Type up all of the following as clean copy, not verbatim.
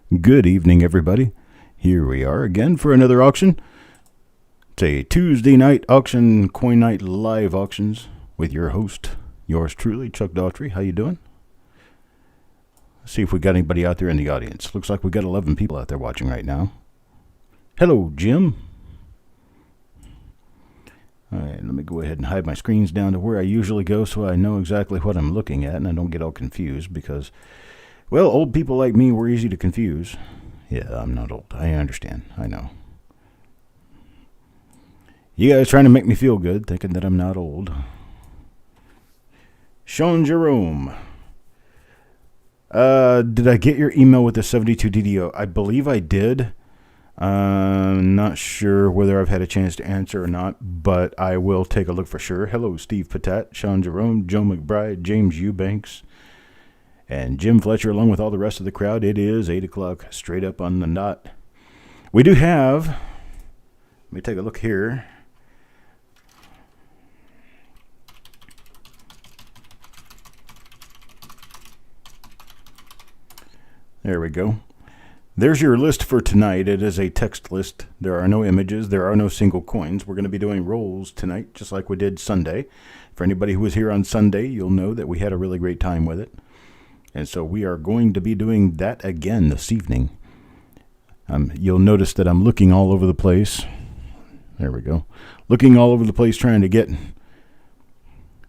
Good evening, everybody. Here we are again for another auction. It's a Tuesday night auction, Coin Night live auctions with your host, yours truly, Chuck Daughtry. How you doing? Let's see if we got anybody out there in the audience. Looks like we got 11 people out there watching right now. Hello, Jim. All right, let me go ahead and hide my screens down to where I usually go so I know exactly what I'm looking at and I don't get all confused because, well, old people like me were easy to confuse. Yeah, I'm not old. I understand. I know. You guys trying to make me feel good, thinking that I'm not old. Sean Jerome. Did I get your email with the 72 DDO? I believe I did. Not sure whether I've had a chance to answer or not, but I will take a look for sure. Hello, Steve Patat, Sean Jerome, Joe McBride, James Eubanks, and Jim Fletcher, along with all the rest of the crowd. It is 8 o'clock, straight up on the dot. We do have, let me take a look here. There we go. There's your list for tonight. It is a text list. There are no images. There are no single coins. We're going to be doing rolls tonight, just like we did Sunday. For anybody who was here on Sunday, you'll know that we had a really great time with it. And so we are going to be doing that again this evening. You'll notice that I'm looking all over the place. There we go. Looking all over the place, trying to get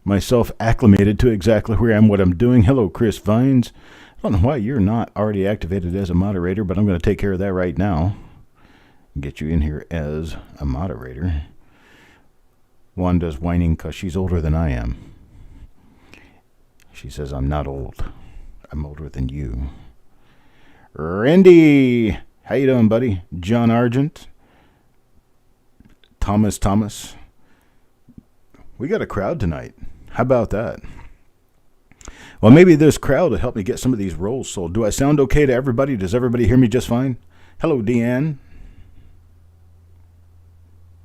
myself acclimated to exactly where I am, what I'm doing. Hello, Chris Vines. I don't know why you're not already activated as a moderator, but I'm going to take care of that right now. Get you in here as a moderator. Wanda's whining because she's older than I am. She says I'm not old. I'm older than you. Randy, how you doing, buddy? John Argent. Thomas. We got a crowd tonight. How about that? Well, maybe this crowd will help me get some of these rolls sold. Do I sound okay to everybody? Does everybody hear me just fine? Hello, Deanne.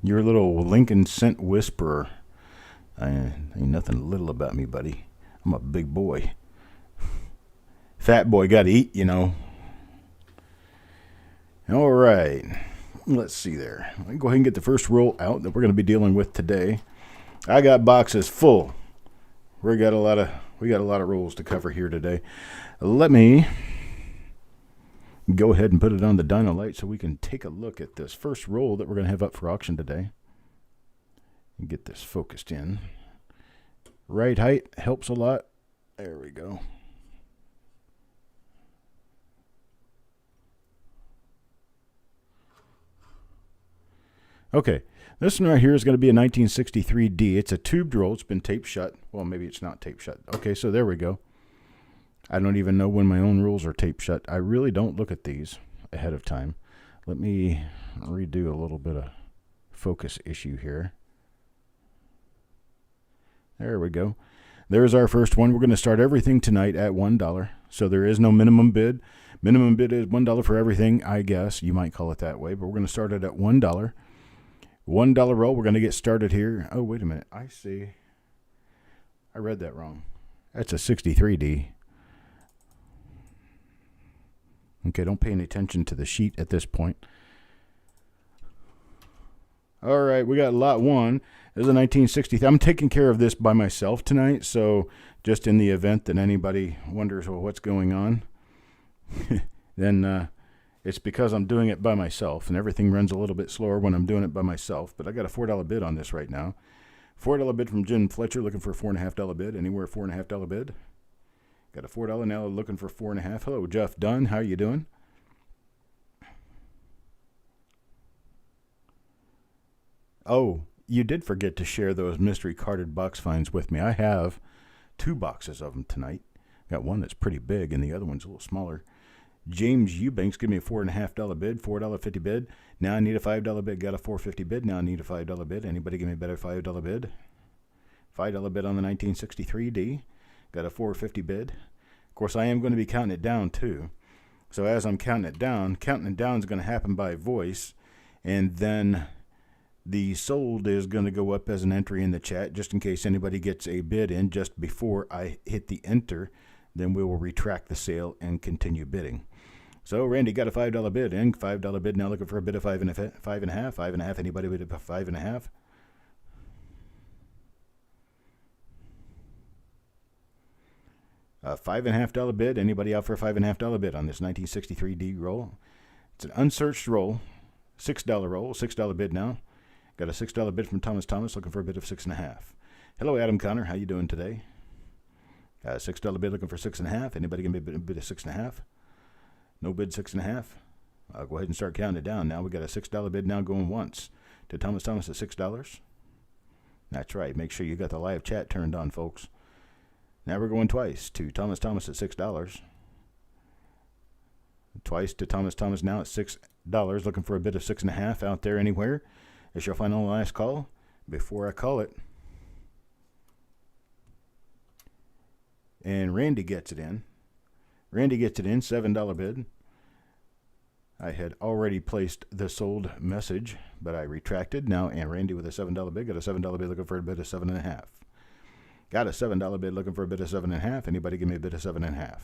You're a little Lincoln scent whisperer. Ain't nothing little about me, buddy. I'm a big boy. Fat boy got to eat, you know. All right. Let's see there. Let me go ahead and get the first roll out that we're going to be dealing with today. I got boxes full. We got a lot of rolls to cover here today. Let me go ahead and put it on the dyno light so we can take a look at this first roll that we're going to have up for auction today. And get this focused in. Right height helps a lot. There we go. Okay. This one right here is going to be a 1963D. It's a tubed roll. It's been taped shut. Well, maybe it's not taped shut. Okay, so there we go. I don't even know when my own rolls are taped shut. I really don't look at these ahead of time. Let me redo a little bit of focus issue here. There we go. There's our first one. We're going to start everything tonight at $1. So there is no minimum bid. Minimum bid is $1 for everything, I guess. You might call it that way, but we're going to start it at $1. $1 roll. We're going to get started here. Oh, wait a minute. I see. I read that wrong. That's a 63D. Okay, don't pay any attention to the sheet at this point. All right, we got lot one. This is a 1960. I'm taking care of this by myself tonight, so just in the event that anybody wonders, well, what's going on, then it's because I'm doing it by myself, and everything runs a little bit slower when I'm doing it by myself. But I got a $4 bid on this right now. $4 bid from Jim Fletcher, looking for a $4.50 bid. Anywhere $4.50 bid. Got a $4 now, looking for $4.50. Hello, Jeff Dunn. How you doing? Oh, you did forget to share those mystery carded box finds with me. I have 2 boxes of them tonight. Got one that's pretty big, and the other one's a little smaller. James Eubanks, give me a $4.50 bid, $4.50 bid. Now I need a $5 bid. Got a $4.50 bid. Now I need a $5 bid. Anybody give me a better $5 bid? $5 bid on the 1963D. Got a $4.50 bid. Of course, I am going to be counting it down too. So as I'm counting it down is going to happen by voice, and then the sold is going to go up as an entry in the chat just in case anybody gets a bid in just before I hit the enter. Then we will retract the sale and continue bidding. So Randy got a $5 bid in. $5 bid now looking for a bid of five and a half. 5.5. Anybody bid a 5.5? A $5.5 bid. Anybody out for a $5.5 bid on this 1963 D roll? It's an unsearched roll. $6 roll. $6 bid now. Got a $6 bid from Thomas looking for a bid of 6.5. Hello, Adam Connor. How you doing today? Got a $6 bid looking for 6.5. Anybody give me a bid of 6.5? No bid 6.5. I'll go ahead and start counting it down now. We got a $6 bid now going once to Thomas at $6. That's right. Make sure you got the live chat turned on, folks. Now we're going twice to Thomas at $6. Twice to Thomas now at $6. Looking for a bid of 6.5 out there anywhere. It's your final last call. Before I call it. And Randy gets it in. $7 bid. I had already placed the sold message, but I retracted now, and Randy with a $7 bid got a $7 bid looking for a bid of 7.5. Got a $7 bid looking for a bid of 7.5. Anybody give me a bid of 7.5?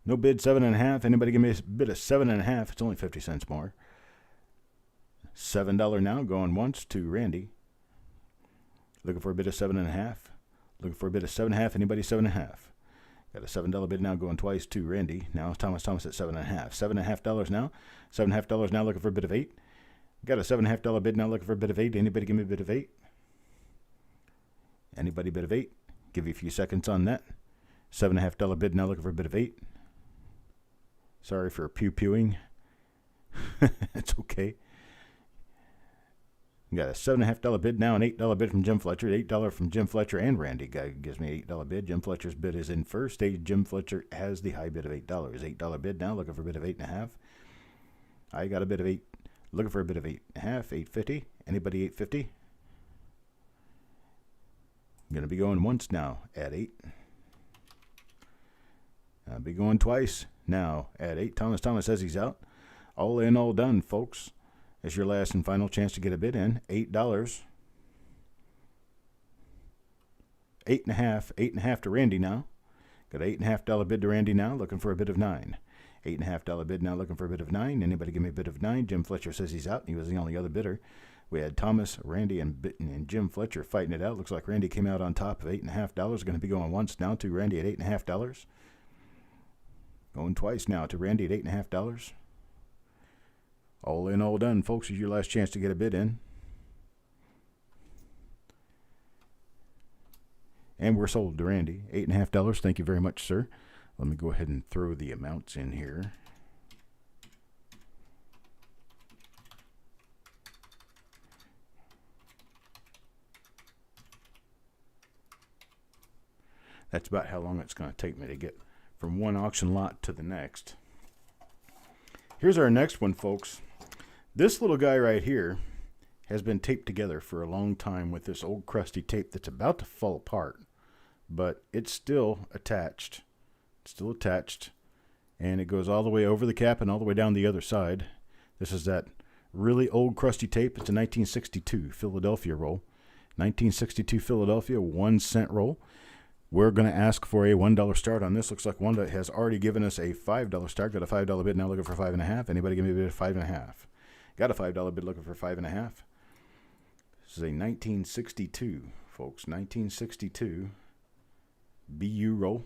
No bid 7.5. Anybody give me a bid of 7.5? It's only 50 cents more. $7 now going once to Randy. Looking for a bid of 7.5. Looking for a bid of 7.5. Anybody 7.5? Got a $7 bid now going twice to Randy. Now Thomas at 7.5. $7.5 now. $7.5 now looking for a bid of 8. Got a $7.5 bid now looking for a bid of 8. Anybody give me a bid of 8? Anybody bid of 8? Give you a few seconds on that. $7.5 bid now looking for a bid of 8. Sorry for pew-pewing. It's okay. Got a $7.5 bid now, an $8 bid from Jim Fletcher. $8 from Jim Fletcher and Randy gives me an $8 bid. Jim Fletcher's bid is in first. Jim Fletcher has the high bid of $8. $8 bid now, looking for a bid of 8.5. I got a bid of 8. Looking for a bid of 8.5. $8.50. Anybody $8.50? Going to be going once now at 8. I'll be going twice now at 8. Thomas says he's out. All in, all done, folks. It's your last and final chance to get a bid in. $8. 8.5. 8.5 to Randy now. Got an $8.5 bid to Randy now, looking for a bid of 9. $8.5 bid now, looking for a bid of 9. Anybody give me a bid of 9? Jim Fletcher says he's out. He was the only other bidder. We had Thomas, Randy, and Jim Fletcher fighting it out. Looks like Randy came out on top of $8.5. Going to be going once now to Randy at $8.5. Going twice now to Randy at $8.5. All in, all done, folks. Is your last chance to get a bid in. And we're sold to Randy. $8.5. Thank you very much, sir. Let me go ahead and throw the amounts in here. That's about how long it's going to take me to get from one auction lot to the next. Here's our next one, folks. This little guy right here has been taped together for a long time with this old crusty tape that's about to fall apart, but it's still attached. It's still attached, and it goes all the way over the cap and all the way down the other side. This is that really old crusty tape. It's a 1962 Philadelphia roll. 1962 Philadelphia 1 cent roll. We're going to ask for a $1 start on this. Looks like Wanda has already given us a $5 start. Got a $5 bid now looking for 5.5. Anybody give me a bid of 5.5? Got a $5 bid looking for 5.5. This is a 1962, folks. 1962 BU roll.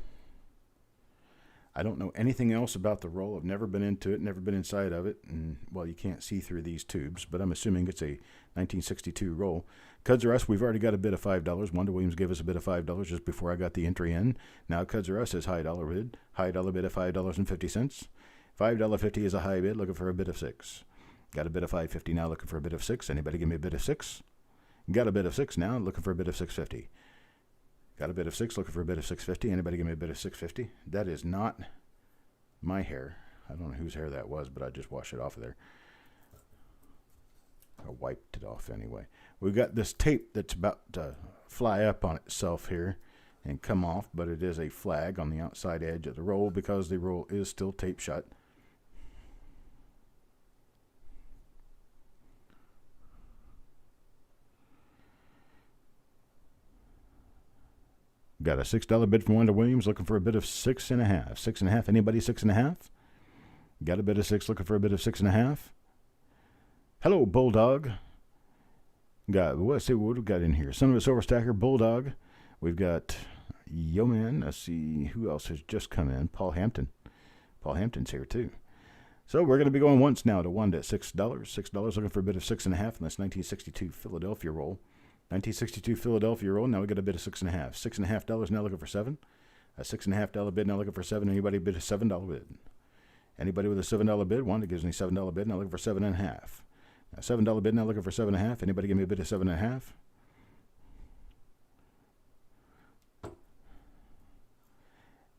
I don't know anything else about the roll. I've never been into it, never been inside of it. And, well, you can't see through these tubes, but I'm assuming it's a 1962 roll. Cuds R Us, we've already got a bid of $5. Wanda Williams gave us a bid of $5 just before I got the entry in. Now Cuds R Us is high dollar bid. High dollar bid of $5.50. $5.50 is a high bid, looking for a bid of 6. Got a bid of $5.50 now, looking for a bid of 6. Anybody give me a bid of 6? Got a bid of 6 now, looking for a bid of $6.50. Got a bid of 6, looking for a bid of $6.50. Anybody give me a bid of $6.50? That is not my hair. I don't know whose hair that was, but I just washed it off of there. I wiped it off anyway. We've got this tape that's about to fly up on itself here and come off, but it is a flag on the outside edge of the roll because the roll is still taped shut. Got a $6 bid from Wanda Williams, looking for a bid of 6.5. 6.5. Anybody 6.5? Got a bid of 6, looking for a bid of 6.5. Hello, Bulldog. Let's see what we've got in here. Son of a Silver Stacker, Bulldog. We've got Yo Man. Let's see who else has just come in. Paul Hampton. Paul Hampton's here too. So we're going to be going once now to Wanda at $6. $6 looking for a bid of 6.5, and that's 1962 Philadelphia roll. 1962 Philadelphia roll. Now we got a bid of 6.5. $6.5 now looking for 7. A $6.5 bid now looking for 7. Anybody bid a $7 bid? Anybody with a $7 bid? Wanda gives me $7 bid now looking for 7.5. A $7 bid now looking for 7.5. Anybody give me a bid of 7.5?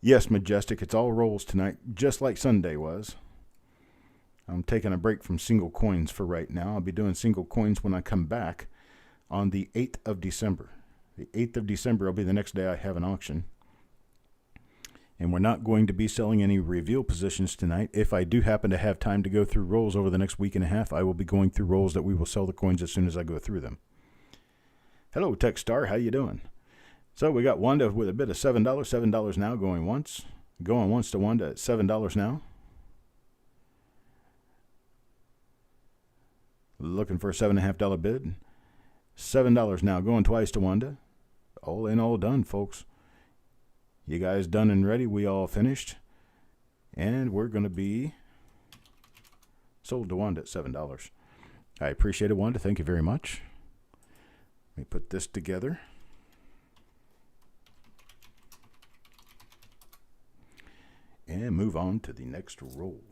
Yes, Majestic. It's all rolls tonight, just like Sunday was. I'm taking a break from single coins for right now. I'll be doing single coins when I come back on the 8th of December. The 8th of December will be the next day I have an auction. And we're not going to be selling any reveal positions tonight. If I do happen to have time to go through rolls over the next week and a half, I will be going through rolls that we will sell the coins as soon as I go through them. Hello, Techstar. How you doing? So we got Wanda with a bid of $7. $7 now going once. Going once to Wanda at $7 now. Looking for a $7.5 bid. $7 now going twice to Wanda. All in, all done, folks. You guys done and ready. We all finished. And we're going to be sold to Wanda at $7. I appreciate it, Wanda. Thank you very much. Let me put this together. And move on to the next roll.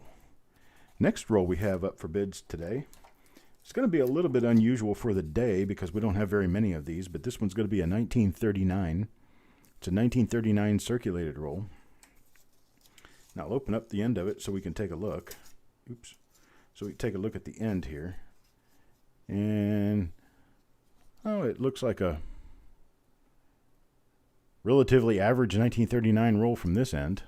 Next roll we have up for bids today. It's going to be a little bit unusual for the day because we don't have very many of these, but this one's going to be a 1939. It's a 1939 circulated roll. Now I'll open up the end of it so we can take a look. Oops. So we can take a look at the end here. And, oh, it looks like a relatively average 1939 roll from this end.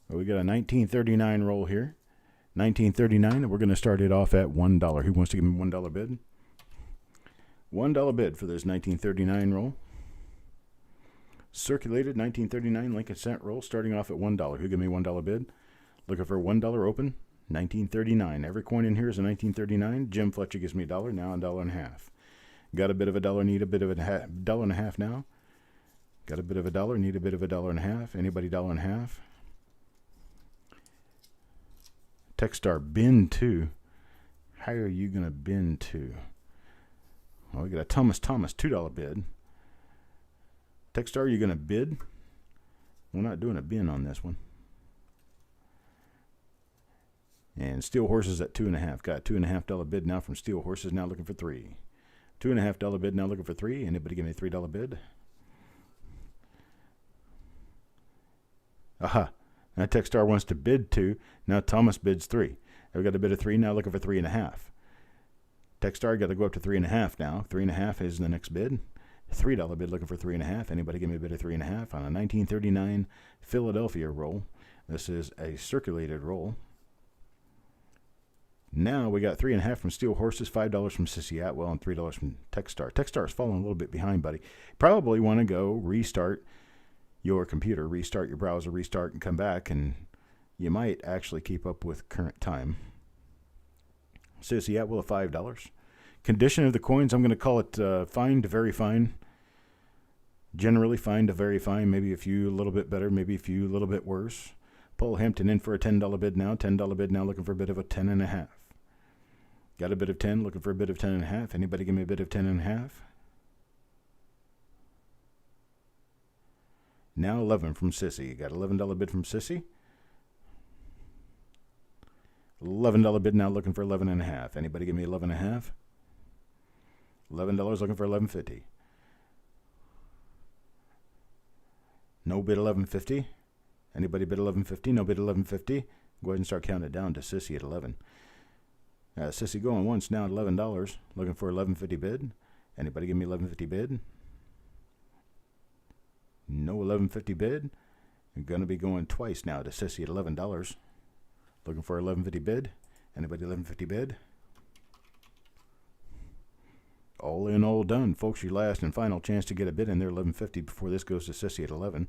We got a 1939 roll here. 1939, and we're going to start it off at $1. Who wants to give me $1 bid? $1 bid for this 1939 roll. Circulated 1939 Lincoln Cent roll starting off at $1. Who give me $1 bid? Looking for $1 open. 1939. Every coin in here is a 1939. Jim Fletcher gives me $1. Now $1.50. Got a bit of a dollar, need a bit of $1.50 now. Got a bit of a dollar, need a bit of $1.50. Anybody $1.50? Techstar bin 2. How are you going to bin 2? Well, we got a Thomas $2 bid. Techstar, are you going to bid? We're not doing a bin on this one. And Steel Horses at 2.5. Got a $2.50 bid now from Steel Horses, now looking for 3. $2.50 bid now looking for 3. Anybody give me a $3 bid? Aha. Now Techstar wants to bid 2. Now Thomas bids 3. We got a bid of 3 now looking for 3.5. Techstar got to go up to 3.5 now. 3.5 is the next bid. $3 bid looking for 3.5. Anybody give me a bid of 3.5 on a 1939 Philadelphia roll. This is a circulated roll. Now we got 3.5 from Steel Horses, $5 from Sissy Atwell, and $3 from Techstar. Techstar is falling a little bit behind, buddy. Probably want to go restart your computer, restart your browser, restart and come back, and you might actually keep up with current time. Sissy Atwell at $5. Condition of the coins, I'm going to call it fine to very fine. Generally fine to very fine, maybe a few a little bit better, maybe a few a little bit worse. Paul Hampton in for a $10 bid now. $10 bid now looking for a bid of a 10.5. Got a bid of 10, looking for a bid of 10.5. Anybody give me a bid of 10.5? Now 11 from Sissy. Got $11 bid from Sissy. $11 bid now looking for 11.5. Anybody give me 11.5? $11 looking for 11.50. No bid 11.50. Anybody bid 11.50? No bid 11.50. Go ahead and start counting it down to Sissy at 11. Sissy going once now at $11. Looking for 11.50 bid. Anybody give me 11.50 bid? No 11.50 bid. I'm going to be going twice now to Sissy at $11. Looking for 11.50 bid. Anybody 11.50 bid? All in, all done. Folks, your last and final chance to get a bid in there, 11.50 before this goes to Sissy at 11.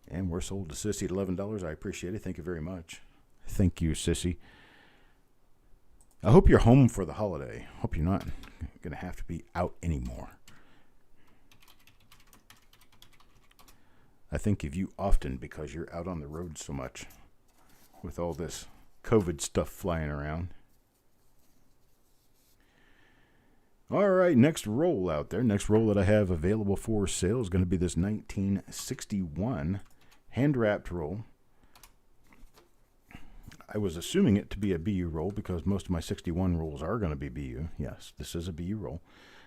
And we're sold to Sissy at $11. I appreciate it. Thank you very much. Thank you, Sissy. I hope you're home for the holiday. Hope you're not going to have to be out anymore. I think of you often because you're out on the road so much with all this COVID stuff flying around. All right, next roll out there. Next roll that I have available for sale is going to be this 1961 hand-wrapped roll. I was assuming it to be a BU roll because most of my 61 rolls are going to be BU. Yes, this is a BU roll.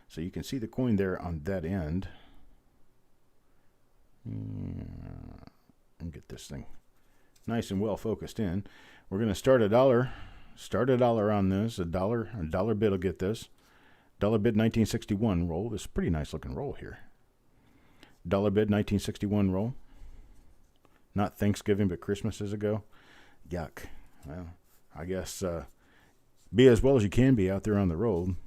So you can see the coin there on that end. And get this thing nice and well focused in. We're going to start $1. Start $1 on this. A dollar bid will get this. Dollar bid 1961 roll. This is a pretty nice looking roll here. Dollar bid 1961 roll. Not Thanksgiving, but Christmases ago. Yuck. Well, I guess be as well as you can be out there on the road.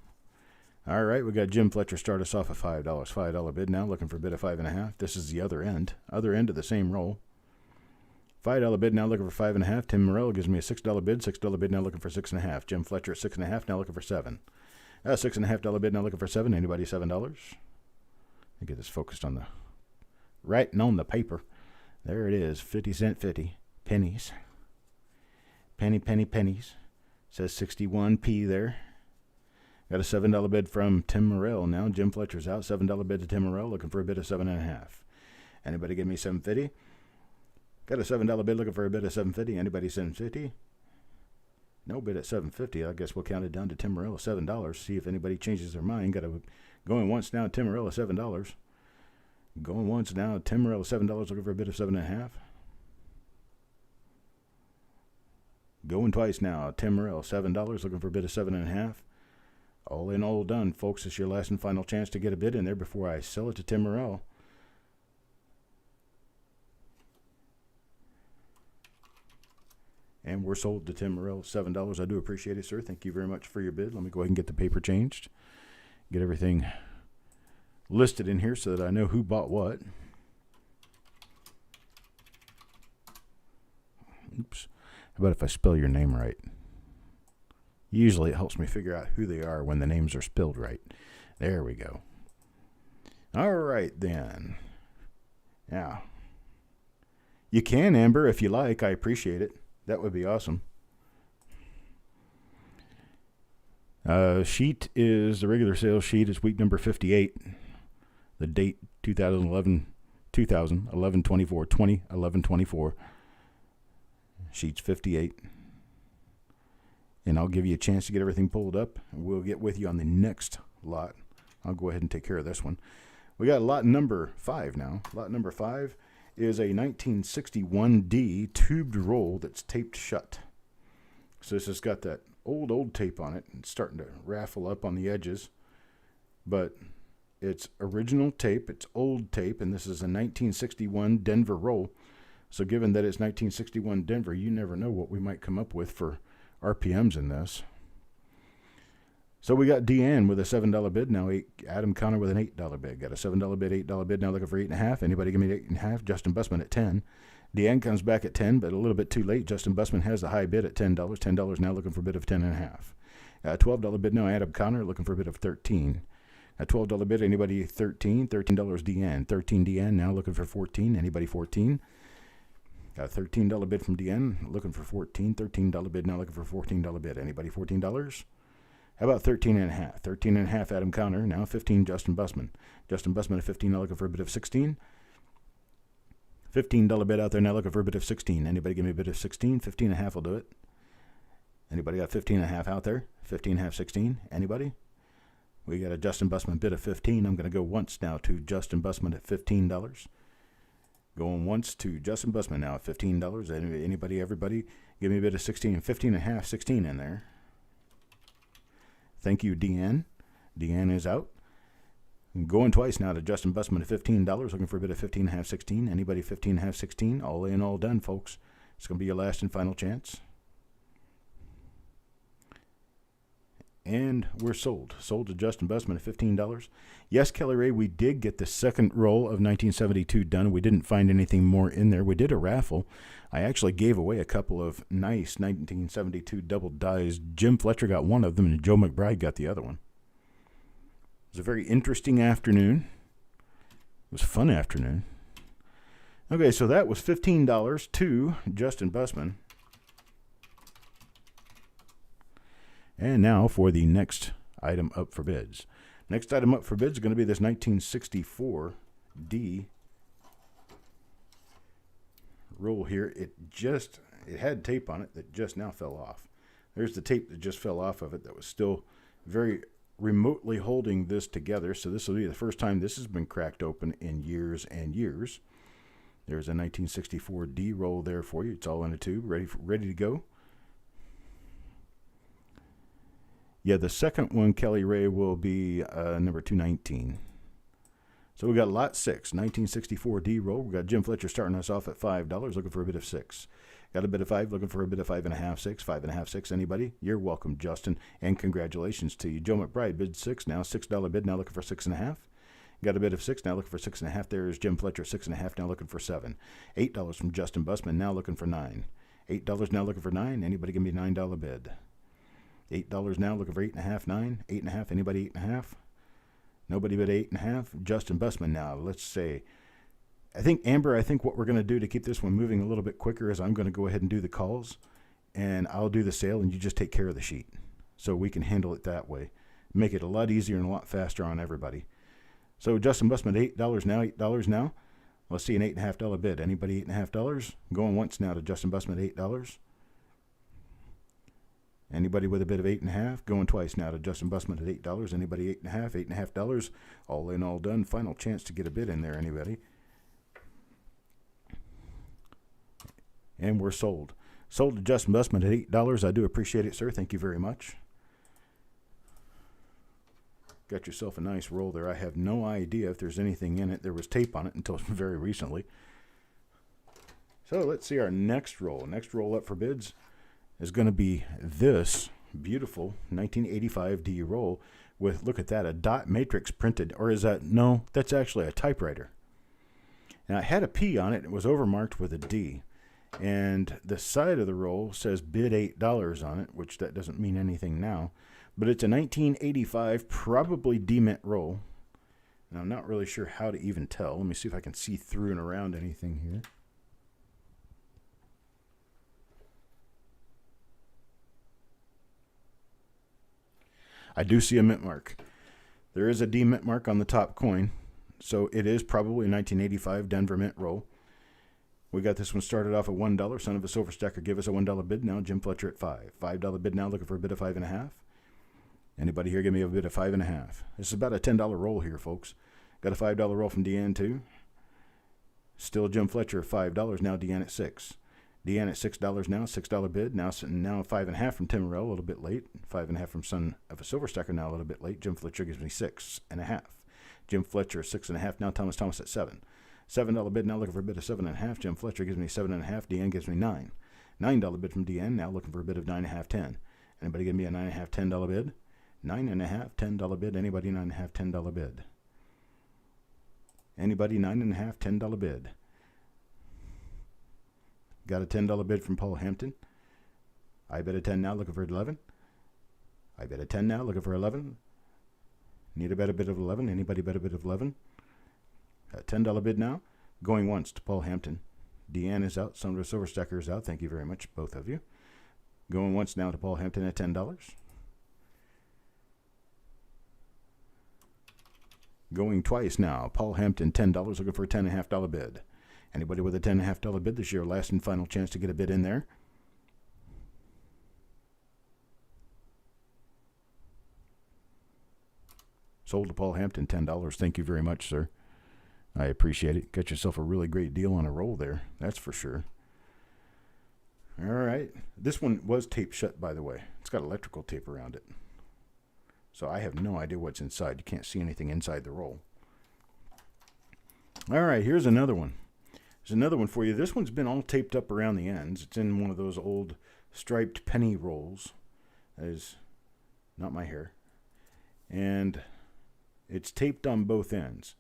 All right, we got Jim Fletcher start us off at $5. $5 bid now, looking for a bid of 5.5. This is the other end of the same roll. $5 bid now, looking for 5.5. Tim Morell gives me a $6 bid. $6 bid now, looking for 6.5. Jim Fletcher at 6.5 now, looking for 7. $6.5 bid now, looking for 7. Anybody $7? Let me get this focused on the writing on the paper. There it is, 50-cent 50 pennies. Pennies. Says 61p there. Got a $7 bid from Tim Morell now. Jim Fletcher's out. $7 bid to Tim Morell, looking for a bid of 7.5. Anybody give me $7.50? Got a $7 bid, looking for a bid of $7.50. Anybody $7.50? No bid at $7.50. I guess we'll count it down to Tim Morell at $7. See if anybody changes their mind. Got a going once now. Tim Morell at $7. Going once now. Tim Morell at $7, looking for a bid of 7.5. Going twice now. Tim Morell, $7, looking for a bid of 7.5. All in, all done, folks. It's your last and final chance to get a bid in there before I sell it to Tim Morell. And we're sold to Tim Morell, $7. I do appreciate it, sir. Thank you very much for your bid. Let me go ahead and get the paper changed. Get everything listed in here so that I know who bought what. Oops. How about if I spell your name right? Usually it helps me figure out who they are when the names are spelled right. There we go. All right, then. Yeah. You can, Amber, if you like. I appreciate it. That would be awesome. Sheet is, the regular sales sheet is week number 58. The date 11/24/20/11/24. Sheet's 58. And I'll give you a chance to get everything pulled up. We'll get with you on the next lot. I'll go ahead and take care of this one. We got lot number 5 now. Lot number 5 is a 1961D tubed roll that's taped shut. So this has got that old tape on it. It's starting to raffle up on the edges. But it's original tape, it's old tape, and this is a 1961 Denver roll. So given that it's 1961 Denver, you never know what we might come up with for RPMs in this. So we got Deanne with a $7 bid now. Adam Connor with an $8 bid. Got a $7 bid, $8 bid now, looking for 8.5. Anybody give me 8.5? Justin Bussman at 10. Deanne comes back at 10, but a little bit too late. Justin Bussman has the high bid at $10. $10 now, looking for a bid of 10.5. $12 bid now. Adam Connor looking for a bid of 13. A $12 bid. Anybody 13? $13 Deanne. 13 Deanne now looking for 14. Anybody 14? Got a $13 bid from Deanne, looking for 14. $13 bid now, looking for $14 bid. Anybody $14? How about 13.5? 13.5 Adam Connor, now 15 Justin Bussman. Justin Bussman at 15 now, looking for a bid of 16. $15 bid out there now, looking for a bid of 16. Anybody give me a bid of 16? 15.5 will do it. Anybody got 15.5 out there? 15.5, 16. Anybody? We got a Justin Bussman bid of 15. I'm going to go once now to Justin Bussman at $15. Going once to Justin Bussman now at $15. Anybody, everybody, give me a bid of 16. 15.5, 16 in there. Thank you, Deanne. Deanne is out. Going twice now to Justin Bussman at $15. Looking for a bid of 15.5, 16. Anybody 15.5, 16? All in, all done, folks. It's going to be your last and final chance. And we're sold. Sold to Justin Busman at $15. Yes, Kelly Ray, we did get the second roll of 1972 done. We didn't find anything more in there. We did a raffle. I actually gave away a couple of nice 1972 double dies. Jim Fletcher got one of them, and Joe McBride got the other one. It was a very interesting afternoon. It was a fun afternoon. Okay, so that was $15 to Justin Busman. And now for the next item up for bids. Next item up for bids is going to be this 1964D roll here. It had tape on it that just now fell off. There's the tape that just fell off of it that was still very remotely holding this together. So this will be the first time this has been cracked open in years and years. There's a 1964D roll there for you. It's all in a tube, ready to go. Yeah, the second one, Kelly Ray, will be number 219. So we got lot 6, 1964D roll. We got Jim Fletcher starting us off at $5, looking for a bid of 6. Got a bid of 5, looking for a bid of 5.5, 6, 5.5, 6. Anybody? You're welcome, Justin, and congratulations to you. Joe McBride bid 6, now $6 bid, now looking for 6.5. Got a bid of 6, now looking for 6.5. There's Jim Fletcher, 6.5, now looking for 7. $8 from Justin Busman, now looking for 9. $8 now looking for 9. Anybody give me a $9 bid? $8 now, looking for 8.5, 9, 8.5. Anybody 8.5? Nobody bid 8.5. Justin Busman now. Let's say, I think what we're going to do to keep this one moving a little bit quicker is I'm going to go ahead and do the calls, and I'll do the sale, and you just take care of the sheet, so we can handle it that way. Make it a lot easier and a lot faster on everybody. So Justin Busman, $8 now, $8 now. Let's see an $8.5 bid. Anybody $8.5? Going once now to Justin Busman, $8. Anybody with a bid of 8.5? Going twice now to Justin Busman at $8. Anybody 8.5? $8.5. All in, all done. Final chance to get a bid in there. Anybody? And we're sold. Sold to Justin Busman at $8. I do appreciate it, sir. Thank you very much. Got yourself a nice roll there. I have no idea if there's anything in it. There was tape on it until very recently. So let's see our next roll. Next roll up for bids is going to be this beautiful 1985 D roll with, look at that, a dot matrix printed. Or is that, no, that's actually a typewriter. Now it had a P on it. It was overmarked with a D. And the side of the roll says bid $8 on it, which that doesn't mean anything now. But it's a 1985, probably D-mint roll. And I'm not really sure how to even tell. Let me see if I can see through and around anything here. I do see a mint mark. There is a D mint mark on the top coin, so it is probably a 1985 Denver mint roll. We got this one started off at $1. Son of a Silver Stacker, give us a $1 bid now. Jim Fletcher at $5. $5 bid now, looking for a bid of 5.5. Anybody here give me a bid of 5.5? This is about a $10 roll here, folks. Got a $5 roll from Deanne too. Still Jim Fletcher at $5. Now Deanne at $6. Deanne at $6 now, $6 bid. Now 5.5 from Tim Morrell, a little bit late. 5.5 from Son of a Silver Stacker, now a little bit late. Jim Fletcher gives me 6.5. Jim Fletcher 6.5. Now Thomas at $7. $7 bid now, looking for a bid of 7.5. Jim Fletcher gives me 7.5. Deanne gives me 9. $9 bid from Deanne, now looking for a bid of 9.5, 10. Anybody give me a 9.5, $10 bid? 9.5, $10 bid. Anybody 9.5, $10 bid? Anybody 9.5, $10 bid? Got a $10 bid from Paul Hampton. I bet a 10 now, looking for 11. I bet a 10 now, looking for 11. Need a bet a bid of 11. Anybody bet a bid of 11? A $10 bid now. Going once to Paul Hampton. Deanne is out. Son of a Silver Stacker is out. Thank you very much, both of you. Going once now to Paul Hampton at $10. Going twice now. Paul Hampton, $10, looking for a $10.5 bid. Anybody with a $10.5 bid this year? Last and final chance to get a bid in there. Sold to Paul Hampton, $10. Thank you very much, sir. I appreciate it. Got yourself a really great deal on a roll there. That's for sure. All right. This one was taped shut, by the way. It's got electrical tape around it. So I have no idea what's inside. You can't see anything inside the roll. All right, here's another one. There's another one for you. This one's been all taped up around the ends. It's in one of those old striped penny rolls. That is not my hair. And it's taped on both ends.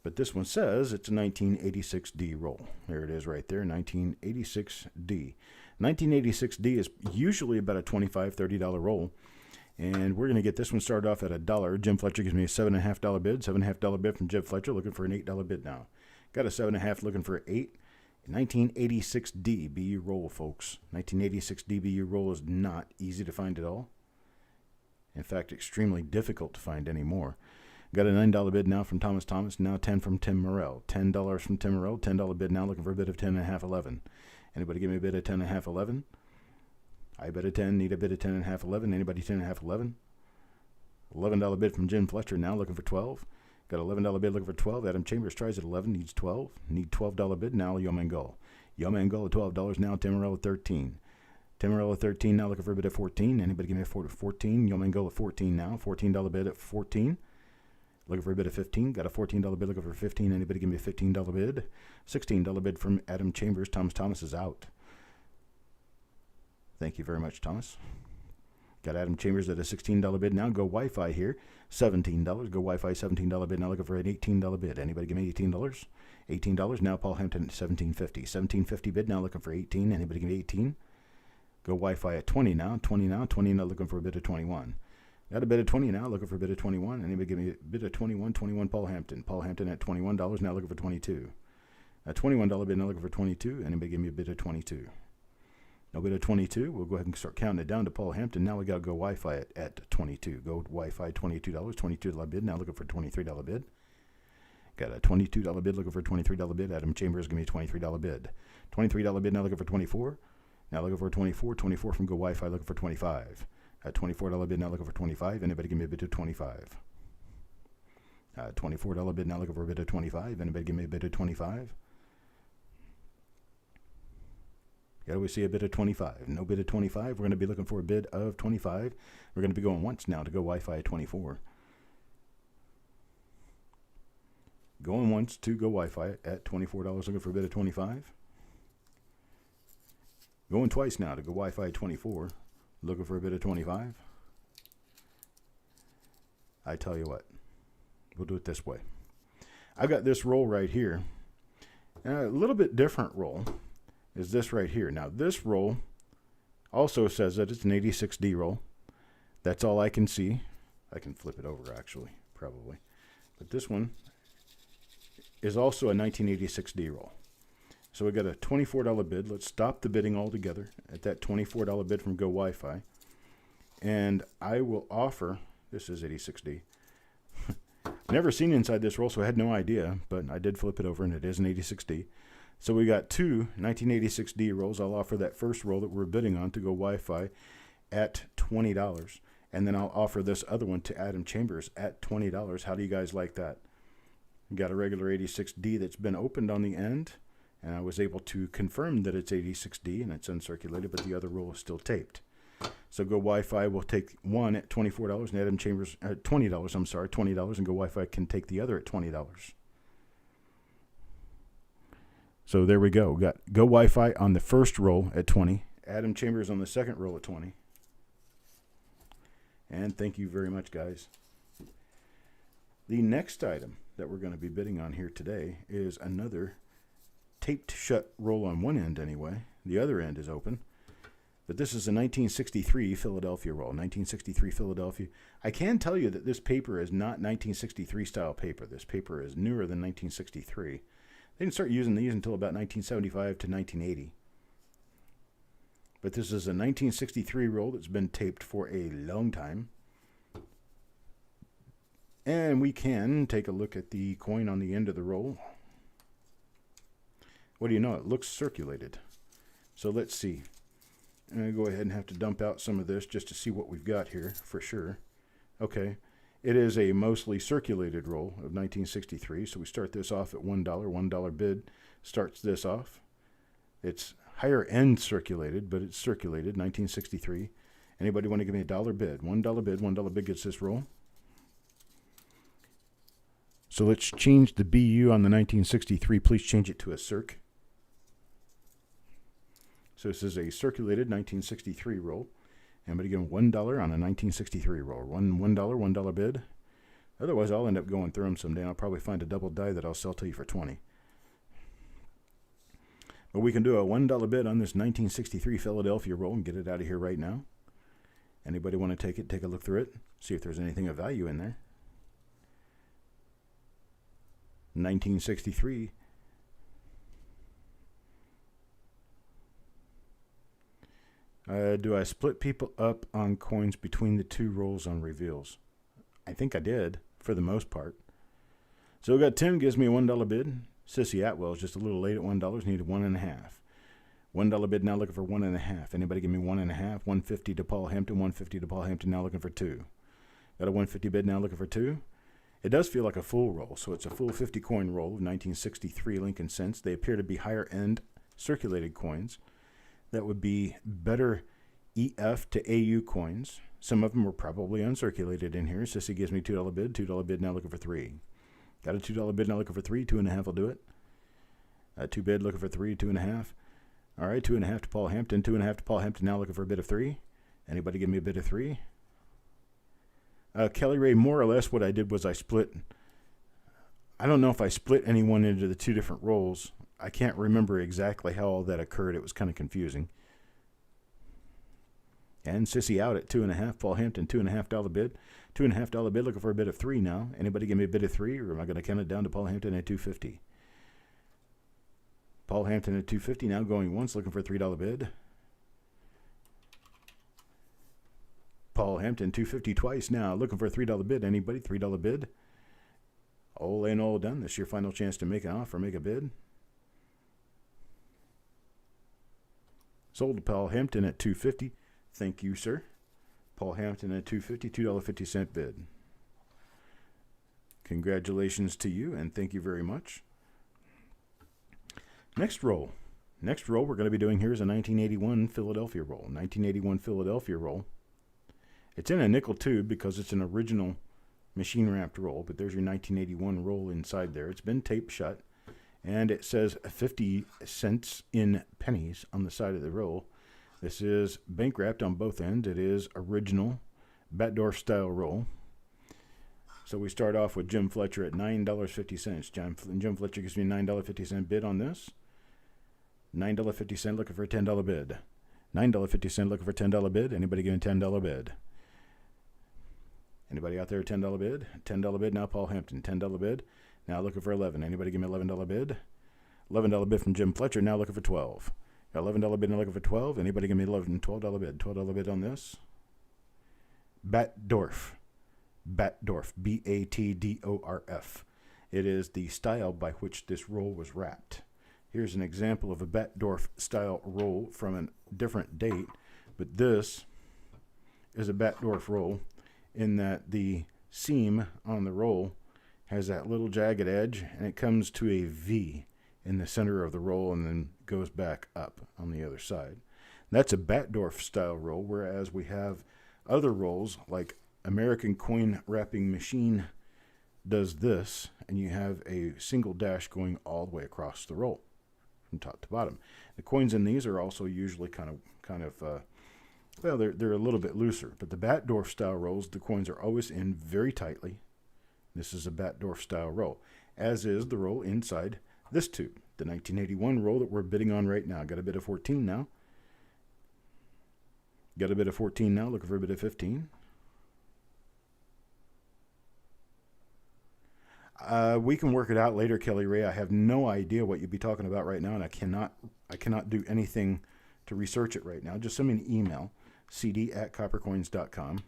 But this one says it's a 1986D roll. There it is right there, 1986D. 1986D is usually about a $25, $30 roll. And we're going to get this one started off at $1. Jim Fletcher gives me a $7.50 bid. $7.50 bid from Jim Fletcher, looking for an $8 bid now. Got a $7.50, looking for an $8. 1986D BU roll, folks. 1986D BU roll is not easy to find at all. In fact, extremely difficult to find anymore. Got a $9 bid now from Thomas Thomas, now 10 from Tim Morrell. $10 from Tim Morrell, $10 bid now, looking for a bid of 10.5, 11. Anybody give me a bid of 10.5, 11? I bet a 10, need a bid of 10.5, 11. Anybody 10.5, 11? $11 bid from Jim Fletcher, now looking for 12. Got an $11 bid looking for 12. Adam Chambers tries at 11, needs 12. Need $12 bid now, Yomangol. Yomangol at $12 now, Tim Morrell at 13. Tim Morrell at 13 now, looking for a bid of 14. Anybody give me a 14? Yomangol at 14 now, $14 bid at 14. Looking for a bid of 15. Got a $14 bid looking for 15. Anybody give me a $15 bid? $16 bid from Adam Chambers. Thomas is out. Thank you very much, Thomas. Got Adam Chambers at a $16 bid now. Go Wi-Fi here. $17. Go Wi-Fi, $17 bid now, looking for an $18 bid. Anybody give me $18? $18 now, Paul Hampton at $17.50. $17.50 bid now, looking for 18. Anybody give me 18? Go Wi-Fi at 20 now. 20 now, looking for a bid of 21. Got a bid of 20 now, looking for a bid of 21. Anybody give me a bid of 21? 21, Paul Hampton. Paul Hampton at $21, now looking for 22. A $21 bid now, looking for 22. Anybody give me a bid of 22? No bid of 22. We'll go ahead and start counting it down to Paul Hampton. Now we got to go Wi-Fi at 22. Go Wi-Fi, $22. $22 bid, now looking for a $23 bid. Got a $22 bid, looking for a $23 bid. Adam Chambers, give me a $23 bid. $23 bid, now looking for 24. Now looking for a 24. 24 from Go Wi-Fi, looking for 25. At $24 bid, now looking for 25. Anybody give me a bid of 25? $24 bid, now looking for a bid of 25. Anybody give me a bid of 25? Got to see a bid of 25. No bid of 25. We're going to be looking for a bid of 25. We're going to be going once now to Go Wi-Fi at 24. Going once to Go Wi-Fi at $24, looking for a bid of 25. Going twice now to Go Wi-Fi at 24. Looking for a bid of 25. I tell you what, we'll do it this way. I've got this roll right here. A little bit different roll is this right here. Now this roll also says that it's an 86D roll. That's all I can see. I can flip it over actually, probably. But this one is also a 1986D roll. So we got a $24 bid. Let's stop the bidding altogether at that $24 bid from Go Wi-Fi. And I will offer, this is 86D. Never seen inside this roll, so I had no idea, but I did flip it over and it is an 86D. So we got two 1986D rolls. I'll offer that first roll that we're bidding on to Go Wi-Fi at $20. And then I'll offer this other one to Adam Chambers at $20. How do you guys like that? We got a regular 86D that's been opened on the end. And I was able to confirm that it's 86D and it's uncirculated, but the other roll is still taped. So Go Wi-Fi will take one at $24 and Adam Chambers at $20. I'm sorry, $20, and Go Wi-Fi can take the other at $20. So there we go. Got Go Wi-Fi on the first roll at 20. Adam Chambers on the second roll at 20. And thank you very much, guys. The next item that we're going to be bidding on here today is another taped shut roll on one end anyway. The other end is open. But this is a 1963 Philadelphia roll. 1963 Philadelphia. I can tell you that this paper is not 1963 style paper. This paper is newer than 1963. They didn't start using these until about 1975 to 1980. But this is a 1963 roll that's been taped for a long time. And we can take a look at the coin on the end of the roll. What do you know? It looks circulated. So let's see. I'm going to go ahead and have to dump out some of this just to see what we've got here for sure. Okay. It is a mostly circulated roll of 1963. So we start this off at $1. $1 bid starts this off. It's higher end circulated, but it's circulated, 1963. Anybody want to give me a $1 bid? $1 bid. $1 bid gets this roll. So let's change the BU on the 1963. Please change it to a circ. So this is a circulated 1963 roll. Anybody give $1 on a 1963 roll? $1 bid. Otherwise, I'll end up going through them someday, and I'll probably find a double die that I'll sell to you for 20. But we can do a $1 bid on this 1963 Philadelphia roll and get it out of here right now. Anybody want to take it, take a look through it, see if there's anything of value in there. 1963. Do I split people up on coins between the two rolls on reveals? I think I did, for the most part. So we got Tim gives me a $1 bid. Sissy Atwell is just a little late at $1, needed 1.5. $1 bid, now looking for 1.5. Anybody give me 1.5? $1.50 to Paul Hampton, $1.50 to Paul Hampton, now looking for 2. Got a $1.50 bid, now looking for 2. It does feel like a full roll, so it's a full 50 coin roll of 1963 Lincoln cents. They appear to be higher end circulated coins. That would be better EF to AU coins. Some of them were probably uncirculated in here. Sissy gives me $2 bid, $2 bid, now looking for 3. Got a $2 bid, now looking for 3, 2.5 will do it. 2 bid, looking for 3, 2.5. All right, 2.5 to Paul Hampton, 2.5 to Paul Hampton, now looking for a bid of 3. Anybody give me a bid of 3? Kelly Ray, more or less what I did was I split. I don't know if I split anyone into the two different rolls. I can't remember exactly how all that occurred. It was kind of confusing. And Sissy out at 2.5. Paul Hampton, $2.5 bid. $2.5 bid, looking for a bid of 3 now. Anybody give me a bid of 3, or am I going to count it down to Paul Hampton at $2.50? Paul Hampton at $2.50 now, going once, looking for a $3 bid. Paul Hampton, $2.50 twice now, looking for a $3 bid. Anybody? $3 bid. All in, all done. This is your final chance to make an offer, make a bid. Sold to Paul Hampton at $2.50. Thank you, sir. Paul Hampton at $2.50, $2.50 bid. Congratulations to you, and thank you very much. Next roll. Next roll we're going to be doing here is a 1981 Philadelphia roll. 1981 Philadelphia roll. It's in a nickel tube because it's an original machine-wrapped roll, but there's your 1981 roll inside there. It's been taped shut, and it says 50 cents in pennies on the side of the roll. This is bank wrapped on both ends. It is original Batdorf style roll. So we start off with Jim Fletcher at $9.50. Jim Fletcher gives me a $9.50 bid on this. $9.50 looking for a $10 bid. $9.50 looking for a $10 bid. Anybody giving a $10 bid? Anybody out there, $10 bid? $10 bid now, Paul Hampton. $10 bid. Now looking for 11. Anybody give me $11 bid? $11 bid from Jim Fletcher. Now looking for 12. Got $11 bid now looking for 12. Anybody give me $12 bid? $12 bid on this. Batdorf. Batdorf. Batdorf. It is the style by which this roll was wrapped. Here's an example of a Batdorf style roll from a different date, but this is a Batdorf roll in that the seam on the roll has that little jagged edge, and it comes to a V in the center of the roll and then goes back up on the other side. That's a Batdorf style roll, whereas we have other rolls like American Coin Wrapping Machine does this, and you have a single dash going all the way across the roll from top to bottom. The coins in these are also usually kind of well, they're a little bit looser, but the Batdorf style rolls, the coins are always in very tightly. This is a Batdorf style roll, as is the roll inside this tube, the 1981 roll that we're bidding on right now. Got a bid of 14 now. Got a bid of 14 now, looking for a bid of 15. We can work it out later, Kelly Ray. I have no idea what you'd be talking about right now, and I cannot do anything to research it right now. Just send me an email, cd@coppercoins.com,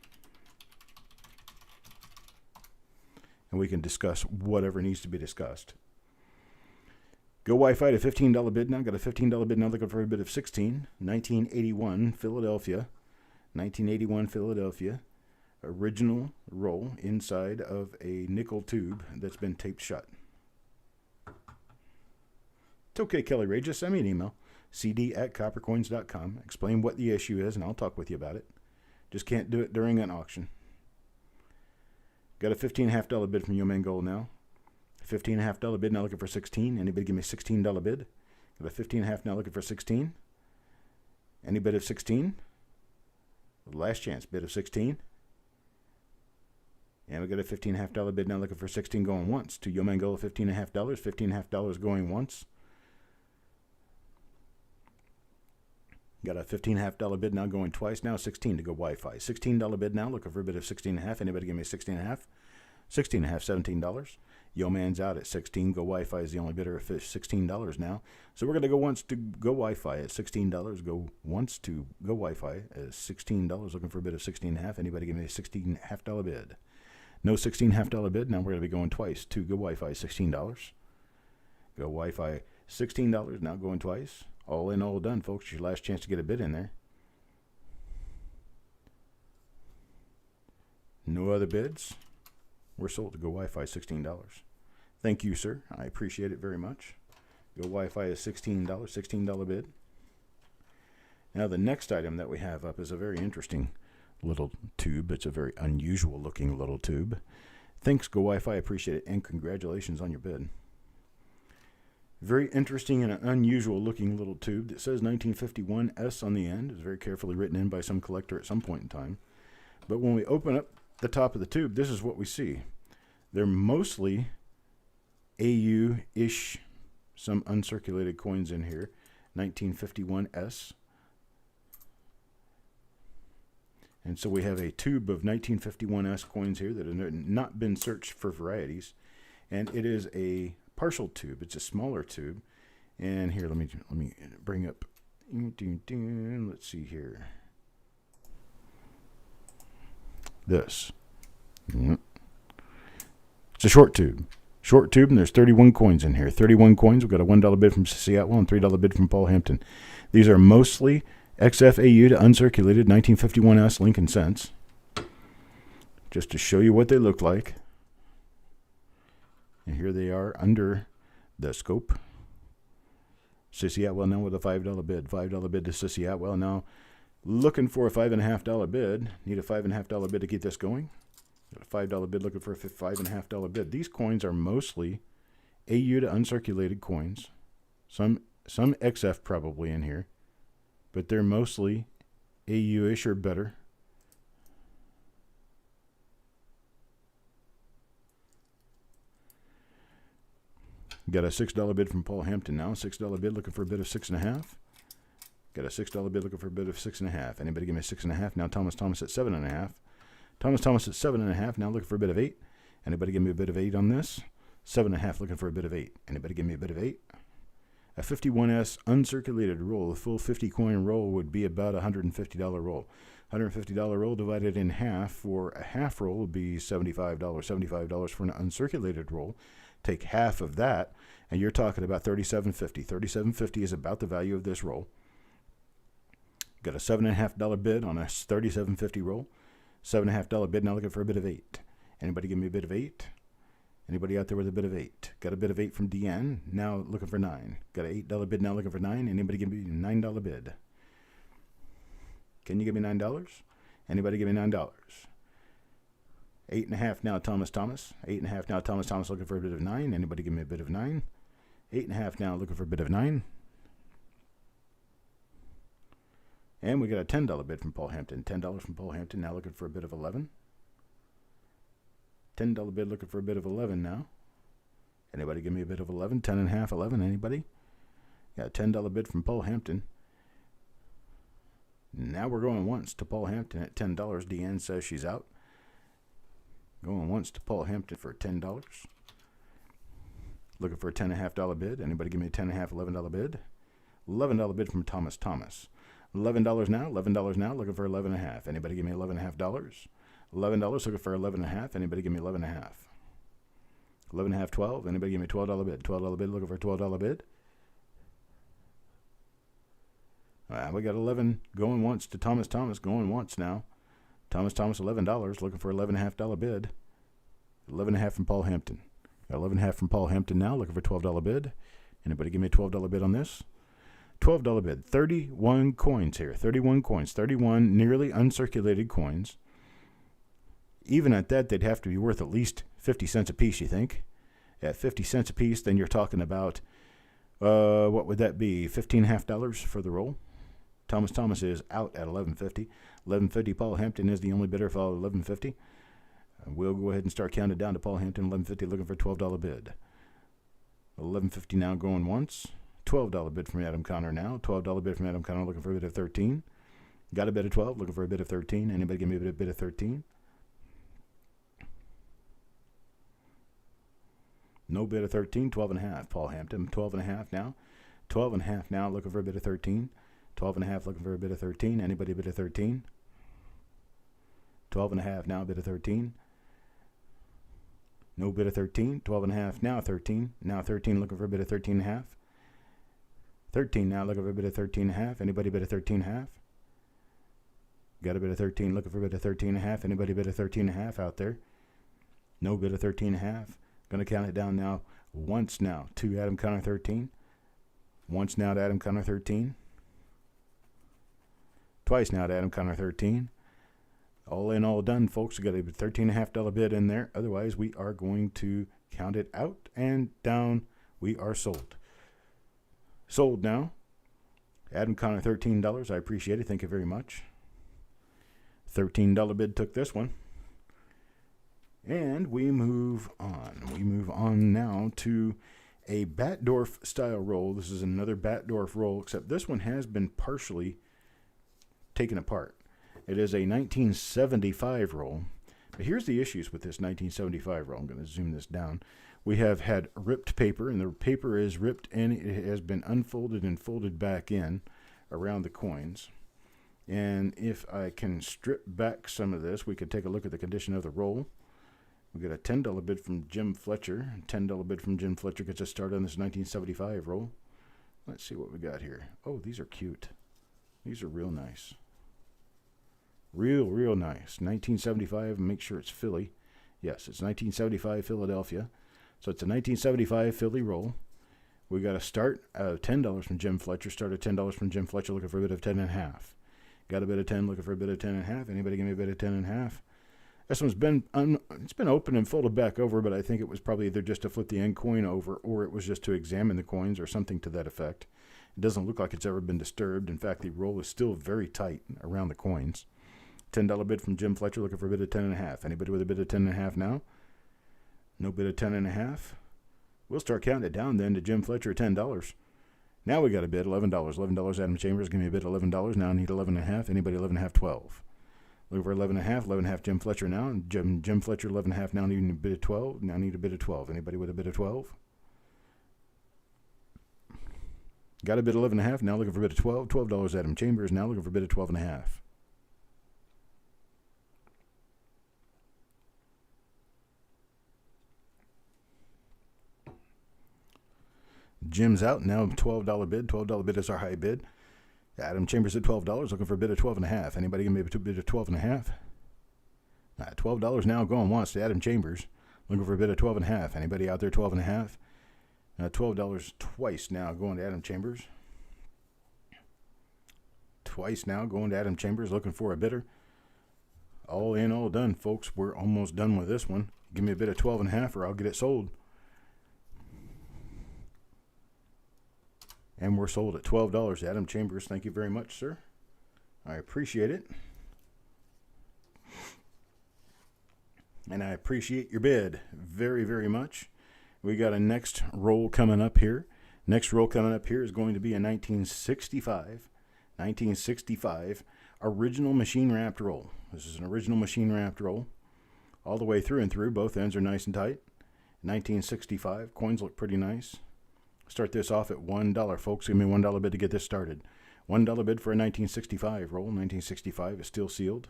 and we can discuss whatever needs to be discussed. Go Wi-Fi to $15 bid now. Got a $15 bid now, looking for a bid of 16. 1981 Philadelphia. 1981 Philadelphia. Original roll inside of a nickel tube that's been taped shut. It's okay, Kelly Ray. Just send me an email, cd@coppercoins.com. Explain what the issue is, and I'll talk with you about it. Just can't do it during an auction. Got a $15.50 bid from Yoman Gold now. $15.50 bid now, looking for 16. Anybody give me a $16 bid? Got a $15.50 now, looking for 16. Any bid of 16? Last chance, bid of 16. And we got a $15.50 bid now looking for 16 going once. To Yomangola, $15.50, $15.50 going once. Got a $15.50 bid now going twice. Now 16 to go Wi-Fi. $16 bid now looking for a bid of 16.5. Anybody give me 16.5? 16.5, $17. Yo Man's out at 16. Go Wi-Fi is the only bidder at $16 now. So we're going to go once to go Wi-Fi at $16. Go once to go Wi-Fi at $16. Looking for a bid of 16.5. Anybody give me a $16.50 bid? No $16.50 bid. Now we're going to be going twice to go Wi-Fi $16. Go Wi-Fi $16. Now going twice. All in, all done, folks. Your last chance to get a bid in there. No other bids. We're sold to go Wi-Fi $16. Thank you, sir. I appreciate it very much. Go Wi-Fi is $16 bid. Now the next item that we have up is a very interesting little tube. It's a very unusual looking little tube. Thanks, Go Wi-Fi. I appreciate it, and congratulations on your bid. Very interesting and unusual looking little tube that says 1951S on the end. It's very carefully written in by some collector at some point in time. But when we open up the top of the tube, this is what we see. They're mostly AU-ish, some uncirculated coins in here. 1951S. And so we have a tube of 1951S coins here that have not been searched for varieties. And it is a partial tube. It's a smaller tube. And here, let me bring up. Let's see here. This. It's a short tube. Short tube, and there's 31 coins in here. 31 coins. We've got a $1 bid from Sissy Atwell and $3 bid from Paul Hampton. These are mostly XFAU to uncirculated 1951S Lincoln cents. Just to show you what they look like. And here they are under the scope. Sissy Atwell now with a $5 bid. $5 bid to Sissy Atwell. Now looking for a $5.50 bid. Need a $5.50 bid to keep this going. Got a $5 bid looking for a $5.50 bid. These coins are mostly AU to uncirculated coins. Some XF probably in here. But they're mostly AU-ish or better. Got a $6 bid from Paul Hampton now. $6 bid looking for a bid of 6.5. Got a $6 bid looking for a bid of 6.5. Anybody give me 6.5? Now Thomas at 7.5. Thomas at 7.5. Now looking for a bid of 8. Anybody give me a bid of 8 on this? 7.5 looking for a bid of 8. Anybody give me a bid of 8? A 51S uncirculated roll, a full 50 coin roll would be about a $150 roll. $150 roll divided in half for a half roll would be $75. $75 for an uncirculated roll. Take half of that, and you're talking about $37.50. $37.50 is about the value of this roll. Got a $7.50 bid on a $37.50 roll. $7.50 bid, now looking for a bid of 8. Anybody give me a bid of 8? Anybody out there with a bid of 8? Got a bid of 8 from Deanne, now looking for 9. Got an $8 bid, now looking for 9. Anybody give me a $9 bid? Can you give me $9? Anybody give me $9? 8.5 now, Thomas. 8.5 now, Thomas looking for a bid of 9. Anybody give me a bid of 9? 8.5 now, looking for a bid of 9. And we got a $10 bid from Paul Hampton. $10 from Paul Hampton, now looking for a bid of 11. $10 bid looking for a bid of 11 now. Anybody give me a bid of 11? 10.5, 11. Anybody? Got a $10 bid from Paul Hampton. Now we're going once to Paul Hampton at $10. Deanne says she's out. Going once to Paul Hampton for $10. Looking for a $10.5 bid. Anybody give me a $10.5, $11 bid? $11 bid from Thomas. $11 now. $11 now. Looking for $11.5. Anybody give me $11.5? $11 looking for $11.5. Anybody give me $11.5? $11.5, $12. Anybody give me $12 bid? $12 bid looking for a $12 bid. We got 11 going once to Thomas. Going once now. Thomas $11 looking for $11.5 bid. 11.5 from Paul Hampton. Got 11.5 from Paul Hampton now looking for $12 bid. Anybody give me a $12 bid on this? $12 bid. 31 coins here. 31 coins. 31 nearly uncirculated coins. Even at that, they'd have to be worth at least 50 cents a piece, you think? At 50 cents a piece, then you're talking about, what would that be? $15.50 for the roll? Thomas is out at 11.50. 11.50. Paul Hampton is the only bidder for 11.50. We'll go ahead and start counting down to Paul Hampton. 11.50, looking for a $12 bid. 11.50 now going once. $12 bid from Adam Connor now. $12 bid from Adam Connor, looking for a bid of 13. Got a bid of 12, looking for a bid of 13. Anybody give me a bid of 13? No bid of 13. 12.5. Paul Hampton. 12.5 now. 12.5 now, looking for a bid of 13. 12.5, looking for a bid of 13. Anybody bid of 13? 12.5 now, bid of 13. No bid of 13. 12.5 now, 13. Now 13, looking for a bid of 13.5. 13 now, looking for a bid of 13.5. Anybody bid of 13.5? Got a bid of 13, looking for a bid of 13.5. Anybody bid of 13.5 out there? No bid of 13.5. Going to count it down now. Once now to Adam Connor 13. Once now to Adam Connor 13. Twice now to Adam Connor 13. All in, all done, folks. We got a $13.5 bid in there. Otherwise, we are going to count it out and down. We are sold. Sold now. Adam Connor, $13. I appreciate it. Thank you very much. $13 bid took this one. And we move on. We move on now to a Batdorf style roll. This is another Batdorf roll, except this one has been partially taken apart. It is a 1975 roll. But here's the issues with this 1975 roll. I'm going to zoom this down. We have had ripped paper, and the paper is ripped and it has been unfolded and folded back in around the coins. And if I can strip back some of this, we could take a look at the condition of the roll. We got a $10 bid from Jim Fletcher. $10 bid from Jim Fletcher gets us started on this 1975 roll. Let's see what we got here. Oh, these are cute. These are real nice. Real nice. 1975, make sure it's Philly. Yes, it's 1975 Philadelphia. So it's a 1975 Philly roll. We got a start of $10 from Jim Fletcher. Start at $10 from Jim Fletcher, looking for a bid of 10.5. Got a bid of 10, looking for a bid of 10.5. Anybody give me a bid of 10.5? This one's been it's been open and folded back over, but I think it was probably either just to flip the end coin over, or it was just to examine the coins, or something to that effect. It doesn't look like it's ever been disturbed. In fact, the roll is still very tight around the coins. $10 bid from Jim Fletcher, looking for a bid of 10.5. Anybody with a bid of 10.5 now? No bid of 10.5. We'll start counting it down then to Jim Fletcher at $10. Now we got a bid, $11. $11 Adam Chambers, give me a bid of $11. Now I need 11.5. Anybody 11.5, 12. Looking for 11.5. 11.5 Jim Fletcher now. And Jim Fletcher 11.5 now, needing a bid of 12. Now I need a bid of 12. Anybody with a bid of 12? Got a bid of 11.5. Now looking for a bid of 12. $12 Adam Chambers now, looking for a bid of 12.5. Jim's out now. $12 bid. $12 bid is our high bid. Adam Chambers at $12, looking for a bid of 12.5. Anybody gonna be able to bid of 12.5? $12 now going once to Adam Chambers, looking for a bid of 12.5. Anybody out there 12.5? $12 twice now going to Adam Chambers. Twice now going to Adam Chambers, looking for a bidder. All in, all done, folks. We're almost done with this one. Give me a bid of 12.5, or I'll get it sold. And we're sold at $12. Adam Chambers, thank you very much, sir. I appreciate it. And I appreciate your bid very, very much. We got a next roll coming up here. Next roll coming up here is going to be a 1965 original machine wrapped roll. This is an original machine wrapped roll. All the way through and through. Both ends are nice and tight. 1965. Coins look pretty nice. Start this off at $1, folks. Give me $1 bid to get this started. $1 bid for a 1965 roll. 1965 is still sealed.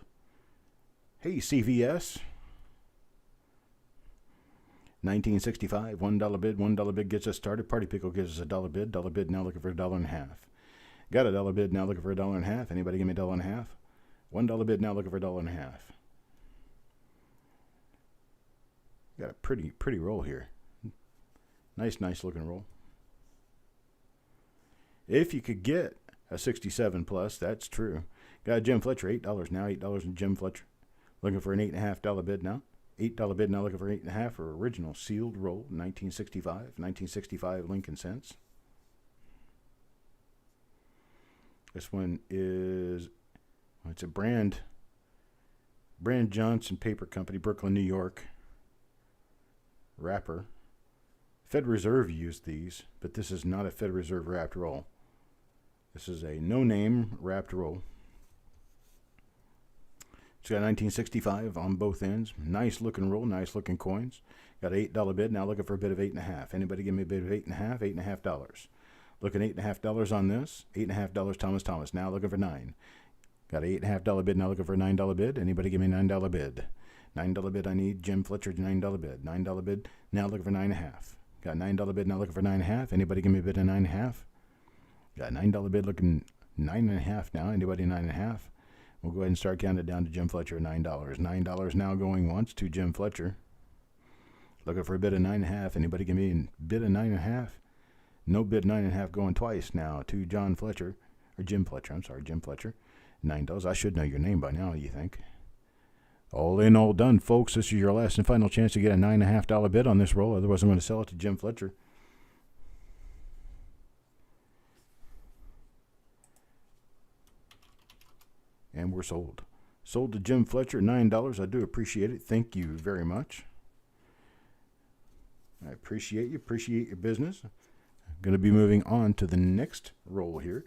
Hey, CVS. 1965, $1 bid. $1 bid gets us started. Party Pickle gives us a $1 bid. $1 bid now looking for $1.50. Got a $1 bid now looking for $1.50. Anybody give me $1.50? $1 bid now looking for $1.50. Got a pretty roll here. Nice looking roll. If you could get a 67 plus, that's true. Got Jim Fletcher, $8 now. $8 in Jim Fletcher. Looking for an $8.50 bid now. $8 bid now, looking for $8.50 for original sealed roll, 1965 Lincoln cents. This one is, it's a Brand Johnson Paper Company, Brooklyn, New York. Wrapper. Fed Reserve used these, but this is not a Fed Reserve wrapped roll. This is a no-name wrapped roll. It's got 1965 on both ends. Nice looking roll, nice looking coins. Got an $8 bid, now looking for a bid of $8.50. Anybody give me a bid of $8.50? $8.50. Looking $8.50 on this. $8.50 Thomas. Now looking for $9. Got an $8.50 bid, now looking for a $9 bid. Anybody give me a $9 bid? $9 bid I need. Jim Fletcher, $9 bid. $9 bid, now looking for $9.50. Got a $9 bid, now looking for $9.50. Anybody give me a bid of $9.50? Got a $9 bid, looking $9.50 now. Anybody $9.50? We'll go ahead and start counting down to Jim Fletcher, $9. $9 now going once to Jim Fletcher. Looking for a bid of $9.50. Anybody give me a bid of $9.50? No bid, $9.50 going twice now to John Fletcher, or Jim Fletcher. I'm sorry, Jim Fletcher. $9. I should know your name by now, you think? All in, all done, folks. This is your last and final chance to get a $9.50 bid on this roll. Otherwise, I'm going to sell it to Jim Fletcher. And we're sold. Sold to Jim Fletcher, $9. I do appreciate it. Thank you very much. I appreciate you. Appreciate your business. I'm going to be moving on to the next roll here.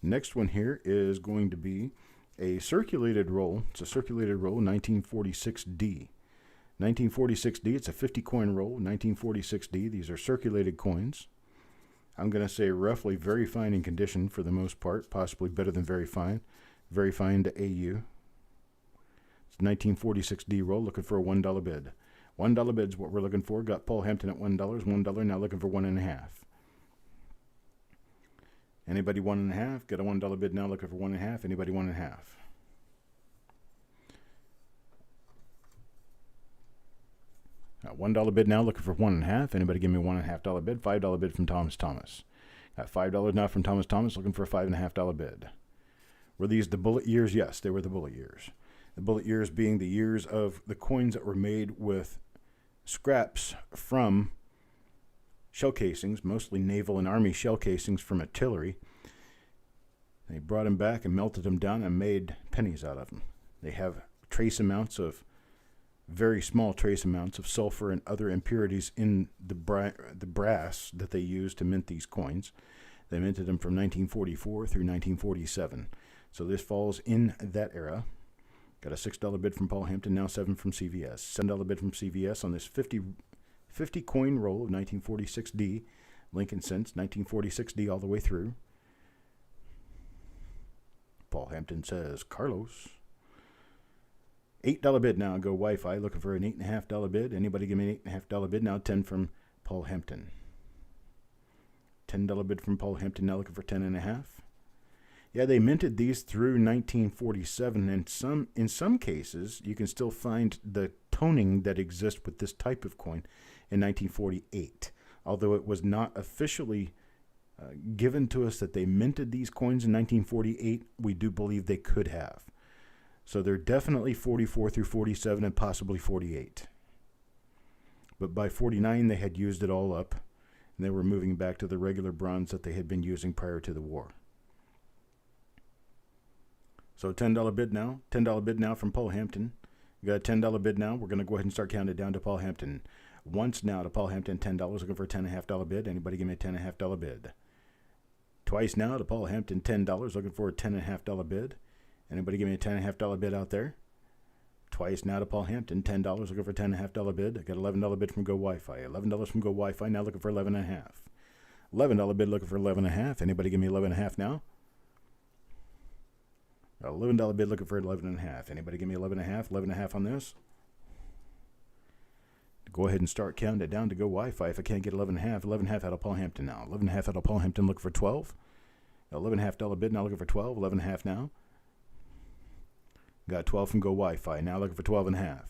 Next one here is going to be a circulated roll. It's a circulated roll, 1946D. 1946D, it's a 50 coin roll, 1946D. These are circulated coins. I'm going to say roughly very fine in condition for the most part, possibly better than very fine. Very fine to AU. It's a 1946D roll, looking for a $1 bid. $1 bid is what we're looking for. Got Paul Hampton at $1. $1 now looking for $1.50. Anybody $1.50? Got a $1 bid now looking for $1.50. Anybody $1.50? Got $1 bid now looking for $1.50. Anybody give me a $1.50 bid? $5 bid from Thomas. Got $5 now from Thomas looking for a $5.50 bid. Were these the bullet years? Yes, they were the bullet years. The bullet years being the years of the coins that were made with scraps from shell casings, mostly naval and army shell casings from artillery. They brought them back and melted them down and made pennies out of them. They have very small trace amounts of sulfur and other impurities in the brass that they used to mint these coins. They minted them from 1944 through 1947. So this falls in that era. Got a $6 bid from Paul Hampton, now $7 from CVS. $7 bid from CVS on this 50 coin roll of 1946D. Lincoln Cents, 1946D all the way through. Paul Hampton says, Carlos. $8 bid now, go Wi-Fi, looking for an $8.50 bid. Anybody give me an $8.50 bid? Now 10 from Paul Hampton. $10 bid from Paul Hampton, now looking for 10.50. Yeah, they minted these through 1947, and in some cases, you can still find the toning that exists with this type of coin in 1948. Although it was not officially given to us that they minted these coins in 1948, we do believe they could have. So they're definitely 44 through 47 and possibly 48. But by 49, they had used it all up, and they were moving back to the regular bronze that they had been using prior to the war. So $10 bid now. $10 bid now from Paul Hampton. You got a $10 bid now. We're going to go ahead and start counting it down to Paul Hampton. Once now to Paul Hampton, $10, looking for a $10.50 bid. Anybody give me a $10.50 bid? Twice now to Paul Hampton, $10, looking for a $10.50 bid. Anybody give me a $10.50 bid out there? Twice now to Paul Hampton, $10, looking for a $10.50 bid. I got $11 bid from Go Wi-Fi. $11 from Go Wi-Fi, now looking for $11.50. $11 bid looking for $11.50. Anybody give me $11.50 now? $11 bid looking for $11.50. Anybody give me $11.50? $11.50 on this? Go ahead and start counting it down to Go Wi-Fi. If I can't get $11.50, $11.50 out of Paul Hampton now. $11.50 out of Paul Hampton looking for $12. $11.50 bid now looking for $12. $11.50 now. Got 12 from Go Wi-Fi. Now looking for 12.5.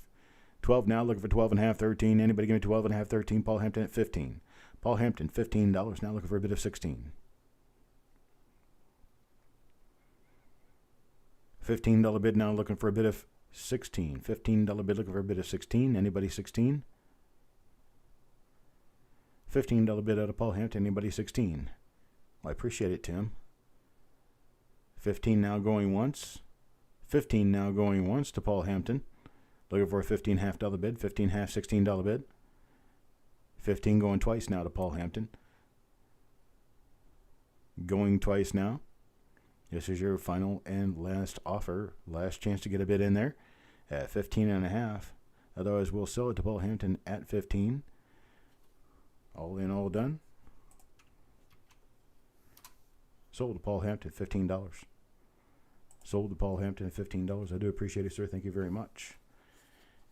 12 now looking for 12.5. 13. Anybody give me 12.5? 13. Paul Hampton at 15. Paul Hampton, $15. Now looking for a bid of 16. $15 bid now looking for a bid of 16. $15 bid looking for a bid of 16. Anybody 16? $15 bid out of Paul Hampton. Anybody 16? Well, I appreciate it, Tim. 15 now going once. 15 now going once to Paul Hampton. Looking for a 15 $half bid. 15 half $16 bid. 15 going twice now to Paul Hampton. Going twice now. This is your final and last offer. Last chance to get a bid in there at 15 and a half. Otherwise, we'll sell it to Paul Hampton at 15. All in, all done. Sold to Paul Hampton at $15. Sold to Paul Hampton at $15. I do appreciate it, sir. Thank you very much.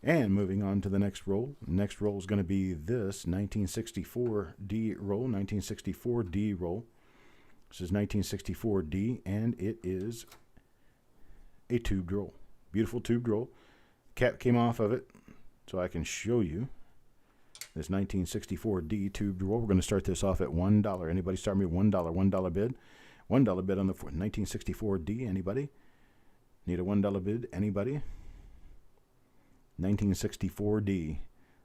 And moving on to the next roll. Next roll is going to be this 1964D roll. 1964D roll. This is 1964D, and it is a tubed roll. Beautiful tubed roll. Cap came off of it, so I can show you this 1964D tubed roll. We're going to start this off at $1. Anybody start me at $1? $1 bid. $1 bid on the 1964D. Anybody? Need a $1 bid? Anybody? 1964D.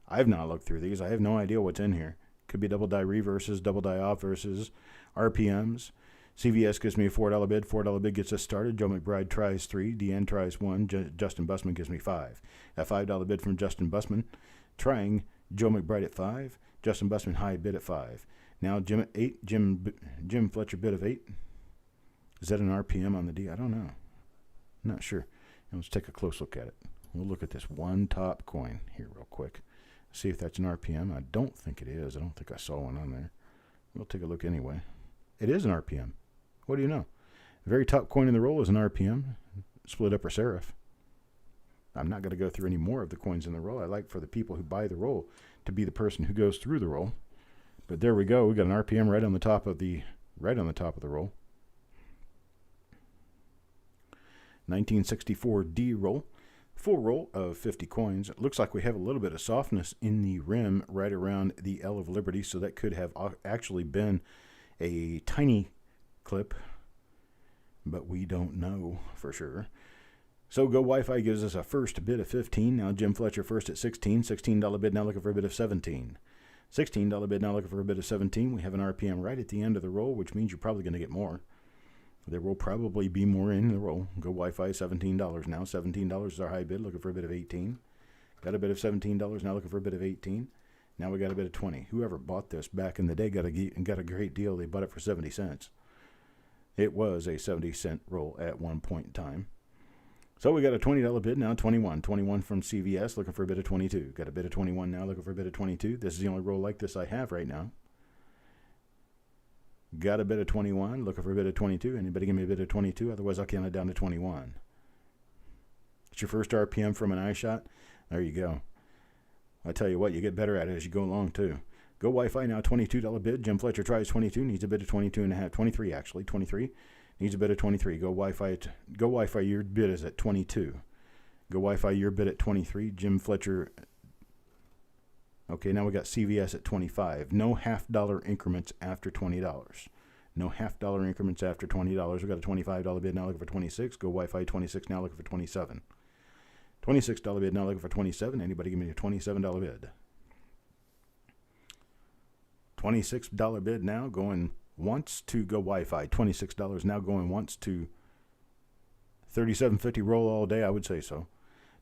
I've not looked through these. I have no idea what's in here. Could be double die reverses, double die off versus RPMs. CVS gives me a $4 bid. $4 bid gets us started. Joe McBride tries 3. Deanne tries 1. Justin Busman gives me 5. That $5 bid from Justin Busman. Trying Joe McBride at 5. Justin Busman high bid at 5. Now Jim at 8. Jim Fletcher bid of 8. Is that an RPM on the D? I don't know. Not sure. Let's take a close look at it. We'll look at this one top coin here real quick. See if that's an RPM. I don't think it is. I don't think I saw one on there. We'll take a look anyway. It is an RPM. What do you know? The very top coin in the roll is an RPM. Split upper serif. I'm not going to go through any more of the coins in the roll. I like for the people who buy the roll to be the person who goes through the roll. But there we go. We got an RPM right on the top of the roll. 1964D roll. Full roll of 50 coins. It looks like we have a little bit of softness in the rim right around the L of Liberty, so that could have actually been a tiny clip, but we don't know for sure. So Go Wi-Fi gives us a first bid of 15. Now Jim Fletcher first at 16. $16 bid now looking for a bid of 17. $16 bid now looking for a bid of 17. We have an RPM right at the end of the roll, which means you're probably going to get more. There will probably be more in the roll. Go Wi-Fi, $17 now. $17 is our high bid, looking for a bid of 18. Got a bid of $17, now looking for a bid of 18. Now we got a bid of 20. Whoever bought this back in the day got a great deal. They bought it for 70 cents. It was a 70-cent roll at one point in time. So we got a $20 bid, now 21. 21 from CVS, looking for a bid of 22. Got a bid of 21 now, looking for a bid of 22. This is the only roll like this I have right now. Got a bid of 21, looking for a bid of 22. Anybody give me a bid of 22? Otherwise, I'll count it down to 21. It's your first RPM from an eye shot. There you go. I tell you what, you get better at it as you go along, too. Go Wi-Fi now, $22 bid. Jim Fletcher tries 22, needs a bid of 22 and a half. 23, actually. 23. Needs a bid of 23. Go Wi-Fi, your bid is at 22. Go Wi-Fi, your bid at 23. Jim Fletcher. Okay, now we got CVS at 25. No $half increments after $20. No $half increments after $20. We got a $25 bid now looking for 26. Go Wi-Fi 26 now looking for 27. $26 bid now looking for 27. Anybody give me a $27 bid? $26 bid now going once to Go Wi-Fi. $26 now going once to 37.50 roll all day. I would say so.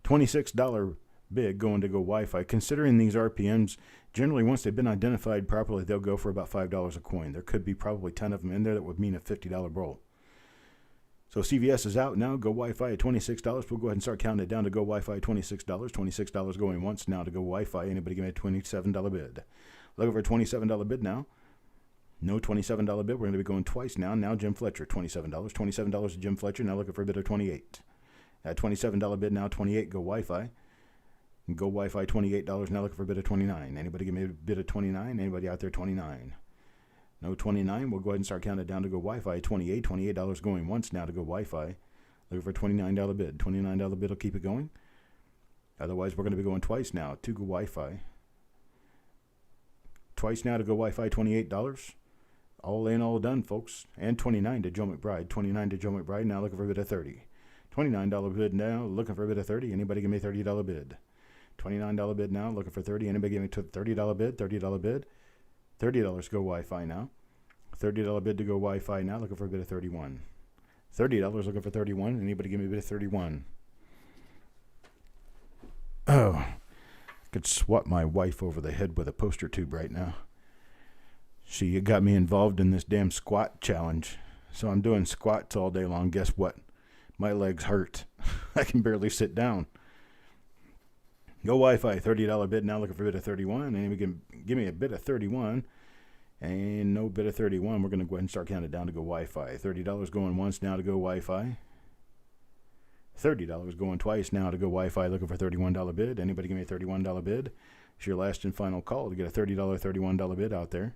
$26 bid going to Go Wi-Fi. Considering these RPMs, generally once they've been identified properly, they'll go for about $5 a coin. There could be probably 10 of them in there. That would mean a $50 roll. So CVS is out now. Go Wi-Fi at $26. We'll go ahead and start counting it down to Go Wi-Fi $26. $26 going once now to Go Wi-Fi. Anybody give me a $27 bid? Looking for a $27 bid now. No $27 bid. We're going to be going twice now. Now Jim Fletcher, $27. $27 to Jim Fletcher. Now looking for a bid of 28. At $27 bid now, 28. Go Wi-Fi. Go Wi-Fi, $28. Now looking for a bid of 29. Anybody give me a bid of 29? Anybody out there, 29? No 29. We'll go ahead and start counting it down to Go Wi-Fi. 28. $28 going once now to Go Wi-Fi. Looking for a $29 bid. $29 bid will keep it going. Otherwise, we're going to be going twice now to Go Wi-Fi. Twice now to Go Wi-Fi, $28. All in, all done, folks. And 29 to Joe McBride. 29 to Joe McBride. Now looking for a bid of 30. $29 bid now. Looking for a bid of 30. Anybody give me a $30 bid? $29 bid now. Looking for 30. Anybody give me a $30 bid? $30 bid. $30 Go Wi-Fi now. $30 bid to Go Wi-Fi now. Looking for a bid of 31. $30 looking for 31. Anybody give me a bid of 31? Oh, I could swat my wife over the head with a poster tube right now. She got me involved in this damn squat challenge. So I'm doing squats all day long. Guess what? My legs hurt. I can barely sit down. Go Wi-Fi, $30 bid. Now looking for a bid of 31. And we can give me a bid of 31. And no bid of 31. We're going to go ahead and start counting down to go Wi-Fi. $30 going once now to go Wi-Fi. $30 going twice now to go Wi-Fi. Looking for $31 bid. Anybody give me a $31 bid? It's your last and final call to get a $30, $31 bid out there.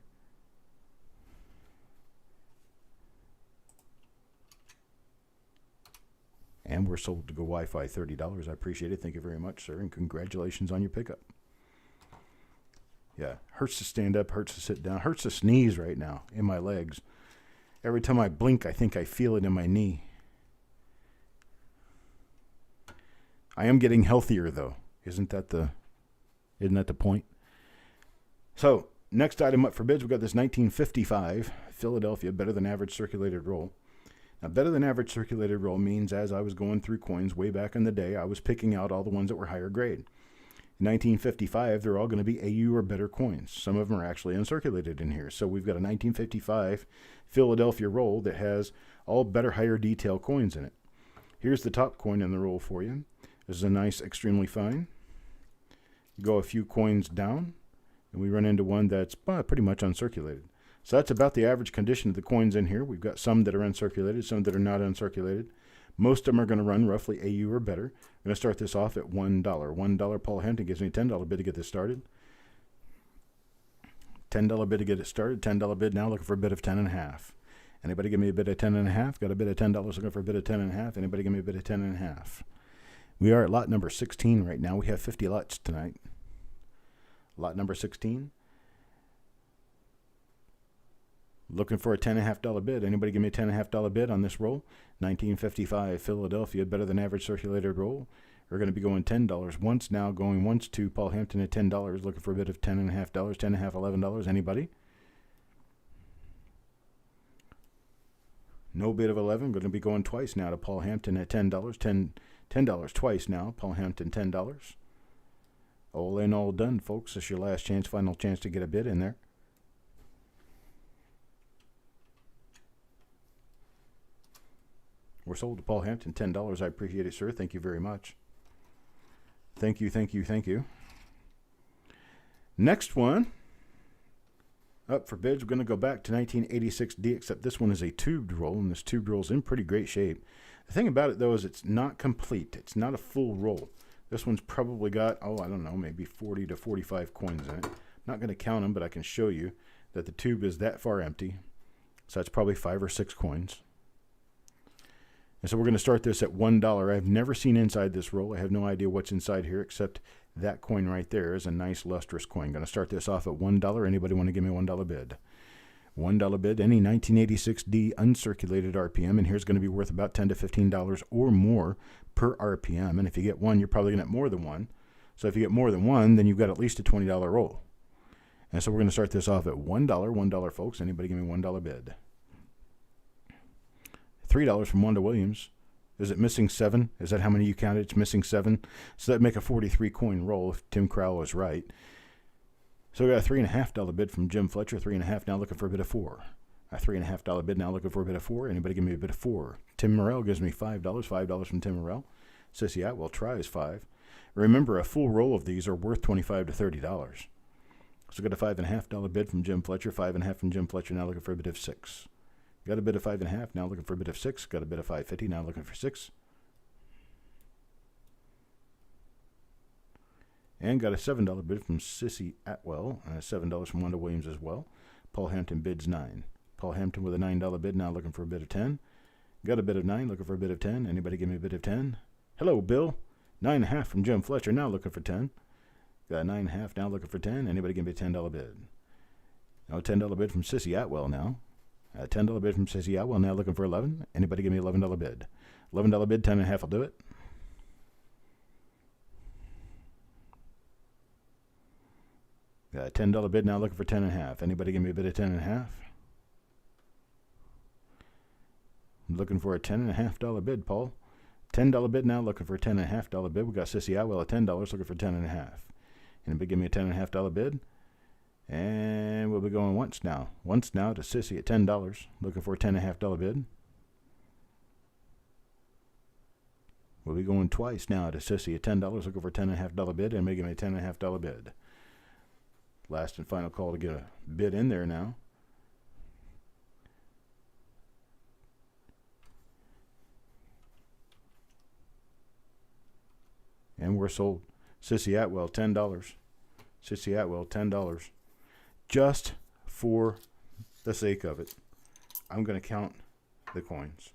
And we're sold to go Wi-Fi, $30. I appreciate it. Thank you very much, sir, and congratulations on your pickup. Yeah, hurts to stand up, hurts to sit down, hurts to sneeze right now in my legs. Every time I blink, I think I feel it in my knee. I am getting healthier, though. Isn't that the point? So, next item up for bids, we've got this 1955 Philadelphia Better Than Average Circulated Roll. Now, better than average circulated roll means as I was going through coins way back in the day, I was picking out all the ones that were higher grade. In 1955, they're all going to be AU or better coins. Some of them are actually uncirculated in here. So we've got a 1955 Philadelphia roll that has all better, higher detail coins in it. Here's the top coin in the roll for you. This is a nice, extremely fine. Go a few coins down, and we run into one that's pretty much uncirculated. So that's about the average condition of the coins in here. We've got some that are uncirculated, some that are not uncirculated. Most of them are going to run roughly AU or better. I'm going to start this off at $1. $1 Paul Hampton gives me a $10 bid to get this started. $10 bid to get it started. $10 bid now looking for a bid of 10.5. Anybody give me a bid of 10.5? Got a bid of $10 looking for a bid of 10.5. Anybody give me a bid of 10.5? We are at lot number 16 right now. We have 50 lots tonight. Lot number 16. Looking for a $10.5 bid. Anybody give me a $10.5 bid on this roll? 1955 Philadelphia Better Than Average Circulated Roll. We're going to be going $10 once now, going once to Paul Hampton at $10. Looking for a bid of $10.5, $10.5, $11. Anybody? No bid of 11. Going to be going twice now to Paul Hampton at $10. $10 twice now. Paul Hampton $10. All in, all done, folks. This is your last chance, final chance to get a bid in there. We're sold to Paul Hampton, $10. I appreciate it, sir. Thank you very much. Thank you, thank you, thank you. Next one up for bids. We're going to go back to 1986D, except this one is a tubed roll, and this tubed roll is in pretty great shape. The thing about it, though, is it's not complete. It's not a full roll. This one's probably got, I don't know, maybe 40 to 45 coins in it. I'm not going to count them, but I can show you that the tube is that far empty. So that's probably 5 or 6 coins. And so we're going to start this at $1. I've never seen inside this roll. I have no idea what's inside here except that coin right there is a nice lustrous coin. Going to start this off at $1. Anybody want to give me a $1 bid? $1 bid, any 1986D uncirculated RPM, and here's going to be worth about $10 to $15 or more per RPM. And if you get one, you're probably going to get more than one. So if you get more than one, then you've got at least a $20 roll. And so we're going to start this off at $1. $1, folks. Anybody give me a $1 bid? $3 from Wanda Williams. Is it missing 7? Is that how many you counted? It's missing 7. So that'd make a 43 coin roll if Tim Crowell was right. So we got a $3.5 bid from Jim Fletcher. 3.5 now looking for a bid of 4. A $3.5 bid now looking for a bid of 4. Anybody give me a bid of 4? Tim Morrell gives me $5. $5 from Tim Morrell. Sissy Atwell tries 5. Remember, a full roll of these are worth $25 to $30. So got a $5.5 bid from Jim Fletcher. 5.5 from Jim Fletcher now looking for a bid of 6. Got a bid of 5.5, now looking for a bid of 6. Got a bid of 5.50, now looking for 6. And got a $7 bid from Sissy Atwell, and a $7 from Wanda Williams as well. Paul Hampton bids 9. Paul Hampton with a $9 bid, now looking for a bid of 10. Got a bid of 9, looking for a bid of 10. Anybody give me a bid of 10? Hello, Bill. 9.5 from Jim Fletcher, now looking for 10. Got a 9.5, now looking for 10. Anybody give me a $10 bid? Now a $10 bid from Sissy Atwell now. A $10 bid from Sissy Atwell, now looking for 11. Anybody give me $11 bid? $11 bid, 10.5 will do it. Got a $10 bid, now looking for 10.5. Anybody give me a bid of 10.5? Looking for a $10.50 bid, Paul. $10 bid now, looking for a $10.50 bid. We got Sissy Atwell at $10, looking for $10.50. Anybody give me a $10.50 bid? And we'll be going once now. Once now to Sissy at $10, looking for a $10.50 bid. We'll be going twice now to Sissy at $10, looking for a $10.50 bid, and making a $10.50 bid. Last and final call to get a bid in there now. And we're sold. Sissy Atwell, $10. Sissy Atwell, $10. Just for the sake of it, I'm going to count the coins.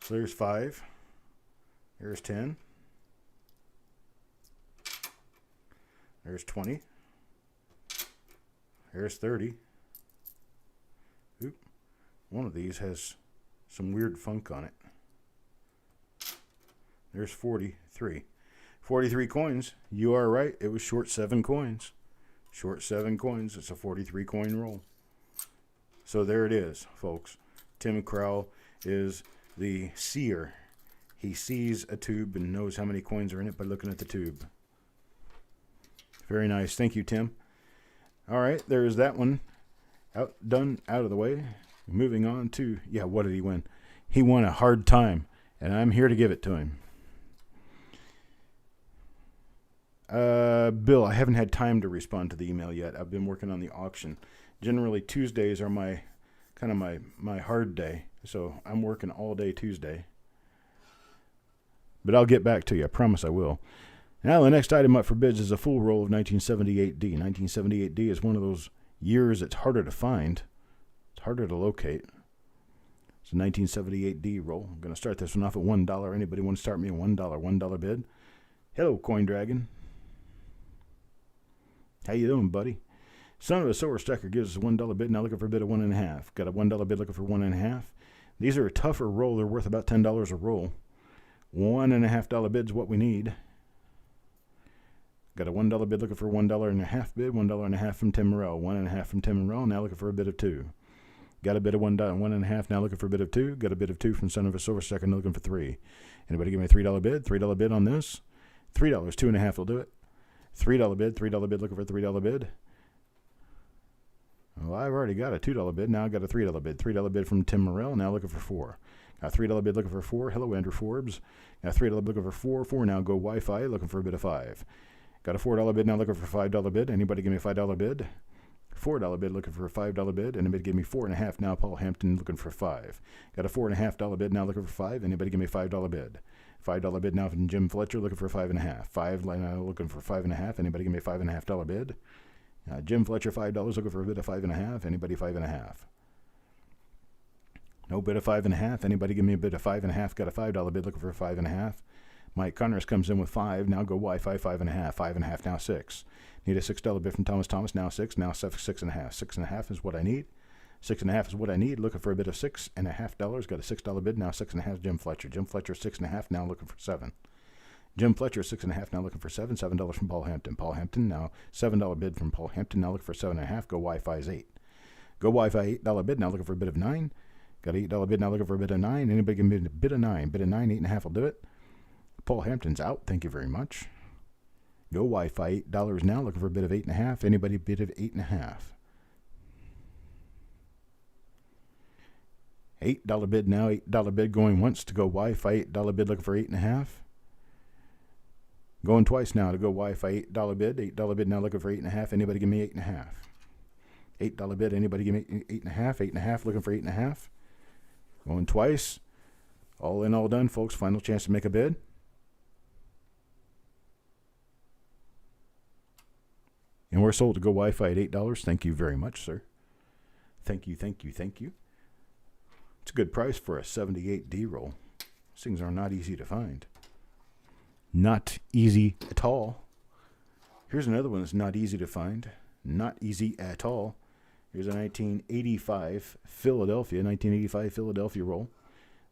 So there's 5. There's 10. There's 20. There's 30. Oop. One of these has some weird funk on it. There's 43. 43 coins. You are right. It was short 7 coins. Short 7 coins. It's a 43 coin roll. So there it is, folks. Tim Crowell is the seer. He sees a tube and knows how many coins are in it by looking at the tube. Very nice. Thank you, Tim. All right, there's that one out of the way. Moving on to, what did he win? He won a hard time, and I'm here to give it to him. Bill, I haven't had time to respond to the email yet. I've been working on the auction. Generally, Tuesdays are my hard day, so I'm working all day Tuesday. But I'll get back to you. I promise I will. Now, the next item up for bids is a full roll of 1978D. 1978D is one of those years it's harder to find. It's harder to locate. It's a 1978D roll. I'm going to start this one off at $1. Anybody want to start me a $1? $1 bid? Hello, Coin Dragon. How you doing, buddy? Son of a Silver Stacker gives us a $1 bid. Now looking for a bid of 1.5. Got a $1 bid looking for 1.5. These are a tougher roll. They're worth about $10 a roll. $1.50 bid's what we need. Got a $1 bid looking for $1.50 bid. $1.50 from Tim Morrell. 1.5 from Tim Morrell. Now looking for a bid of 2. Got a bid of $1.50. Now looking for a bid of 2. Got a bid of 2 from Son of a Silver Stacker. Now looking for 3. Anybody give me a $3 bid? $3 bid on this. $3. 2.5 will do it. $3 bid. $3 bid looking for a $3 bid. Well, I've already got a $2 bid. Now I've got a $3 bid. $3 bid from Tim Morrell. Now looking for 4. Got a $3 bid looking for 4. Hello, Andrew Forbes. Got a $3 bid looking for 4. 4 now go Wi-Fi looking for a bid of 5. Got a $4 bid now looking for a $5 bid. Anybody give me a $5 bid? $4 bid looking for a $5 bid. Anybody give me 4.5 now? Paul Hampton looking for 5. Got a $4.50 bid now looking for 5. Anybody give me a $5 bid? $5 bid now from Jim Fletcher looking for 5.5. 5 now looking for 5.5. Anybody give me a $5.50 bid? Jim Fletcher $5 looking for a bid of 5.5. Anybody 5.5? No bid of 5.5. Anybody give me a bid of 5.5? Got a $5 bid looking for 5.5. Mike Connors comes in with 5. Now go Wi-Fi 5.5. 5.5 now 6. Need a $6 bid from Thomas. Now 6. Now 6.5. 6.5 is what I need. 6.5 is what I need. Looking for a bid of $6.50. Got a $6 bid. Now 6.5. Jim Fletcher. Jim Fletcher 6.5. Now looking for 7. Jim Fletcher 6.5. Now looking for 7. $7 from Paul Hampton. Paul Hampton now $7 bid from Paul Hampton. Now looking for 7.5. Go Wi-Fi is 8. Go Wi-Fi $8 bid. Now looking for a bid of 9. Got an $8 bid. Now looking for a bid of 9. Anybody give me a bid of 9? Bid of 9. 8.5 will do it. Paul Hampton's out. Thank you very much. Go Wi-Fi $8 now. Looking for a bid of 8.5. Anybody bid of 8.5? $8 bid now. $8 bid going once to go Wi-Fi. $8 bid looking for 8.5. Going twice now to go Wi-Fi. $8 bid. $8 bid now looking for 8.5. Anybody give me 8.5? $8 bid. Anybody give me 8.5? 8.5 looking for 8.5. Going twice. All in, all done, folks. Final chance to make a bid. And we're sold to go Wi-Fi at $8. Thank you very much, sir. Thank you. It's a good price for a 78D roll. These things are not easy to find. Not easy at all. Here's another one that's not easy to find. Not easy at all. Here's a 1985 Philadelphia roll.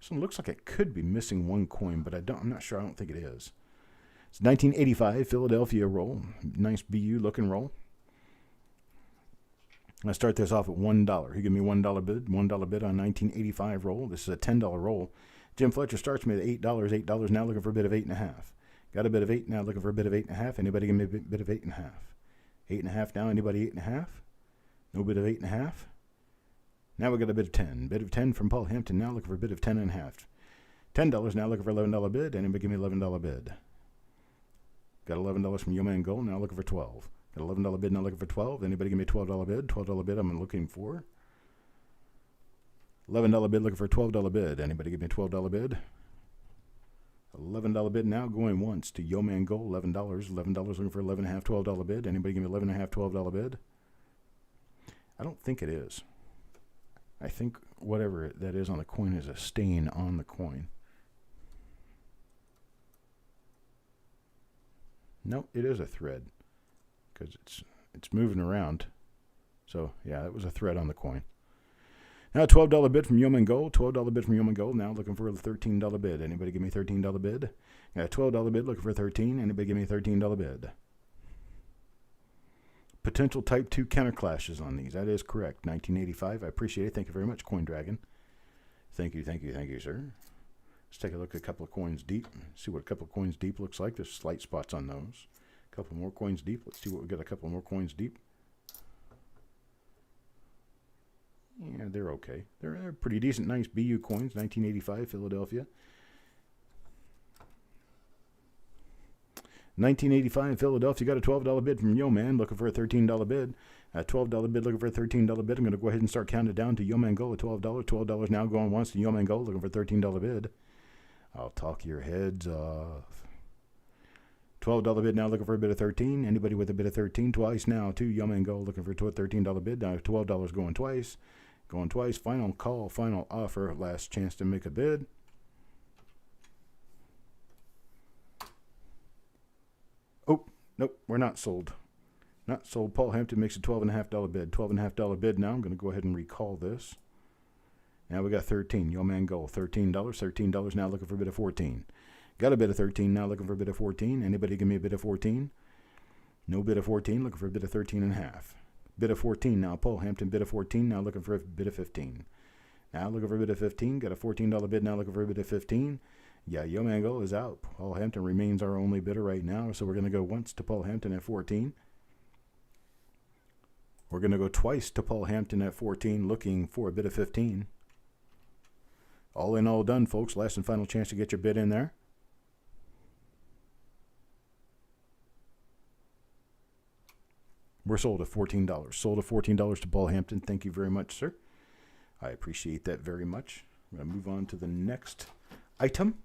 This one looks like it could be missing one coin, but I'm not sure. I don't think it is. It's 1985 Philadelphia roll. Nice BU looking roll. I start this off at $1. He give me $1 bid, $1 bid on 1985 roll. This is a $10 roll. Jim Fletcher starts me at $8, $8 now looking for a bid of 8.5. Got a bid of 8 now looking for a bid of 8.5. Anybody give me a bid of 8.5? 8.5 now. Anybody 8.5? No bid of 8.5. Now we got a bid of 10. Bid of 10 from Paul Hampton now looking for a bid of 10.5. $10 now looking for $11 bid. Anybody give me $11 bid? Got $11 from Yo Man Gold now looking for 12. Got $11 bid now looking for 12. Anybody give me a $12 bid? $12 bid I'm looking for. $11 bid looking for a $12 bid. Anybody give me a $12 bid? $11 bid now going once to Yo Man Gold. $11. $11 looking for $11.5, $12 bid. Anybody give me $11.5, $12 bid? I don't think it is. I think whatever that is on the coin is a stain on the coin. No, it is a thread because it's moving around. So yeah, it was a thread on the coin. Now $12 bid from Yo Man Gold. $12 bid from Yo Man Gold. Now looking for a $13 bid. Anybody give me a $13 bid? Got a $12 bid looking for 13. Anybody give me a $13 bid? Potential type 2 counterclashes on these. That is correct. 1985. I appreciate it. Thank you very much, Coin Dragon. Thank you, sir. Let's take a look at a couple of coins deep. See what a couple of coins deep looks like. There's slight spots on those. A couple more coins deep. Let's see what we got. A couple more coins deep. Yeah, they're okay. They're pretty decent, nice BU coins. 1985, Philadelphia. 1985 Philadelphia. Got a $12 bid from Yo Man, looking for a $13 bid. A $12 bid looking for a $13 bid. I'm going to go ahead and start counting it down to Yo Man Go at $12. $12 now going once to Yo Man Go, looking for a $13 bid. I'll talk your heads off. $12 bid now looking for a bid of 13. Anybody with a bid of 13 twice now to Yo Man Go, looking for a $13 bid. Now $12 going twice. Going twice. Final call, final offer. Last chance to make a bid. Oh, nope, we're not sold. Not sold. Paul Hampton makes a $12.5 bid. $12.5 bid now. I'm going to go ahead and recall this. Now we got 13. Yo Man Go, $13. $13 now looking for a bid of 14. Got a bid of 13 now looking for a bid of 14. Anybody give me a bid of 14? No bid of 14. Looking for a bid of 13.5. Bid of 14 now. Paul Hampton bid of 14 now looking for a bid of 15. Now looking for a bid of 15. Got a $14 bid now looking for a bid of 15. Yeah, Yo Man Go is out. Paul Hampton remains our only bidder right now, so we're going to go once to Paul Hampton at 14. We're going to go twice to Paul Hampton at 14, looking for a bid of 15. All in, all done, folks. Last and final chance to get your bid in there. We're sold at $14. Sold at $14 to Paul Hampton. Thank you very much, sir. I appreciate that very much. I'm going to move on to the next item.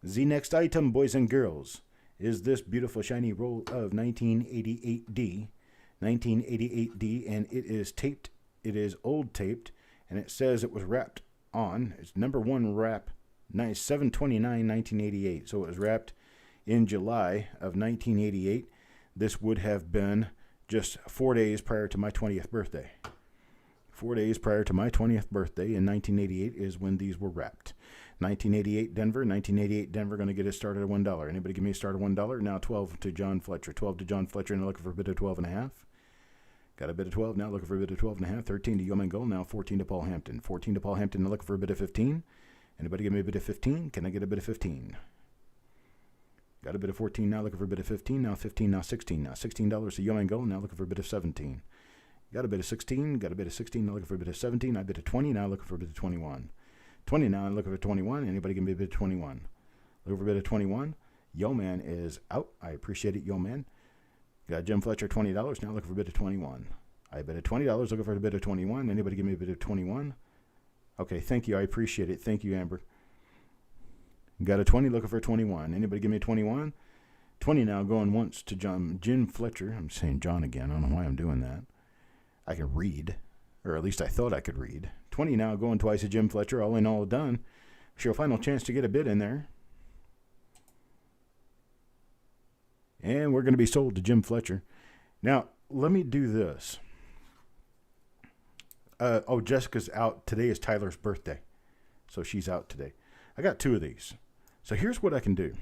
The next item, boys and girls, is this beautiful shiny roll of 1988D. 1988D, and it is taped. It is old taped, and it says it was wrapped on. It's number one wrap, 7/29/1988. So it was wrapped in July of 1988. This would have been just 4 days prior to my 20th birthday. 4 days prior to my 20th birthday in 1988 is when these were wrapped. 1988 Denver, going to get it started at $1. Anybody give me a start at $1? Now 12 to John Fletcher. 12 to John Fletcher, and looking for a bid of 12.5. Got a bid of 12 now, looking for a bid of 12.5. 13 to Yo Man Go, now 14 to Paul Hampton. 14 to Paul Hampton, now looking for a bid of 15. Anybody give me a bid of 15? Can I get a bid of 15? Got a bid of 14 now, looking for a bid of 15. Now 15, now 16. Now $16 to Yo Man Go, now looking for a bid of 17. Got a bid of 16, got a bid of 16, now looking for a bid of 17. I bid of 20, now looking for a bid of 21. 20 now, looking for 21. Anybody give me a bid of 21? Looking for a bid of 21. Yo Man is out. I appreciate it, Yo Man. Got Jim Fletcher, $20. Now looking for a bid of 21. I bid of $20, looking for a bid of 21. Anybody give me a bid of 21? Okay, thank you. I appreciate it. Thank you, Amber. Got a 20, looking for 21. Anybody give me a 21? 20 now, going once to Jim Fletcher. I'm saying John again. I don't know why I'm doing that. I can read, or at least I thought I could read. 20 now, going twice to Jim Fletcher. All in, all done. Sure, final chance to get a bid in there. And we're going to be sold to Jim Fletcher. Now, let me do this. Jessica's out. Today is Tyler's birthday. So she's out today. I got two of these. So here's what I can do.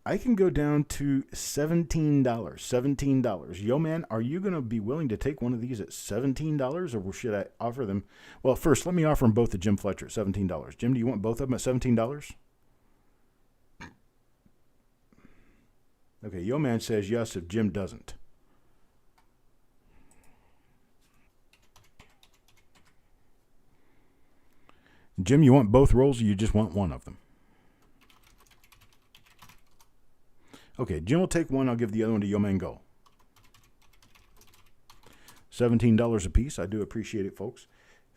I can go down to $17. $17. Yo, man, are you going to be willing to take one of these at $17, or should I offer them? Well, first, let me offer them both to Jim Fletcher at $17. Jim, do you want both of them at $17? Okay, Yo, man says yes if Jim doesn't. Jim, you want both rolls, or you just want one of them? Okay, Jim will take one. I'll give the other one to Yo Man Go. $17 a piece. I do appreciate it, folks.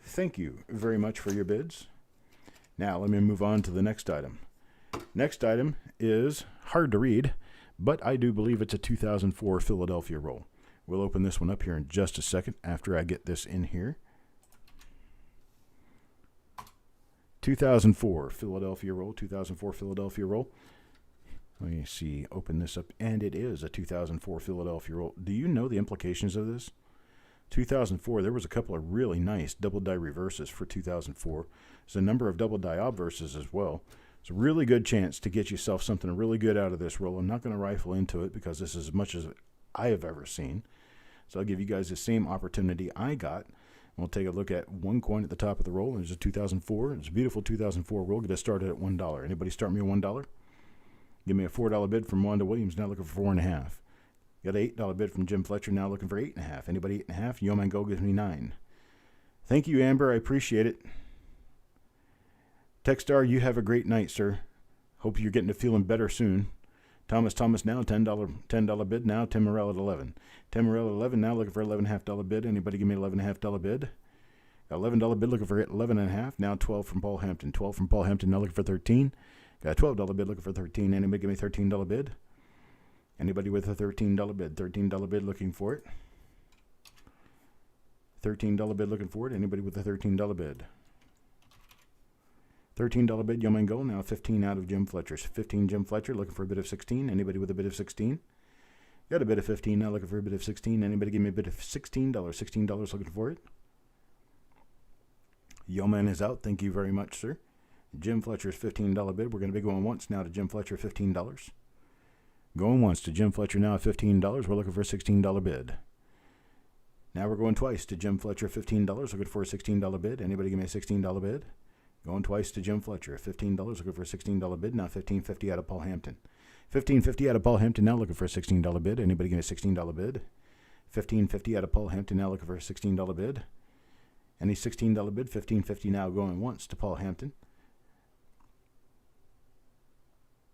Thank you very much for your bids. Now, let me move on to the next item. Next item is hard to read, but I do believe it's a 2004 Philadelphia roll. We'll open this one up here in just a second after I get this in here. 2004 Philadelphia roll, 2004 Philadelphia roll. Let me see, open this up, and it is a 2004 Philadelphia roll. Do you know the implications of this? 2004, there was a couple of really nice double die reverses for 2004. There's a number of double die obverses as well. It's a really good chance to get yourself something really good out of this roll. I'm not going to rifle into it because this is as much as I have ever seen. So I'll give you guys the same opportunity I got. We'll take a look at one coin at the top of the roll. There's a 2004. It's a beautiful 2004 roll. Get us started at $1. Anybody start me at $1? Give me a $4 bid from Wanda Williams, now looking for 4.5. Got an $8 bid from Jim Fletcher, now looking for 8.5. Anybody 8.5? Yo Man Go gives me 9. Thank you, Amber. I appreciate it. Techstar, you have a great night, sir. Hope you're getting to feeling better soon. Thomas now, $10 bid now. Tim Morrell at 11. Tim Morrell at 11, now looking for $11.5 bid. Anybody give me $11.5 bid? Got $11 bid looking for 11.5. Now 12 from Paul Hampton. 12 from Paul Hampton, now looking for 13. Got a $12 bid looking for 13. Anybody give me $13 bid? Anybody with a $13 bid? $13 bid looking for it. $13 bid looking for it. Anybody with a $13 bid? $13 bid, Yo Man Go. Now 15 out of Jim Fletcher's. 15 Jim Fletcher looking for a bid of 16. Anybody with a bid of 16? Got a bid of 15 now looking for a bid of 16. Anybody give me a bid of $16? $16 looking for it. Yo Man is out. Thank you very much, sir. Jim Fletcher's $15 bid. We're going to be going once now to Jim Fletcher, $15. Going once to Jim Fletcher now at $15. We're looking for a $16 bid. Now we're going twice to Jim Fletcher, $15. Looking for a $16 bid. Anybody give me a $16 bid? Going twice to Jim Fletcher, $15. Looking for a $16 bid. Now $15.50 out of Paul Hampton. $15.50 out of Paul Hampton. Now looking for a $16 bid. Anybody give me a $16 bid? $15.50 out of Paul Hampton. Now looking for a $16 bid. Any $16 bid? $15.50 now going once to Paul Hampton.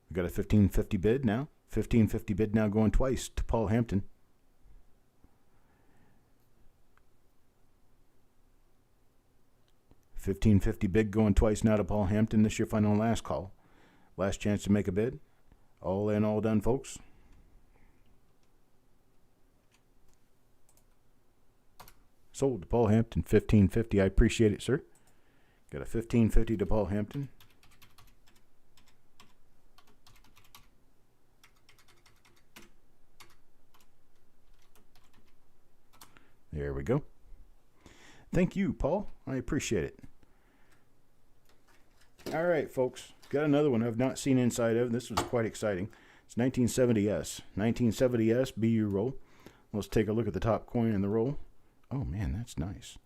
We got a $15.50 bid now. $15.50 bid now going twice to Paul Hampton. $15.50 bid going twice now to Paul Hampton. This is your final and last call. Last chance to make a bid. All in, all done, folks. Sold to Paul Hampton, $15.50. I appreciate it, sir. Got a $15.50 to Paul Hampton. There we go. Thank you, Paul. I appreciate it. All right, folks. Got another one I've not seen inside of. This was quite exciting. It's 1970S. 1970S BU roll. Let's take a look at the top coin in the roll. Oh, man, that's nice.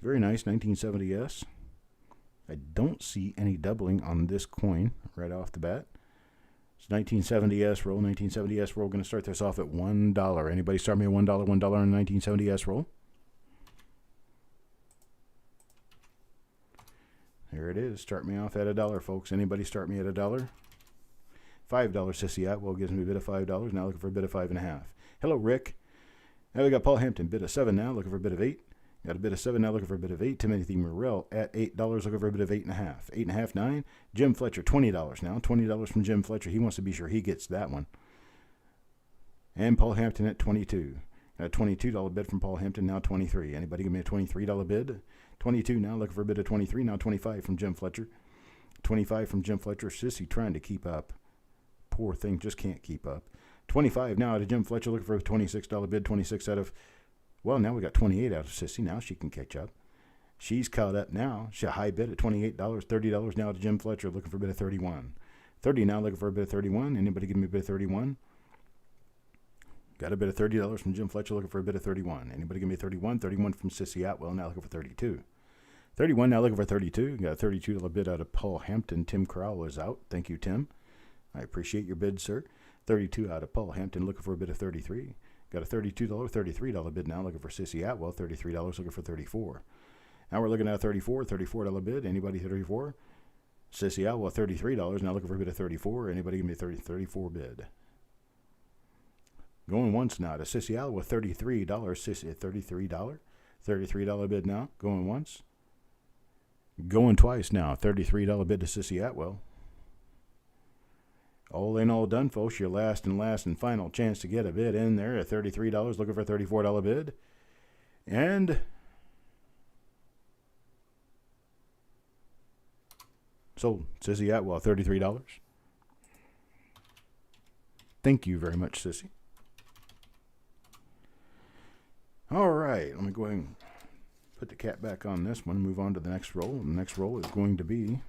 Very nice, 1970S. I don't see any doubling on this coin right off the bat. It's 1970S roll. 1970S roll. Going to start this off at $1. Anybody start me at $1? $1 on 1970S roll. There it is. Start me off at $1, folks. Anybody start me at $1? $5 Sissy Atwell gives me a bid of $5. Now looking for a bid of 5.5. Hello, Rick. Now we got Paul Hampton, bid of 7 now, looking for a bid of 8. Got a bid of 7 now, looking for a bid of 8. Timothy Morrell at $8, looking for a bid of 8.5. 8.5, 9. Jim Fletcher, $20 now. $20 from Jim Fletcher. He wants to be sure he gets that one. And Paul Hampton at 22. Got a $22 bid from Paul Hampton, now 23. Anybody give me a $23 bid? 22 now, looking for a bid of 23. Now 25 from Jim Fletcher. 25 from Jim Fletcher. Sissy trying to keep up. Poor thing, just can't keep up. 25 now out of Jim Fletcher, looking for a $26 bid. 26 out of, well, now we got 28 out of Sissy. Now she can catch up. She's caught up now. She's a high bid at $28. $30 now to Jim Fletcher, looking for a bid of 31. 30 now, looking for a bid of 31. Anybody give me a bid of 31? Got a bid of $30 from Jim Fletcher, looking for a bid of 31. Anybody give me 31? 31 from Sissy Atwell, now looking for 32. 31 now, looking for 32. Got a $32 bid out of Paul Hampton. Tim Corral is out. Thank you, Tim. I appreciate your bid, sir. 32 out of Paul Hampton, looking for a bid of 33. Got a $33 bid now, looking for Sissy Atwell. $33, looking for 34. Now we're looking at a $34 bid. Anybody 34? Sissy Atwell, $33, now looking for a bid of 34. Anybody give me a 34 bid? Going once now to Sissy Atwell with $33. Sissy at $33. $33 bid now. Going once. Going twice now. $33 bid to Sissy Atwell. All in, all done, folks. Your last and final chance to get a bid in there at $33. Looking for a $34 bid. And sold. Sissy Atwell, $33. Thank you very much, Sissy. All right, let me go ahead and put the cap back on this one, move on to the next roll. The next roll is going to be,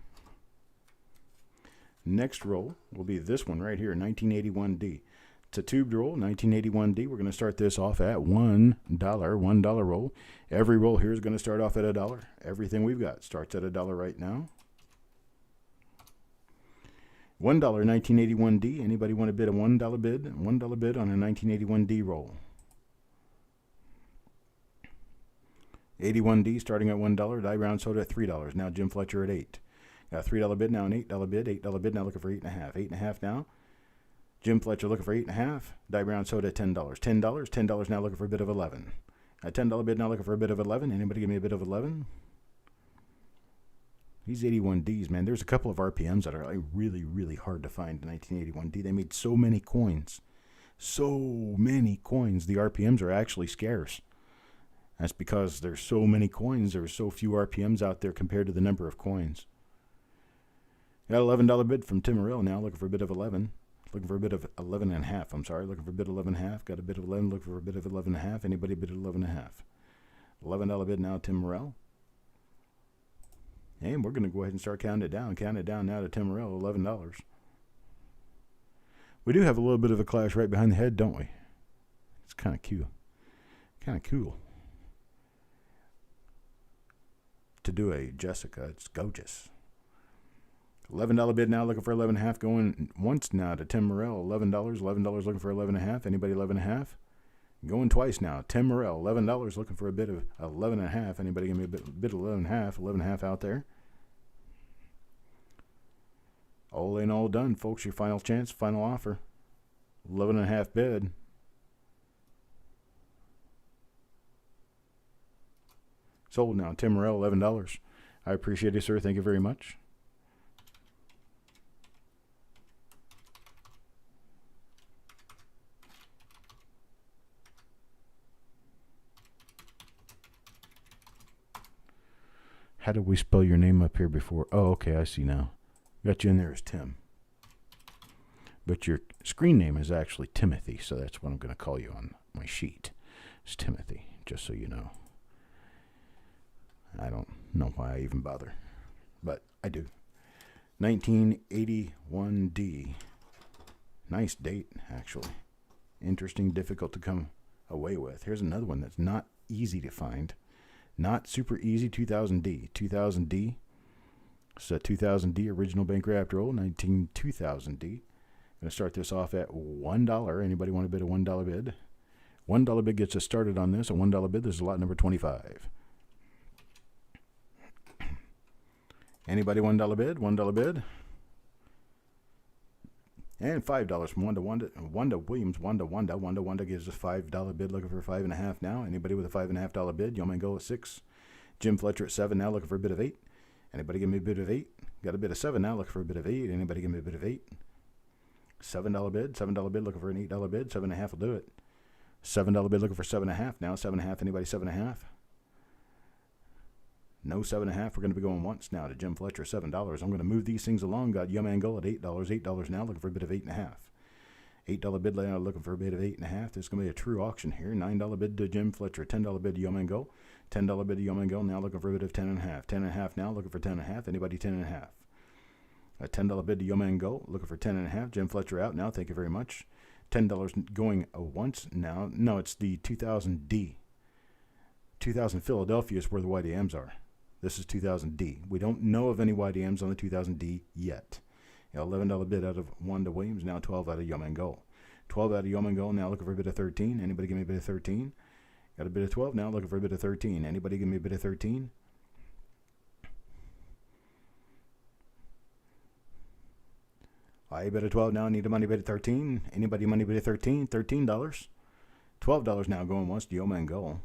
next roll will be this one right here, 1981D. It's a tubed roll, 1981D. We're going to start this off at $1 roll. Every roll here is going to start off at $1. Everything we've got starts at $1 right now. $1 1981D. Anybody want to bid a $1 bid? $1 bid on a 1981D roll. 81D starting at $1. Die round soda at $3. Now Jim Fletcher at $8. Got a $3 bid now, an $8 bid. $8 bid now, looking for 8.5. 8.5 now. Jim Fletcher looking for 8.5. Die brown soda at $10. $10 now, looking for a bid of 11. A $10 bid now, looking for a bid of 11. Anybody give me a bid of 11? These 81Ds, man, there's a couple of RPMs that are really, really hard to find in 1981D. They made so many coins. So many coins. The RPMs are actually scarce. That's because there's so many coins. There's so few RPMs out there compared to the number of coins. Got an $11 bid from Tim Morrell now, looking for a bid of 11. Looking for a bid of 11.5. I'm sorry, looking for a bid of 11.5. Got a bid of 11, looking for a bid of 11.5. Anybody bid of 11.5? $11 bid now, Tim Morrell. And we're going to go ahead and start counting it down. Count it down now to Tim Morrell, $11. We do have a little bit of a clash right behind the head, don't we? It's kind of cute. Kind of cool. To do a Jessica, it's gorgeous. $11 bid now, looking for 11.5. Going once now to Tim Morrell, $11. $11 looking for 11.5. Anybody 11.5? Going twice now. Tim Morrell, $11 looking for a bid of 11.5. Anybody give me a bid of 11.5? 11.5 out there. All in, all done, folks. Your final chance, final offer. 11.5 bid. Sold now. Tim Morrell, $11. I appreciate it, sir. Thank you very much. How did we spell your name up here before? Oh, okay, I see now. Got you in there as Tim. But your screen name is actually Timothy, so that's what I'm going to call you on my sheet. It's Timothy, just so you know. I don't know why I even bother, but I do. 1981D. Nice date, actually. Interesting, difficult to come away with. Here's another one that's not easy to find. Not super easy, 2000D. 2000D. It's a 2000D original bank wrapped roll, 2000D. Going to start this off at $1. Anybody want to bid a $1 bid? $1 bid gets us started on this. A $1 bid, this is lot number 25. Anybody $1 bid? $1 bid. And $5 from Wanda Williams. Wanda gives us $5 bid, looking for 5.5 now. Anybody with a $5.5 bid? Yeoman go at 6. Jim Fletcher at 7 now, looking for a bid of 8. Anybody give me a bid of 8? Got a bid of 7 now, looking for a bid of 8. Anybody give me a bid of 8? $7 bid. $7 bid, looking for an $8 bid. 7.5 will do it. $7 bid, looking for 7.5 now. 7.5. Anybody 7.5? No 7.5. We're going to be going once now to Jim Fletcher, $7. I'm going to move these things along. Got Yum and Gull at $8. $8 now, looking for a bid of 8.5. $8 bid now, looking for a bid of 8.5. This is going to be a true auction here. $9 bid to Jim Fletcher. $10 bid to Yum and Gull. $10 bid to Yum and Gull. Now looking for a bid of 10.5. 10.5 now, looking for 10.5. Anybody 10.5? A $10 bid to Yo Man Go. Looking for 10.5. Jim Fletcher out now. Thank you very much. $10 going once now. No, it's the 2000D. 2000 Philadelphia is where the YDMs are. This is 2000D. We don't know of any YDMs on the 2000D yet. $11 bid out of Wanda Williams. Now 12 out of Yo Man Go. 12 out of Yo Man Go. Now looking for a bid of 13. Anybody give me a bid of 13? Got a bid of 12 now. Looking for a bid of 13. Anybody give me a bid of 13? I bid of 12 now. Need a money bid of 13. Anybody money bid of 13? $13. $12 now going once to Yo Man Go.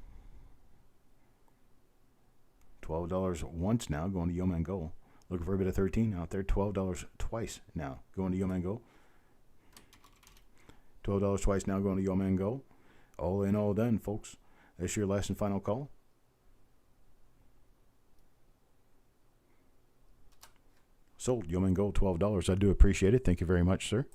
$12 once now going to Yo Man Go. Looking for a bit of 13 out there. $12 twice now going to Yo Man Go. $12 twice now going to Yo Man Go. All in, all done, folks. That's your last and final call. Sold. Yo Man Go, $12. I do appreciate it. Thank you very much, sir.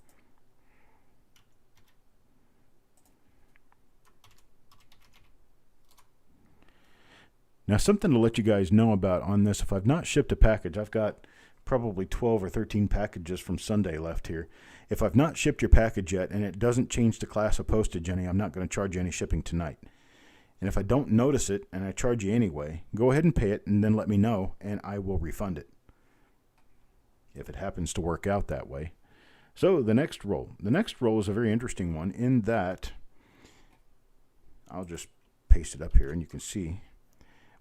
Now, something to let you guys know about on this. If I've not shipped a package, I've got probably 12 or 13 packages from Sunday left here. If I've not shipped your package yet and it doesn't change the class of postage any, I'm not going to charge you any shipping tonight. And if I don't notice it and I charge you anyway, go ahead and pay it and then let me know and I will refund it, if it happens to work out that way. So the next roll. The next roll is a very interesting one in that, I'll just paste it up here and you can see,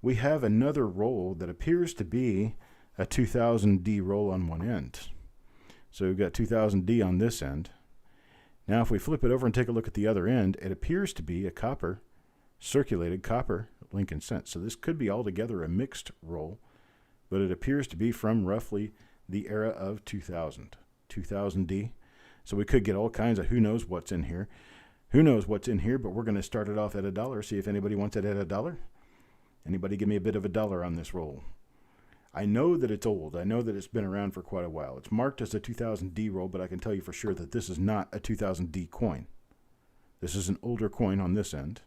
we have another roll that appears to be a 2000D roll on one end. So we've got 2000D on this end. Now if we flip it over and take a look at the other end, it appears to be a copper, circulated copper Lincoln cent. So this could be altogether a mixed roll, but it appears to be from roughly the era of 2000D. So we could get all kinds of who knows what's in here. Who knows what's in here, but we're going to start it off at $1. See if anybody wants it at $1. Anybody give me a bit of $1 on this roll? I know that it's old. I know that it's been around for quite a while. It's marked as a 2000D roll, but I can tell you for sure that this is not a 2000D coin. This is an older coin on this end.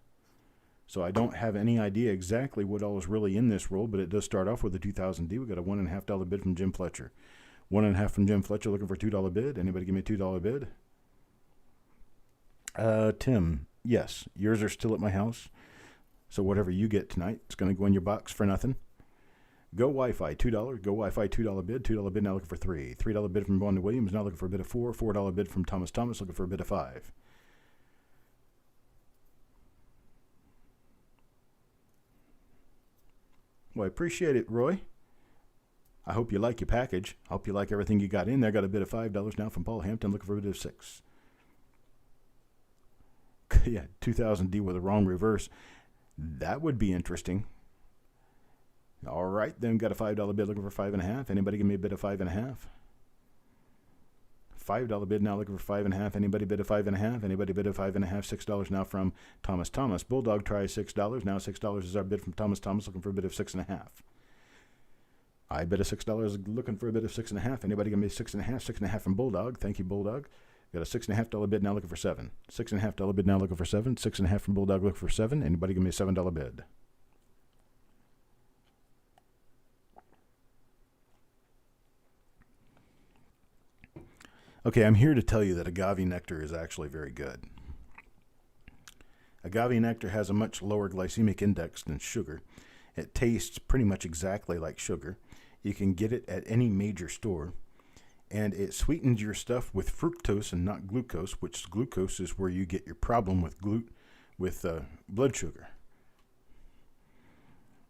So I don't have any idea exactly what all is really in this roll, but it does start off with a 2000D. We got a $1.50 bid from Jim Fletcher. 1.5 from Jim Fletcher, looking for a $2 bid. Anybody give me a $2 bid? Tim, yes. Yours are still at my house. So whatever you get tonight, it's going to go in your box for nothing. Go Wi-Fi, $2. Go Wi-Fi, $2 bid. $2 bid, now looking for 3. $3 bid from Wanda Williams, now looking for a bid of 4. $4 bid from Thomas, looking for a bid of 5. Well, I appreciate it, Roy. I hope you like your package. I hope you like everything you got in there. Got a bid of $5 now from Paul Hampton, looking for a bid of 6. Yeah, 2000D with a wrong reverse. That would be interesting. All right, then got a $5 bid looking for 5.5. Anybody give me a bid of 5.5? $5 bid now looking for 5.5. Anybody bid of 5.5? Anybody bid of 5.5? $6 now from Thomas. Bulldog tries $6. Now $6 is our bid from Thomas, looking for a bid of 6.5. I bid of $6 looking for a bid of 6.5. Anybody give me 6.5? 6.5 from Bulldog. Thank you, Bulldog. Got a $6.50 bid now looking for 7. $6.50 bid now looking for 7. 6.5 from Bulldog looking for 7. Anybody give me a $7 bid? Okay, I'm here to tell you that agave nectar is actually very good. Agave nectar has a much lower glycemic index than sugar. It tastes pretty much exactly like sugar. You can get it at any major store. And it sweetens your stuff with fructose and not glucose, which glucose is where you get your problem with blood sugar.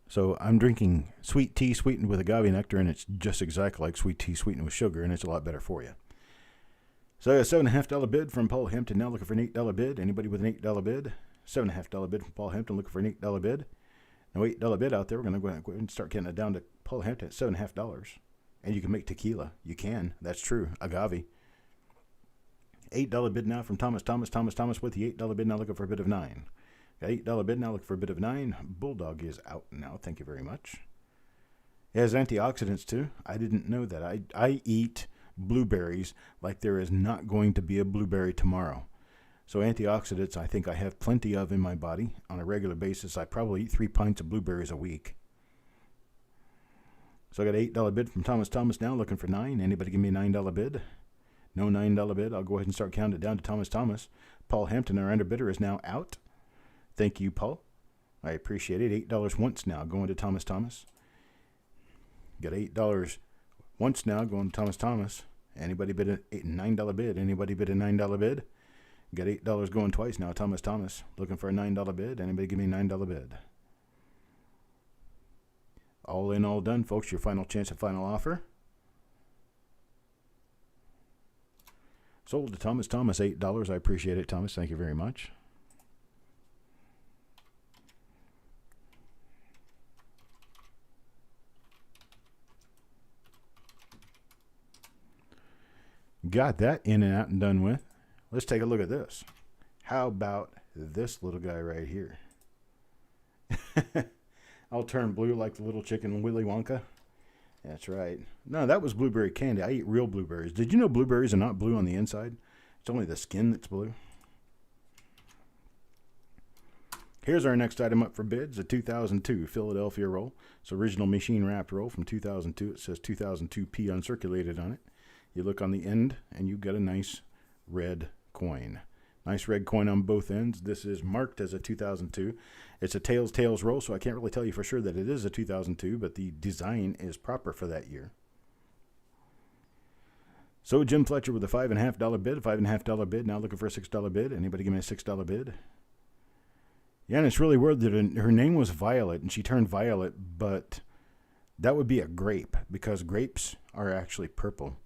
So I'm drinking sweet tea sweetened with agave nectar, and it's just exactly like sweet tea sweetened with sugar, and it's a lot better for you. So a $7.50 bid from Paul Hampton, now looking for an $8 bid. Anybody with an $8 bid? $7.50 bid from Paul Hampton, looking for an $8 bid. No $8 bid out there. We're going to go ahead and start getting it down to Paul Hampton at $7.50. And you can make tequila. You can. That's true. Agave. $8 bid now from Thomas with the $8 bid now looking for a bid of 9. Got $8 bid now looking for a bid of 9. Bulldog is out now. Thank you very much. It has antioxidants too. I didn't know that. I eat blueberries like there is not going to be a blueberry tomorrow. So antioxidants I think I have plenty of in my body on a regular basis. I probably eat 3 pints of blueberries a week. So I got an $8 bid from Thomas now, looking for 9. Anybody give me a $9 bid? No $9 bid. I'll go ahead and start counting it down to Thomas. Paul Hampton, our underbidder, is now out. Thank you, Paul. I appreciate it. $8 once now, going to Thomas. Got $8 once now, going to Thomas. Anybody bid a $9 bid? Anybody bid a $9 bid? Got $8 going twice now, Thomas. Looking for a $9 bid. Anybody give me a $9 bid? All in, all done, folks. Your final chance at final offer. Sold to Thomas, $8. I appreciate it, Thomas. Thank you very much. Got that in and out and done with. Let's take a look at this. How about this little guy right here? I'll turn blue like the little chicken Willy Wonka. That's right. No, that was blueberry candy. I eat real blueberries. Did you know blueberries are not blue on the inside? It's only the skin that's blue. Here's our next item up for bids, a 2002 Philadelphia roll. It's original machine wrapped roll from 2002. It says 2002P uncirculated on it. You look on the end and you got a nice red coin. Nice red coin on both ends. This is marked as a 2002. It's a tails roll, so I can't really tell you for sure that it is a 2002, but the design is proper for that year. So Jim Fletcher with a $5.50 bid, $5.50 bid. Now looking for a $6 bid. Anybody give me a $6 bid? Yeah, and it's really weird that her name was Violet, and she turned violet, but that would be a grape, because grapes are actually purple.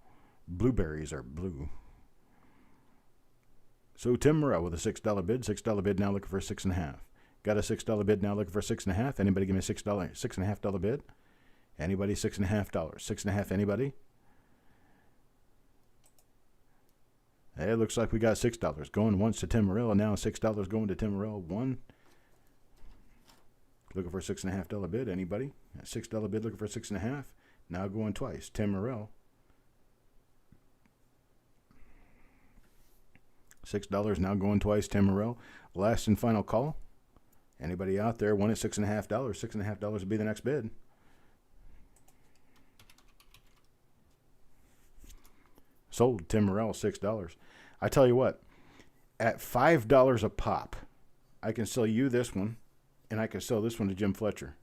Blueberries are blue. So Tim Morrell with a $6 bid. $6 bid now looking for a 6.5. Got a $6 bid now looking for a 6.5. Anybody give me a $6.50 bid? Anybody? $6.50. 6.5. Anybody? Hey, it looks like we got $6 going once to Tim Morrell, and now $6 going to Tim Morrell. One. Looking for a $6.50 bid. Anybody? A $6 bid looking for a 6.5. Now going twice. Tim Morrell. $6 now going twice, Tim Morrell. Last and final call. Anybody out there want a $6.50? $6.50 would be the next bid. Sold, Tim Morrell, $6. I tell you what, at $5 a pop, I can sell you this one, and I can sell this one to Jim Fletcher.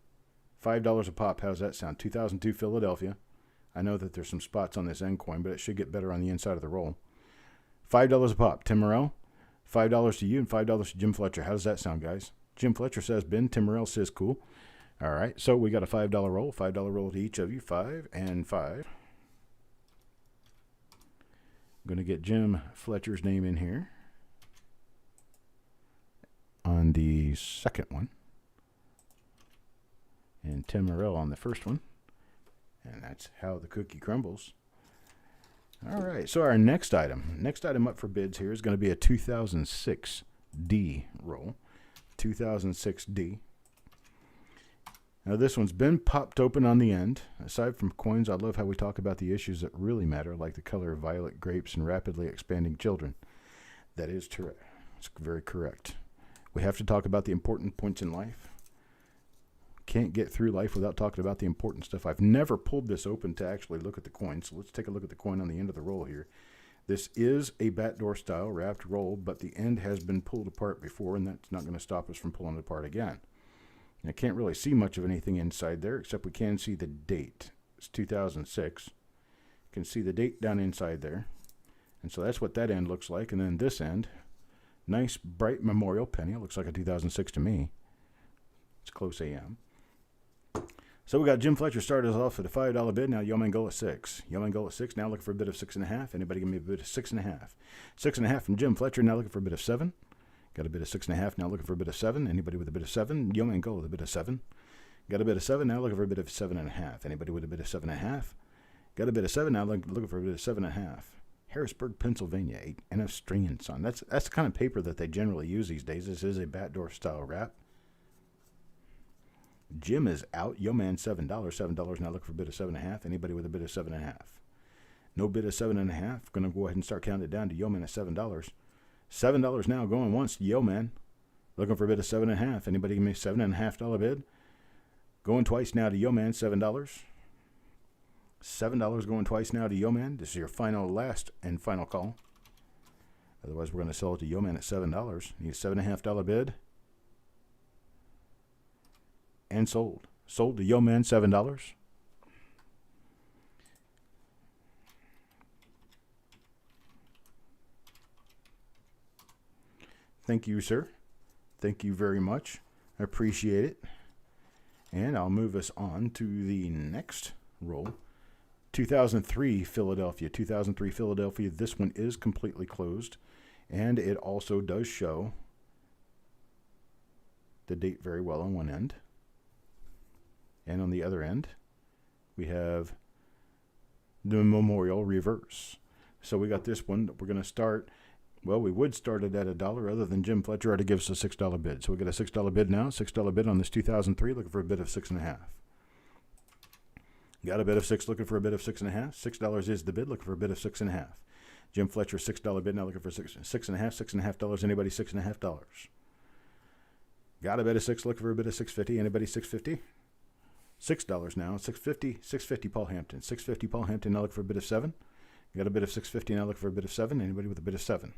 $5 a pop, how's that sound? 2002 Philadelphia. I know that there's some spots on this end coin, but it should get better on the inside of the roll. $5 a pop, Tim Morrell. $5 to you and $5 to Jim Fletcher. How does that sound, guys? Jim Fletcher says bin. Tim Morrell says cool. All right, so we got a $5 roll. $5 roll to each of you. 5 and 5. I'm going to get Jim Fletcher's name in here on the second one, and Tim Morrell on the first one. And that's how the cookie crumbles. All right, so our next item up for bids here is going to be a 2006D roll. 2006D. Now this one's been popped open on the end. Aside from coins, I love how we talk about the issues that really matter, like the color of violet grapes and rapidly expanding children. That is true. It's very correct. We have to talk about the important points in life. Can't get through life without talking about the important stuff. I've never pulled this open to actually look at the coin, so let's take a look at the coin on the end of the roll here. This is a backdoor style wrapped roll, but the end has been pulled apart before, and that's not going to stop us from pulling it apart again. And I can't really see much of anything inside there, except we can see the date. It's 2006. You can see the date down inside there. And so that's what that end looks like. And then this end, nice bright memorial penny. It looks like a 2006 to me. It's close AM. So we got Jim Fletcher started us off at a $5 bid. Now Yeoman Goal at 6. Yeoman Goal at 6. Now looking for a bid of 6.5. Anybody give me a bid of 6.5? 6.5 from Jim Fletcher. Now looking for a bid of 7. Got a bid of 6.5. Now looking for a bid of 7. Anybody with a bid of 7? Yeoman Goal with a bid of 7. Got a bid of 7. Now looking for a bid of 7.5. Anybody with a bid of 7.5? Got a bid of 7. Now looking for a bid of 7.5. Harrisburg, Pennsylvania, 8 NF String and Son. That's the kind of paper that they generally use these days. This is a backdoor style wrap. Jim is out. Yeoman $7. $7 now looking for a bid of 7.5. Anybody with a bid of 7.5? No bid of 7.5. Going to go ahead and start counting it down to Yeoman at $7. $7 now going once to Yeoman. Looking for a bid of 7.5. Anybody give me a $7.5 bid? Going twice now to Yeoman, $7. $7 going twice now to Yeoman. This is your last and final call. Otherwise, we're going to sell it to Yeoman at $7. Need a $7.50 bid. And sold. Sold to Yeoman, $7. Thank you, sir. Thank you very much. I appreciate it. And I'll move us on to the next roll. 2003 Philadelphia. 2003 Philadelphia. This one is completely closed. And it also does show the date very well on one end. And on the other end, we have the memorial reverse. So we got this one. We're going to start. Well, we would start it at $1 other than Jim Fletcher had to give us a $6 bid. So we got a $6 bid now. $6 bid on this 2003, looking for a bid of 6.5. Got a bid of 6, looking for a bid of 6.5. $6 is the bid, looking for a bid of 6.5. Jim Fletcher, $6 bid now, looking for 6.5. $6.5. Anybody $6.5? Got a bid of 6, looking for a bid of 6.50. Anybody $6.50? $6 now. 6.50. 6.50 Paul Hampton. 6.50 Paul Hampton now, looking for a bid of 7. Got a bid of 6.50 now, looking for a bid of 7. Anybody with a bid of 7?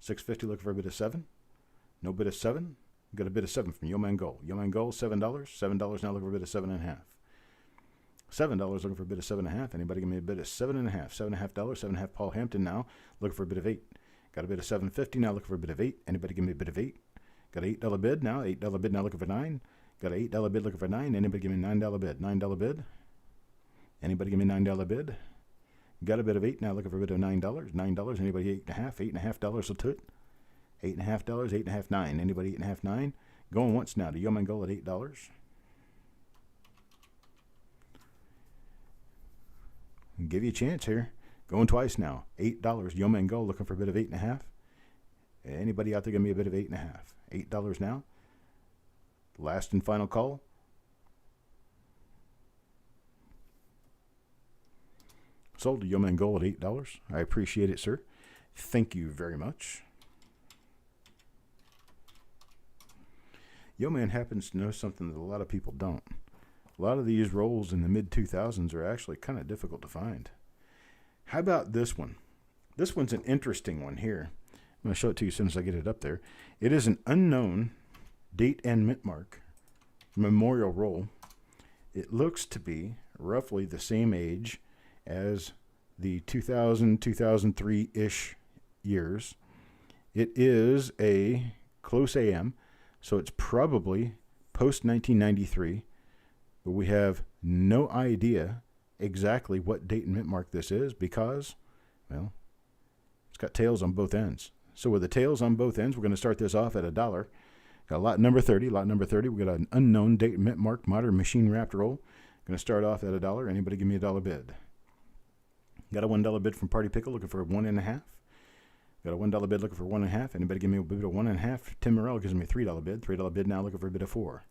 6.50 looking for a bid of 7. No bid of 7. Got a bid of 7 from Yeoman Gold. Yeoman Gold, $7. $7 now, looking for a bid of 7.5. $7 looking for a bid of 7.5. Anybody give me a bid of 7.5? $7.5. 7.5 Paul Hampton now, looking for a bid of 8. Got a bid of 7.50 now, looking for a bid of 8. Anybody give me a bid of 8? Got an $8 bid now. $8 bid now, looking for 9. Got an $8 bid looking for 9. Anybody give me a $9 bid? $9 bid. Anybody give me a $9 bid? Got a bid of 8 now, looking for a bid of $9. $9. Anybody $8.5? $8.5 will toot. $8.5. $8.5. 9. Anybody $8.5? 9. Going once now to Yeoman Gold at $8. Give you a chance here. Going twice now. $8. Yeoman Gold looking for a bid of 8.5. Anybody out there give me a bid of 8.5? $8 now. Last and final call. Sold to Yeoman Gold at $8. I appreciate it, sir. Thank you very much. Yeoman happens to know something that a lot of people don't. A lot of these rolls in the mid-2000s are actually kind of difficult to find. How about this one? This one's an interesting one here. I'm going to show it to you as soon as I get it up there. It is an unknown date and mint mark memorial roll. It looks to be roughly the same age as the 2000, 2003-ish years. It is a close AM, so it's probably post-1993, but we have no idea exactly what date and mint mark this is because, well, it's got tails on both ends. So with the tails on both ends, we're going to start this off at $1. Got lot number 30. Lot number 30, we got an unknown date and mint mark modern machine wrapped roll. Going to start off at $1. Anybody give me a $1 bid? Got a $1 bid from Party Pickle looking for 1.5. Got a $1 bid looking for 1.5. Anybody give me a bid of 1.5? Tim Morrell gives me a $3 bid. $3 bid now looking for a bid of 4.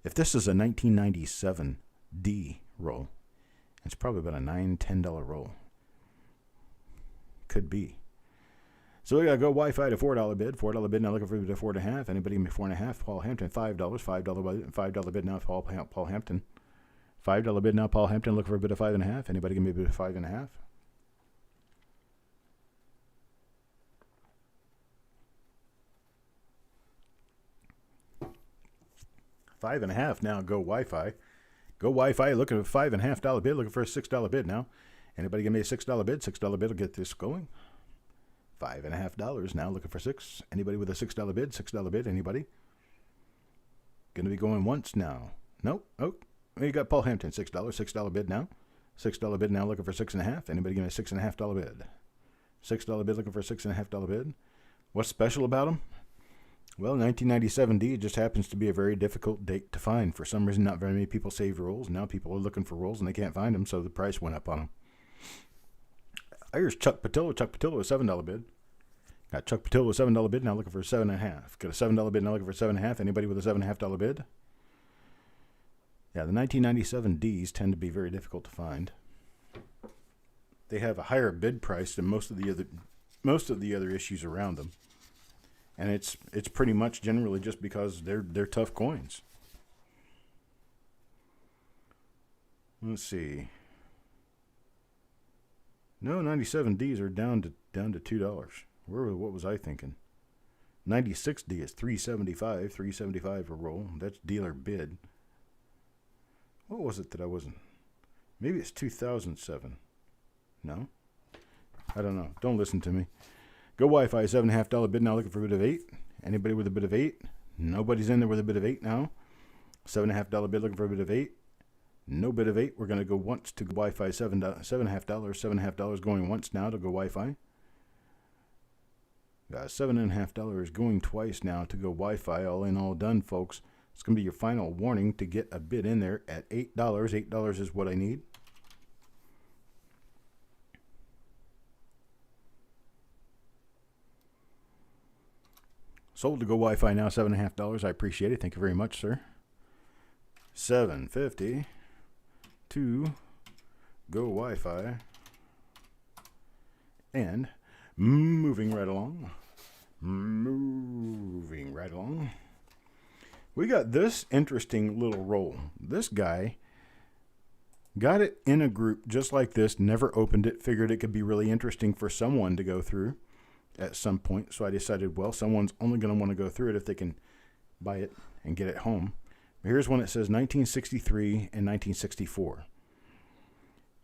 If this is a 1997 D roll, it's probably about a $9, $10 roll. Could be. So we got to go Wi-Fi to $4 bid. $4 bid now looking for a bid of 4.5. Anybody give me 4.5? Paul Hampton, $5. $5 bid now Paul Hampton. $5 bid now Paul Hampton looking for a bid of 5.5. Anybody give me a bid of 5.5? $5.5 now. Go Wi-Fi. Go Wi-Fi. Looking at a $5.5 bid. Looking for a $6 bid now. Anybody give me a $6 bid? $6 bid will get this going. $5.5 now. Looking for 6. Anybody with a $6 bid? $6 bid. Anybody? Going to be going once now. Nope. Oh, you got Paul Hampton. $6 bid now. $6 bid now. Looking for 6.5. Anybody give me a $6.5 bid? $6 bid. Looking for a $6.5 bid. What's special about them? Well, 1997 D just happens to be a very difficult date to find. For some reason, not very many people saved rolls. Now people are looking for rolls and they can't find them, so the price went up on them. Here's Chuck Patillo. Chuck Patillo, a $7 bid. Got Chuck Patillo, a $7 bid, now looking for a 7.5. Got a $7 bid, now looking for 7.5. Anybody with a $7.5 bid? Yeah, the 1997 Ds tend to be very difficult to find. They have a higher bid price than most of the other issues around them. And it's pretty much generally just because they're tough coins. Let's see. No, 97Ds are down to $2. What was I thinking? 96D is $3.75 a roll. That's dealer bid. What was it that I wasn't? Maybe it's 2007. No? I don't know. Don't listen to me. Go Wi-Fi, $7.50 bid now, looking for a bid of 8. Anybody with a bid of 8? Nobody's in there with a bid of 8 now. $7.50 bid looking for a bid of 8. No bid of 8. We're going to go once to Wi-Fi, $7.50. $7.50 going once now to go Wi-Fi. $7.50 going twice now to go Wi-Fi. All in, all done, folks. It's going to be your final warning to get a bid in there at $8. $8 is what I need. Sold to go Wi-Fi now, $7.50. I appreciate it. Thank you very much, sir. $7.50 to go Wi-Fi. And moving right along. We got this interesting little roll. This guy got it in a group just like this, never opened it, figured it could be really interesting for someone to go through at some point. So I decided, well, someone's only going to want to go through it if they can buy it and get it home. Here's one that says 1963 and 1964.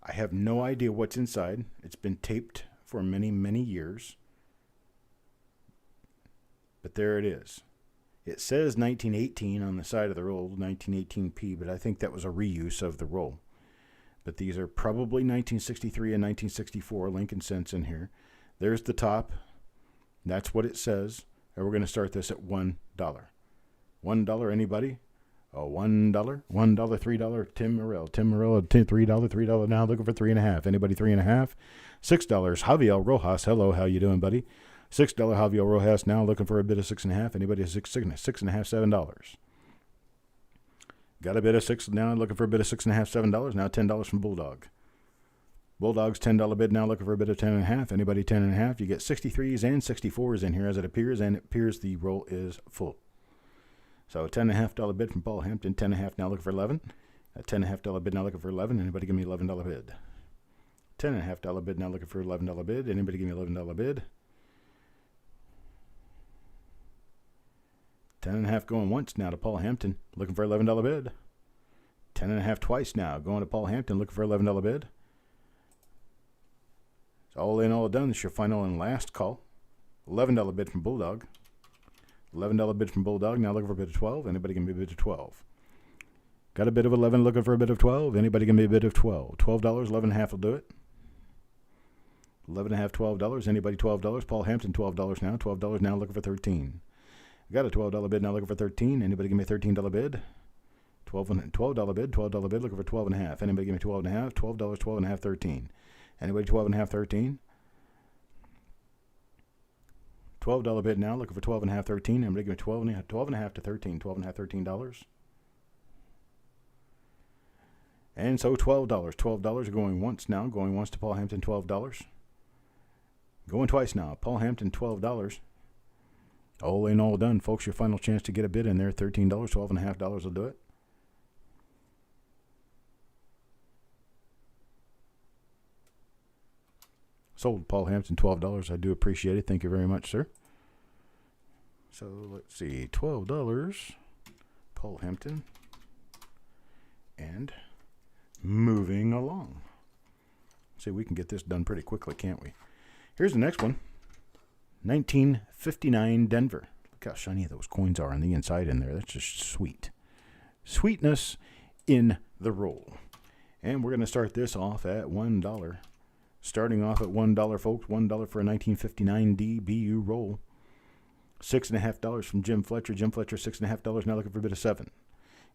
I have no idea what's inside. It's been taped for many, many years. But there it is. It says 1918 on the side of the roll, 1918P, but I think that was a reuse of the roll. But these are probably 1963 and 1964 Lincoln cents in here. There's the top. That's what it says. And we're going to start this at $1. $1, anybody? Oh, $1, $1, $3. Tim Morrell, $3 now, looking for 3.5. Anybody 3.5? $6. Javier Rojas, hello, how you doing, buddy? $6 Javier Rojas now, looking for a bid of 6.5. Anybody $6.5, $7. Got a bid of 6 now, looking for a bid of 6.5, $7. Now $10 from Bulldog. Bulldog's $10 bid now, looking for a bid of 10.5. Anybody 10.5? You get 63s and 64s in here as it appears, and it appears the roll is full. So a $10.5 bid from Paul Hampton, 10.5 now looking for 11. A $10.5 bid now looking for 11. Anybody give me $11 bid? $10.5 bid now looking for $11 bid. Anybody give me $11 bid? 10.5 going once now to Paul Hampton, looking for $11 bid. 10.5 twice now, going to Paul Hampton, looking for $11 bid. It's all in, all done. This is your final and last call. $11 bid from Bulldog. $11 bid from Bulldog, now looking for a bid of 12. Anybody can be a bid of 12. Got a bid of 11, looking for a bid of 12. Anybody can be a bid of 12. $12, 11.5 will do it. 11.5, $12. Anybody $12. Paul Hampton, $12 now. $12 now, looking for 13. Got a $12 bid now, looking for 13. Anybody give me a $13 bid? $12 bid, $12 bid, looking for 12.5. Anybody give me $12.5? $12, $12.5, 13. Anybody $12.5, 13? $12 bid now, looking for 12.5, 13. Anybody give me 12.5 to 13, $12.5, $13. And so $12. $12 going once now, going once to Paul Hampton, $12. Going twice now, Paul Hampton, $12. All in, all done, folks. Your final chance to get a bid in there, $13, $12.5 will do it. Sold Paul Hampton, $12. I do appreciate it. Thank you very much, sir. So let's see, $12, Paul Hampton, and moving along. See, we can get this done pretty quickly, can't we? Here's the next one. 1959 Denver. Look how shiny those coins are on the inside in there. That's just sweet. Sweetness in the roll. And we're going to start this off at $1. Starting off at $1, folks. $1 for a 1959 DBU roll. $6.5 from Jim Fletcher. Jim Fletcher, $6.5 now looking for a bid of 7.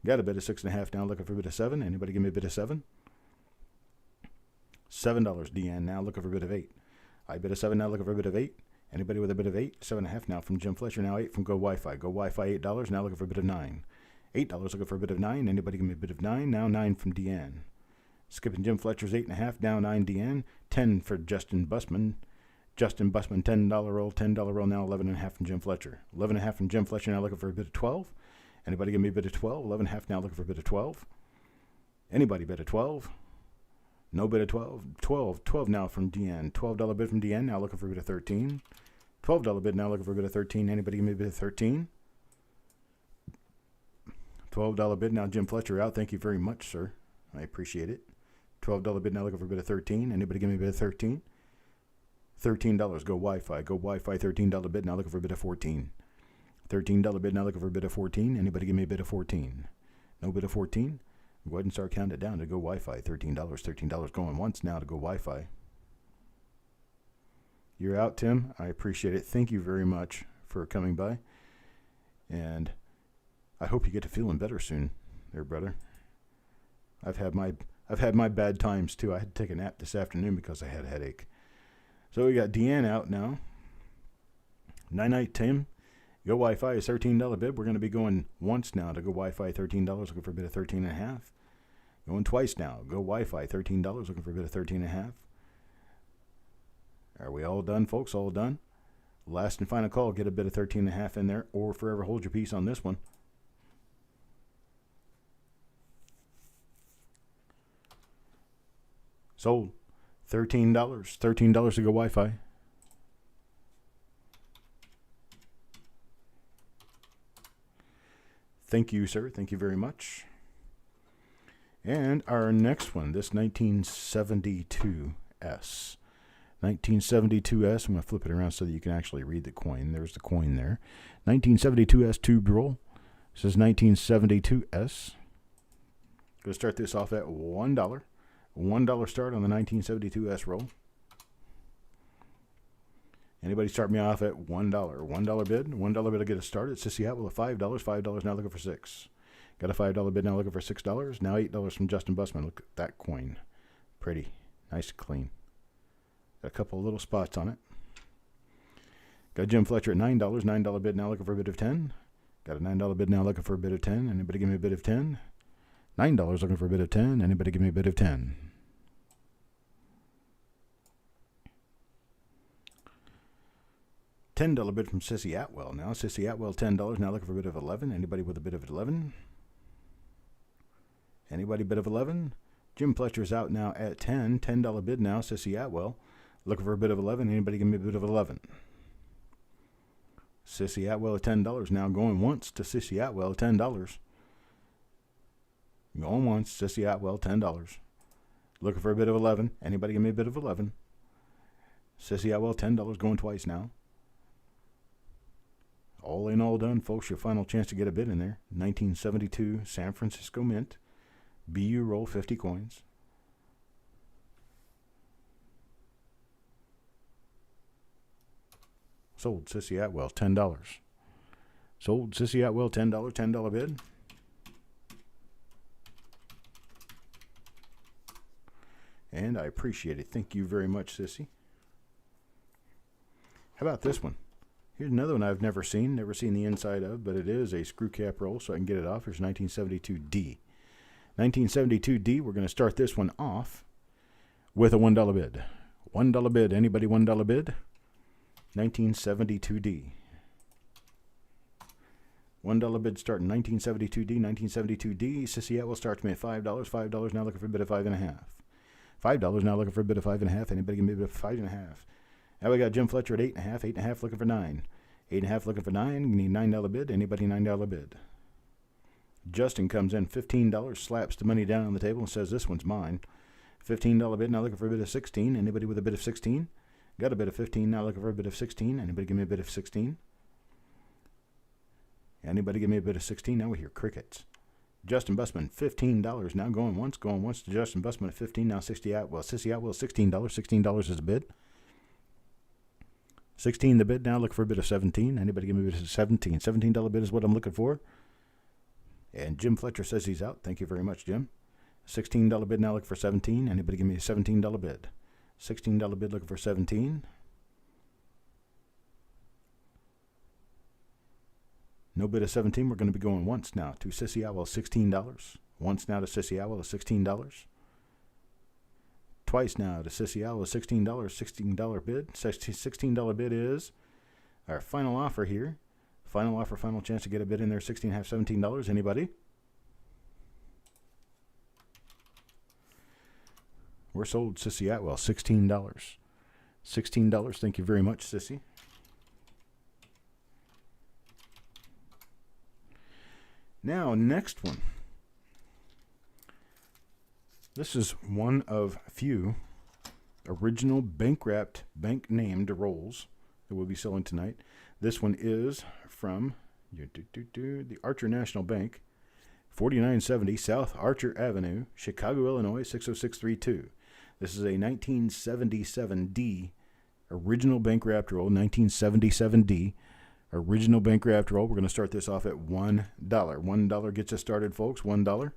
Got a bid of 6.5 now looking for a bid of 7. Anybody give me a bid of 7? $7 Deanne now looking for a bid of 8. I bid of 7 now looking for a bid of 8. Anybody with a bid of 8? 7.5 now from Jim Fletcher. Now 8 from Go Wi-Fi. Go Wi-Fi, $8 now looking for a bid of 9. $8 looking for a bid of 9. Anybody give me a bid of 9? Now 9 from Deanne. Skipping Jim Fletcher's 8.5, now 9 Deanne. 10 for Justin Busman. Justin Busman, $10 roll. $10 roll now, 11.5 from Jim Fletcher. 11.5 from Jim Fletcher now looking for a bid of 12. Anybody give me a bid of 12? 11.5 now looking for a bid of 12. Anybody bid of 12? No bid of 12. 12 now from DN. $12 bid from DN, now looking for a bid of 13. $12 bid, now looking for a bid of 13. Anybody give me a bid of 13? $12 bid, now Jim Fletcher out. Thank you very much, sir. I appreciate it. $12 bid, now looking for a bid of 13. Anybody give me a bid of 13? $13, go Wi-Fi. Go Wi-Fi, $13 bid, now looking for a bid of 14. $13 bid, now looking for a bid of 14. Anybody give me a bid of 14? No bid of 14? Go ahead and start counting it down to go Wi-Fi. $13, $13 going once now to go Wi-Fi. You're out, Tim. I appreciate it. Thank you very much for coming by. And I hope you get to feeling better soon there, brother. I've had my bad times too. I had to take a nap this afternoon because I had a headache. So we got Deanne out now. Night, Tim. Go Wi-Fi is $13 bid. We're going to be going once now to go Wi-Fi, $13, looking for a bid of 13.5. Going twice now. Go Wi-Fi, $13, looking for a bid of 13.5. Are we all done, folks? All done? Last and final call. Get a bid of 13.5 in there, or forever hold your peace on this one. Sold. $13. $13 to go Wi-Fi. Thank you, sir. Thank you very much. And our next one, this 1972S. 1972S. I'm going to flip it around so that you can actually read the coin. There's the coin there. 1972S tube roll. It says 1972S. Going to start this off at $1. $1 start on the 1972S roll. Anybody start me off at $1? $1 bid. $1 bid to get us started. Sissy Hat with a $5. $5 now looking for $6. Got a $5 bid now looking for $6. Now $8 from Justin Busman. Look at that coin. Pretty. Nice and clean. Got a couple of little spots on it. Got Jim Fletcher at $9. $9 bid now looking for a bid of 10. Got a $9 bid now looking for a bid of 10. Anybody give me a bid of 10? $9 looking for a bid of 10. Anybody give me a bid of 10? $10 bid from Sissy Atwell now. Sissy Atwell, $10. Now looking for a bid of 11. Anybody with a bid of 11? Anybody bid of 11? Jim Fletcher's out now at 10. $10 bid now. Sissy Atwell looking for a bid of 11. Anybody give me a bid of 11? Sissy Atwell at $10. Now going once to Sissy Atwell, $10. Going once, Sissy Atwell, $10. Looking for a bid of 11. Anybody give me a bid of 11? Sissy Atwell, $10. Going twice now. All in, all done, folks. Your final chance to get a bid in there. 1972 San Francisco Mint. BU roll 50 coins. Sold Sissy Atwell, $10. Sold Sissy Atwell, $10. $10 bid. And I appreciate it. Thank you very much, Sissy. How about this one? Here's another one I've never seen the inside of, but it is a screw cap roll, so I can get it off. Here's 1972D. 1972D, we're going to start this one off with a $1 bid. $1 bid. Anybody $1 bid? 1972D. $1 bid starting 1972D. 1972D. Sissy Atwell starts me at $5. $5 now looking for a bid of 5.5. $5 now looking for a bid of 5.5. Anybody give me a bid of 5.5? Now we got Jim Fletcher at 8.5. 8.5 looking for 9. 8.5 looking for 9. You need $9 bid. Anybody $9 bid? Justin comes in, $15, slaps the money down on the table and says, this one's mine. $15 bid, now looking for a bid of 16. Anybody with a bid of 16? Got a bid of 15, now looking for a bid of 16. Anybody give me a bid of 16? Anybody give me a bid of 16? Now we hear crickets. Justin Busman, $15, now going once to Justin Busman at 15, now Sissy Atwell, $16. $16 is a bid. 16 the bid, now look for a bid of 17. Anybody give me a bid of 17? $17 bid is what I'm looking for. And Jim Fletcher says he's out. Thank you very much, Jim. $16 bid, now looking for 17. Anybody give me a $17 bid? $16 bid looking for 17. No bid of 17. We're going to be going once now to Sissy Atwell, $16. Once now to Sissy Atwell, $16. Twice now to Sissy Atwell, $16. $16 bid. $16 bid is our final offer here. Final offer, final chance to get a bid in there, $16.5, $17. Anybody? We're sold, Sissy Atwell, $16. $16. Thank you very much, Sissy. Now, next one. This is one of few original bank-wrapped, bank-named rolls that we'll be selling tonight. This one is from the Archer National Bank, 4970 South Archer Avenue, Chicago, Illinois, 60632. This is a 1977D original bank-wrapped roll, 1977D original bank-wrapped roll. We're going to start this off at $1. $1 gets us started, folks. $1.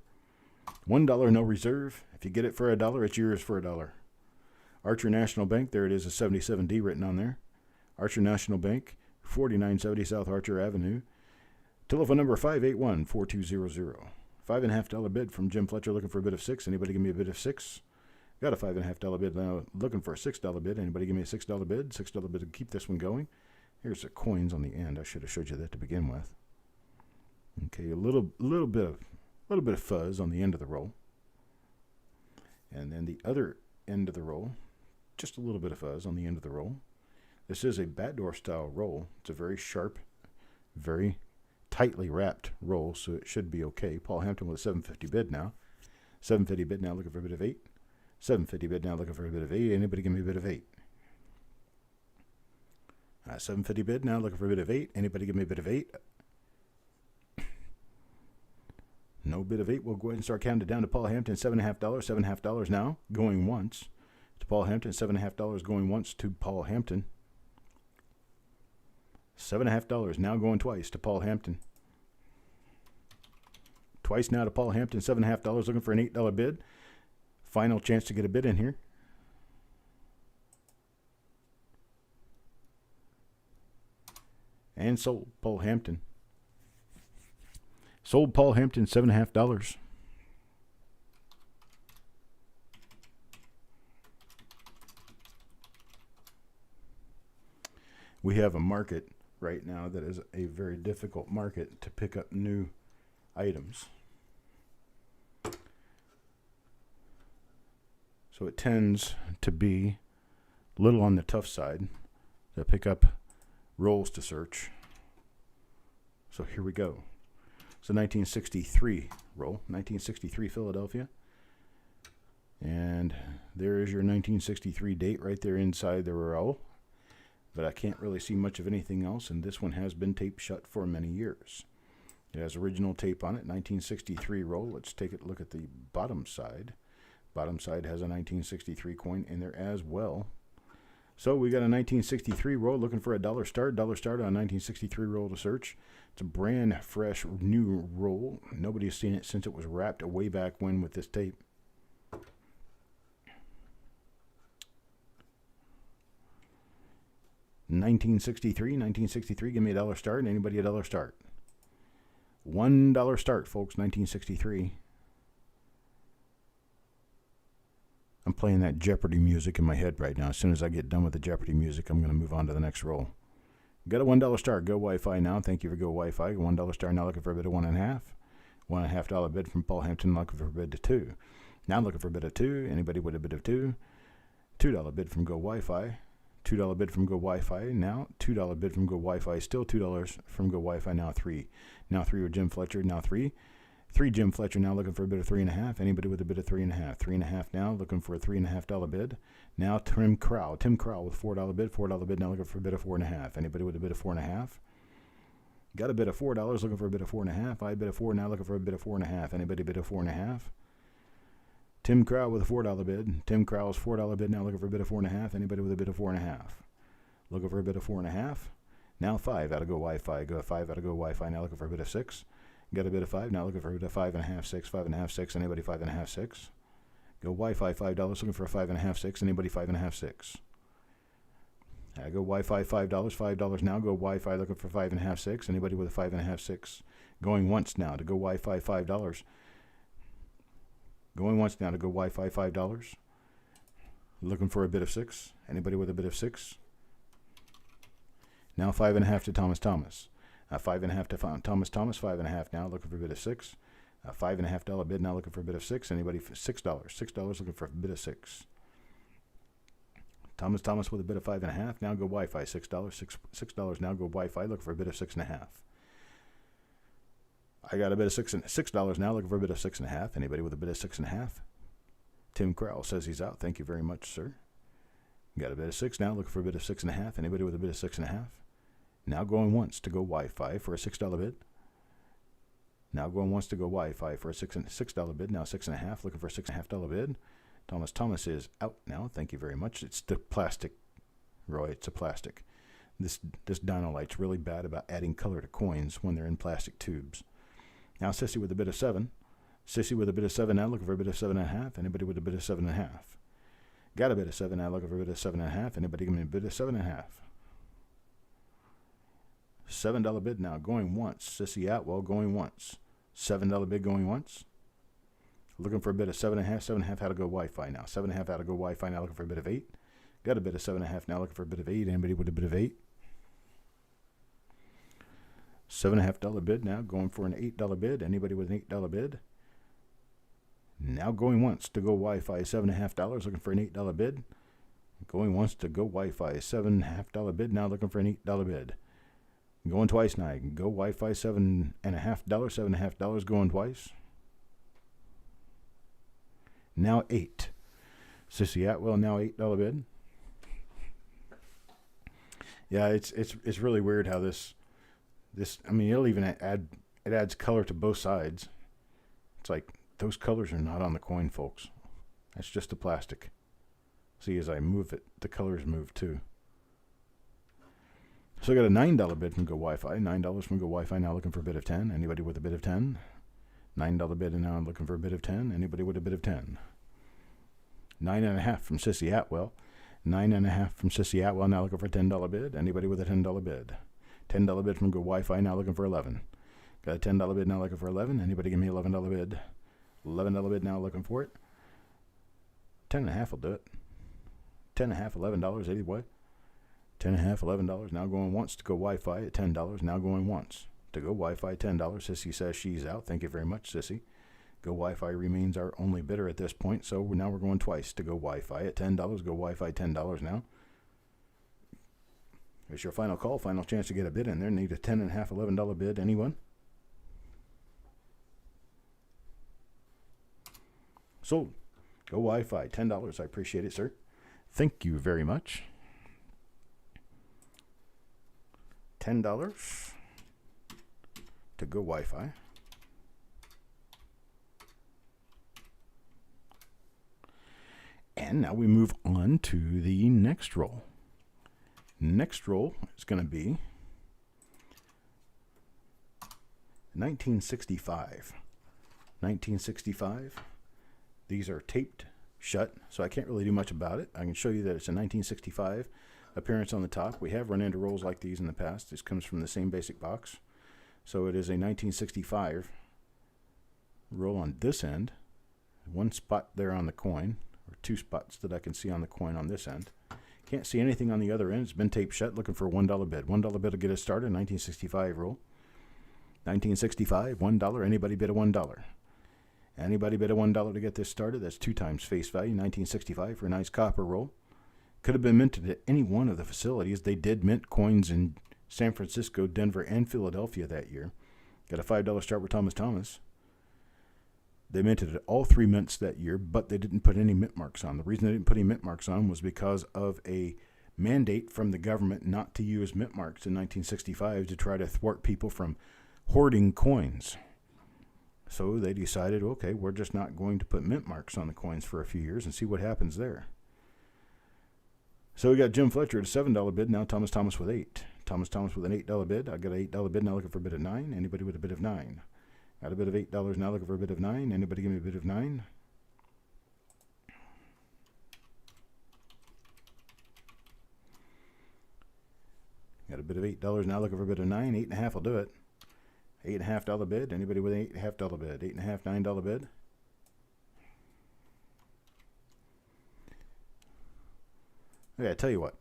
$1, no reserve. If you get it for $1, it's yours for $1. Archer National Bank, there it is, a 77D written on there. Archer National Bank, 4970 South Archer Avenue. Telephone number 581-4200. $5.50 bid from Jim Fletcher, looking for a bid of 6. Anybody give me a bid of 6? Got a $5.50 bid now, looking for a $6 bid. Anybody give me a $6 bid? $6 bid to keep this one going. Here's the coins on the end. I should have showed you that to begin with. Okay, a little bit of fuzz on the end of the roll. And then the other end of the roll, just a little bit of fuzz on the end of the roll. This is a backdoor style roll. It's a very sharp, very tightly wrapped roll, so it should be okay. Paul Hampton with a $7.50 bid now. $7.50 bid now, looking for a bid of 8. $7.50 bid now, looking for a bid of 8. Anybody give me a bid of 8? $7.50 bid now, looking for a bid of 8. Anybody give me a bid of 8? No bid of 8. We'll go ahead and start counting it down to Paul Hampton, $7.50. $7.50 now, going once to Paul Hampton. $7.50 going once to Paul Hampton. $7.50 now going twice to Paul Hampton. Twice now to Paul Hampton. $7.50 looking for an $8 bid. Final chance to get a bid in here. And sold Paul Hampton. Sold Paul Hampton, $7.50. We have a market right now that is a very difficult market to pick up new items. So it tends to be a little on the tough side to pick up rolls to search. So here we go. It's a 1963 roll, 1963 Philadelphia. And there is your 1963 date right there inside the roll. But I can't really see much of anything else, and this one has been taped shut for many years. It has original tape on it, 1963 roll. Let's take a look at the bottom side. Bottom side has a 1963 coin in there as well. So we got a 1963 roll looking for a $1 start. $1 start on a 1963 roll to search. It's a brand fresh new roll. Nobody's seen it since it was wrapped way back when with this tape. $1963, give me a $1 start. And anybody a $1 start? $1 start, folks, 1963. I'm playing that Jeopardy music in my head right now. As soon as I get done with the Jeopardy music, I'm going to move on to the next roll. Got a $1 start. Go Wi-Fi now. Thank you for Go Wi-Fi. $1 start now, looking for a bid of 1.5. $1.50 bid from Paul Hampton, looking for a bid of 2. Now looking for a bid of 2. Anybody with a bid of 2? $2 bid from Go Wi-Fi. $2 bid from Go Wi-Fi. Now $2 bid from Go Wi-Fi. Still $2 from Go Wi-Fi. Now 3. Now 3 with Jim Fletcher. Now 3. 3 Jim Fletcher now looking for a bid of 3.5. Anybody with a bid of 3.5? 3.5 now looking for a $3.50 bid. Now Tim Crowell. Tim Crowell with $4 bid. $4 bid now looking for a bid of 4.5. Anybody with a bid of 4.5? Got a bid of $4 looking for a bid of 4.5. I bid of 4 now looking for a bid of 4.5. Anybody bid of 4.5? Tim Crowell with a $4 bid. Tim Crowell's $4 bid now looking for a bid of 4.5. Anybody with a bid of 4.5? Looking for a bid of 4.5. Now 5 out of Go Wi-Fi. Go 5 out of Go Wi-Fi now looking for a bid of 6. Got a bid of 5 now looking for a bid of 5.5, 6, 5.5, 6. Anybody 5.5, 6? Go Wi-Fi $5 looking for a 5.5, 6. Anybody 5.5, 6? Go Wi-Fi $5, $5 now. Go Wi-Fi looking for 5.5, 6. Anybody with a 5.5, 6? Going once now to Go Wi-Fi $5. Going once now to Go Wi-Fi $5. Looking for a bid of 6. Anybody with a bid of 6? Now 5.5 to Thomas Thomas. 5.5 to Thomas Thomas. 5.5 now looking for a bid of 6. $5.50 bid now looking for a bid of 6. Anybody $6? $6 looking for a bid of 6. Thomas with a bid of 5.5. Now go Wi-Fi. $6. $6 now go Wi-Fi. Looking for a bid of 6.5. I got a bid of $6 now. Looking for a bid of 6.5. Anybody with a bid of 6.5? Tim Crowell says he's out. Thank you very much, sir. Got a bid of 6 now. Looking for a bid of 6.5. Anybody with a bid of 6.5? Now going once to go Wi-Fi for a $6 bid. Now going once to go Wi-Fi for a $6 bid. Now 6.5. Looking for a $6.5 bid. Thomas is out now. Thank you very much. It's the plastic, Roy. It's a plastic. This Dynolite's really bad about adding color to coins when they're in plastic tubes. Now Sissy with a bid of 7. Sissy with a bid of 7 now. Looking for a bid of 7.5. Anybody with a bid of 7.5? Got a bid of 7 now. Looking for a bid of 7.5. Anybody give me a bid of 7.5? $7 bid now. Going once. Sissy Atwell going once. $7 bid going once. Looking for a bid of 7.5. 7.5 how to go Wi-Fi now. 7.5 how to go Wi-Fi now. Looking for a bid of 8. Got a bid of 7.5 now. Looking for a bid of 8. Anybody with a bid of 8? $7.5 bid now. Going for an $8 bid. Anybody with an $8 bid? Now going once to go Wi-Fi. $7.5. Looking for an $8 bid. Going once to go Wi-Fi. $7.5 bid. Now looking for an $8 bid. Going twice now. Go Wi-Fi. $7.5. $7.5 going twice. Now 8. Sissy Atwell now $8 bid. Yeah, it's really weird how this I mean, it'll even add, it adds color to both sides. It's like those colors are not on the coin, folks. That's just the plastic. See, as I move it, the colors move too. So I got a $9 bid from Go Wi-Fi. $9 from Go Wi-Fi now looking for a bid of 10. Anybody with a bid of 10? $9 bid and now I'm looking for a bid of 10. Anybody with a bid of 10? 9.5 from Sissy Atwell. 9.5 from Sissy Atwell now looking for a $10 bid. Anybody with a $10 bid? $10 bid from Go Wi-Fi now looking for 11. Got a $10 bid now looking for 11. Anybody give me $11 bid? $11 bid now looking for it. 10.5 will do it. 10.5, $11 anyway. 10.5, $11 now going once to Go Wi-Fi at $10. Now going once to Go Wi-Fi $10. Sissy says she's out. Thank you very much, Sissy. Go Wi-Fi remains our only bidder at this point, so now we're going twice to Go Wi-Fi at $10. Go Wi-Fi $10 now. It's your final call, final chance to get a bid in there. Need a $10.5, $11 bid. Anyone? Sold. Go Wi-Fi, $10. I appreciate it, sir. Thank you very much. $10 to Go Wi-Fi. And now we move on to the next roll. Next roll is going to be 1965. 1965. These are taped shut, so I can't really do much about it. I can show you that it's a 1965 appearance on the top. We have run into rolls like these in the past. This comes from the same basic box. So it is a 1965 roll on this end. One spot there on the coin, or two spots that I can see on the coin on this end. Can't see anything on the other end. It's been taped shut. Looking for a $1 bid. $1 bid will get us started. 1965 roll. 1965, $1. Anybody bid a $1? Anybody bid a $1 to get this started? That's 2 times face value. 1965 for a nice copper roll. Could have been minted at any one of the facilities. They did mint coins in San Francisco, Denver, and Philadelphia that year. Got a $5 start with Thomas. They minted at all 3 mints that year, but they didn't put any mint marks on. The reason they didn't put any mint marks on was because of a mandate from the government not to use mint marks in 1965 to try to thwart people from hoarding coins. So they decided, okay, we're just not going to put mint marks on the coins for a few years and see what happens there. So we got Jim Fletcher at a $7 bid. Now Thomas with 8. Thomas with an $8 bid. I got an $8 bid now looking for a bid of 9. Anybody with a bid of 9? Got a bid of $8 now looking for a bid of 9. Anybody give me a bid of 9? Got a bid of $8 now looking for a bid of 9. 8.5 will do it. $8.5 bid. Anybody with an $8.5 bid? $8.5, $9 bid. Okay, I tell you what.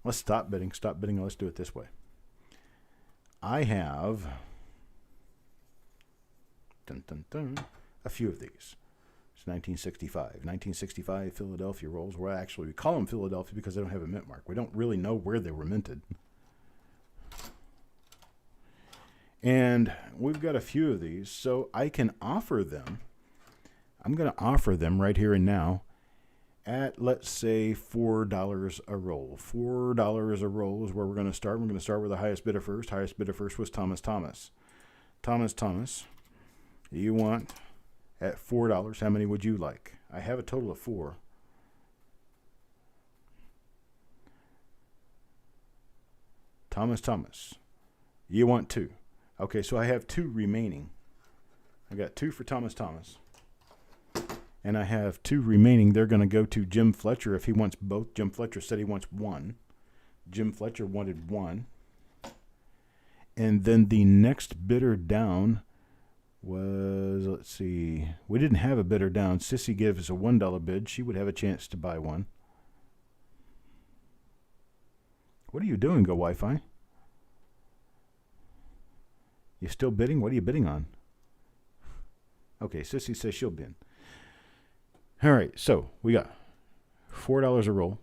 Let's stop bidding. Stop bidding. Let's do it this way. I have a few of these. It's 1965. 1965 Philadelphia rolls. Well, actually, we call them Philadelphia because they don't have a mint mark. We don't really know where they were minted. And we've got a few of these, so I can offer them. I'm going to offer them right here and now at, let's say, $4 a roll. $4 a roll is where we're going to start. We're going to start with the highest bidder first. Highest bidder first was Thomas. Thomas, you want at $4. How many would you like? I have a total of 4. Thomas, you want 2. Okay, so I have 2 remaining. I got 2 for Thomas. And I have 2 remaining. They're going to go to Jim Fletcher if he wants both. Jim Fletcher said he wants 1. Jim Fletcher wanted 1. And then the next bidder down was, let's see, we didn't have a bidder down. Sissy gave us a $1 bid. She would have a chance to buy 1. What are you doing, Go Wi-Fi? You still bidding? What are you bidding on? Okay, Sissy says she'll bid. All right, so we got $4 a roll.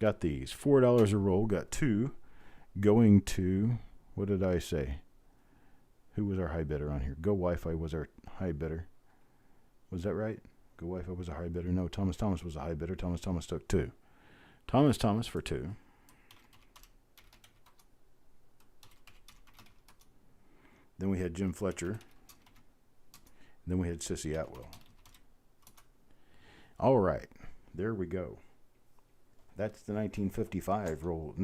Got these. $4 a roll. Got 2 going to, what did I say? Who was our high bidder on here? Go Wi-Fi was our high bidder. Was that right? Go Wi-Fi was a high bidder. No, Thomas was a high bidder. Thomas took 2. Thomas for 2. Then we had Jim Fletcher. And then we had Sissy Atwell. All right. There we go. That's the 1965 rolls,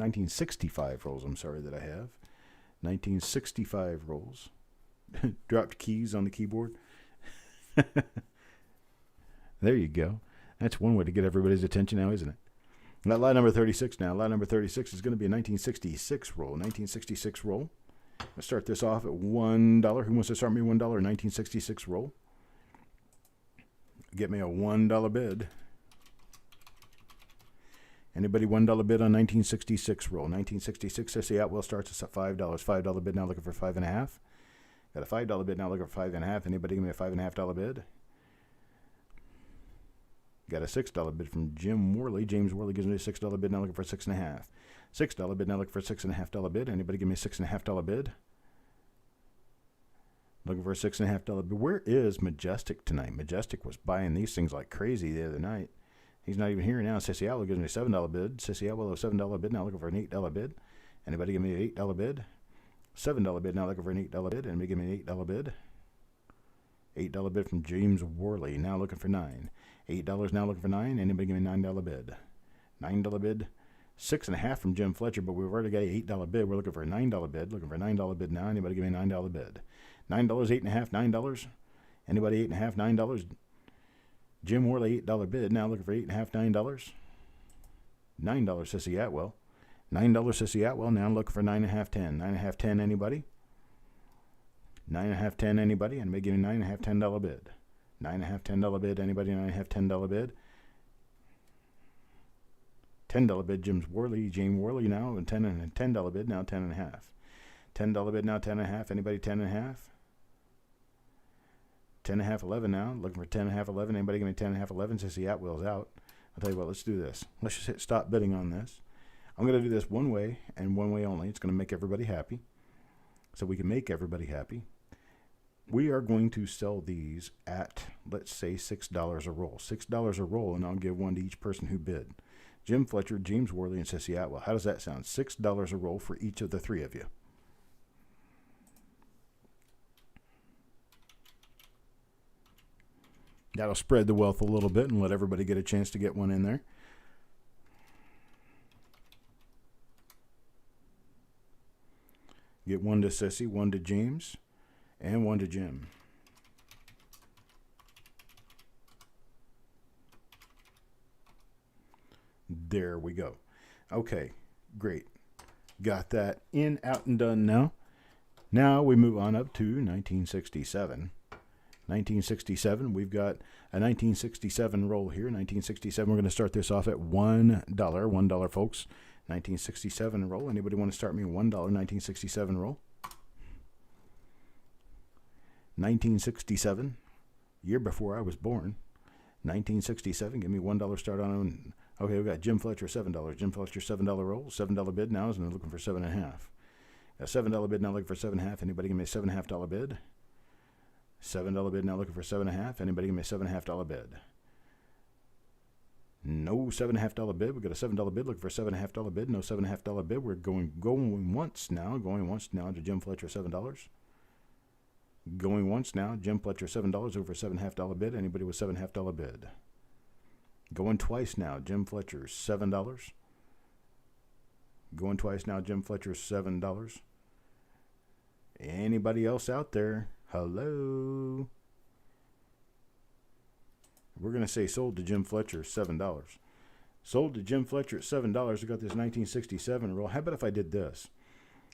I'm sorry, that I have. 1965 rolls. Dropped keys on the keyboard. There you go. That's one way to get everybody's attention now, isn't it? Got lot number 36 now. Lot number 36 is going to be a 1966 roll. 1966 roll. Let's start this off at $1. Who wants to start me $1? 1966 roll. Get me a $1 bid. Anybody $1 bid on 1966 roll? 1966 Sissy Atwell starts at $5. $5 bid now looking for 5.5. Got a $5 bid now looking for 5.5. Anybody give me a $5.5 bid? Got a $6 bid from Jim Worley. James Worley gives me a $6 bid now looking for 6.5. $6 bid now looking for a $6.5 bid. Anybody give me a $6.5 bid? Looking for a $6.5 bid. Where is Majestic tonight? Majestic was buying these things like crazy the other night. He's not even here now. Sissy Atwell gives me a $7 bid. Sissy Atwell a $7 bid now looking for an $8 bid. Anybody give me an $8 bid? $7 bid now looking for an $8 bid. Anybody give me an $8 bid? $8 bid from James Worley now looking for 9. $8 now looking for 9. Anybody give me a $9 bid? $9 bid. 6.5 from Jim Fletcher, but we've already got an $8 bid. We're looking for a $9 bid. Looking for a $9 bid now. Anybody give me a $9 bid? $9, $8.5, $9. Anybody $8.5, $9? Jim Worley $8 bid. Now looking for $8.5, $9. $9 Sissy Atwell. $9 Sissy Atwell. Now looking for $9.5, $10. $9.5, $10. Anybody? $9.5, $10. Anybody? Anybody give me $9.5, $10 bid? $9.5, $10 bid. Anybody? $9.5, $10 bid? $10 bid. James Worley now, and $10 bid now 10.5. $10 bid now 10.5. Anybody 10.5? 10.5, 11 now. Looking for 10.5, 11. Anybody give me 10.5, 11? Sissy Atwell's out. I'll tell you what, let's do this. Let's just hit stop bidding on this. I'm going to do this one way and one way only. It's going to make everybody happy. So we can make everybody happy. We are going to sell these at, let's say, $6 a roll. $6 a roll, and I'll give one to each person who bid. Jim Fletcher, James Worley, and Sissy Atwell. How does that sound? $6 a roll for each of the 3 of you. That'll spread the wealth a little bit and let everybody get a chance to get one in there. Get one to Sissy, one to James, and one to Jim. There we go. Okay, great. Got that in, out, and done now. Now we move on up to 1967. 1967, we've got a 1967 roll here. 1967, we're going to start this off at $1. $1, folks. 1967 roll. Anybody want to start me $1 1967 roll? 1967, year before I was born. 1967, give me $1 start on. Okay, we got Jim Fletcher, $7. Jim Fletcher, $7 roll, $7 bid now, and I'm looking for 7.5. Got $7 bid now, looking for 7.5. Anybody give me a $7.5 bid? $7 bid now, looking for 7.5. Anybody give me a $7.5 bid? No $7.5 bid. We got a $7 bid, looking for a $7.5 bid. No $7.5 bid. We're going once now. Going once now to Jim Fletcher, $7. Going once now, Jim Fletcher, $7 over $7.5 bid. Anybody with $7.5 bid? Going twice now, Jim Fletcher, $7. Going twice now, Jim Fletcher, $7. Anybody else out there? Hello? We're going to say sold to Jim Fletcher, $7. Sold to Jim Fletcher at $7. I got this 1967 roll. How about if I did this?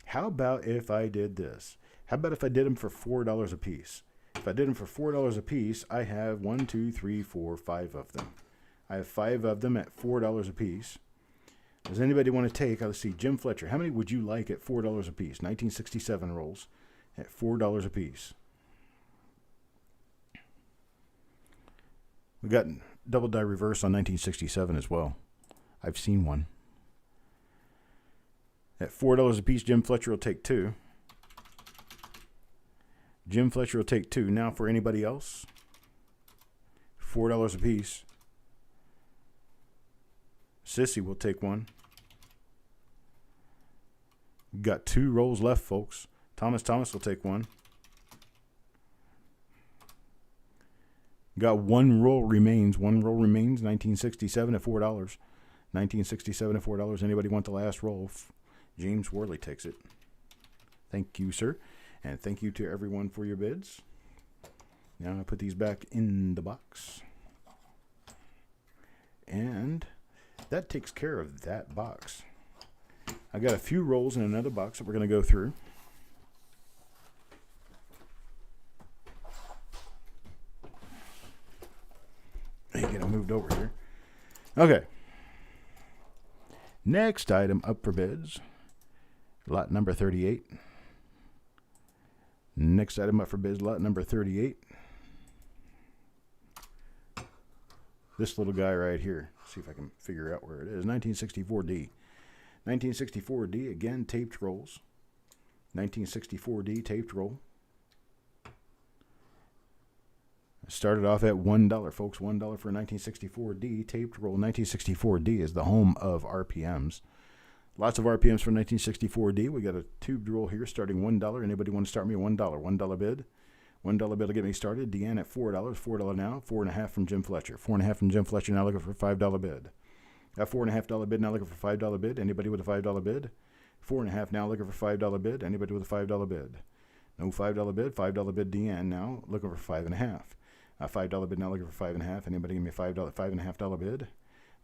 How about if I did this? How about if I did them for $4 a piece? If I did them for $4 a piece, I have 1, 2, 3, 4, 5 of them. I have 5 of them at $4 a piece. Does anybody want to take, let's see, Jim Fletcher. How many would you like at $4 a piece? 1967 rolls at $4 a piece. We got double die reverse on 1967 as well. I've seen one. At $4 a piece, Jim Fletcher will take 2. Jim Fletcher will take 2. Now for anybody else, $4 a piece. Sissy will take 1. Got 2 rolls left, folks. Thomas will take 1. Got 1 roll remains. 1 roll remains. 1967 at $4. 1967 at $4. Anybody want the last roll? James Worley takes it. Thank you, sir. And thank you to everyone for your bids. Now I put these back in the box. And that takes care of that box. I got a few rolls in another box that we're going to go through. Get them moved over here. Okay. Next item up for bids. Lot number 38. Next item up for bids, lot number 38. This little guy right here. See if I can figure out where it is. 1964D. 1964D, again, taped rolls. 1964D, taped roll. Started off at $1, folks. $1 for 1964D, taped roll. 1964D is the home of RPMs. Lots of RPMs for 1964D. We got a tubed roll here starting $1. Anybody want to start me at $1? $1 bid. $1 bid will get me started. Deanne at $4. $4 now. 4.5 from Jim Fletcher. 4.5 from Jim Fletcher. Now looking for a $5 bid. Got $4.5 bid. Now looking for a $5 bid. Anybody with a $5 bid? 4.5 now looking for a $5 bid. Anybody with a $5 bid? No $5 bid. $5 bid. Deanne now looking for 5.5. $5 bid. Now looking for 5.5. Anybody give me a $5.5 bid?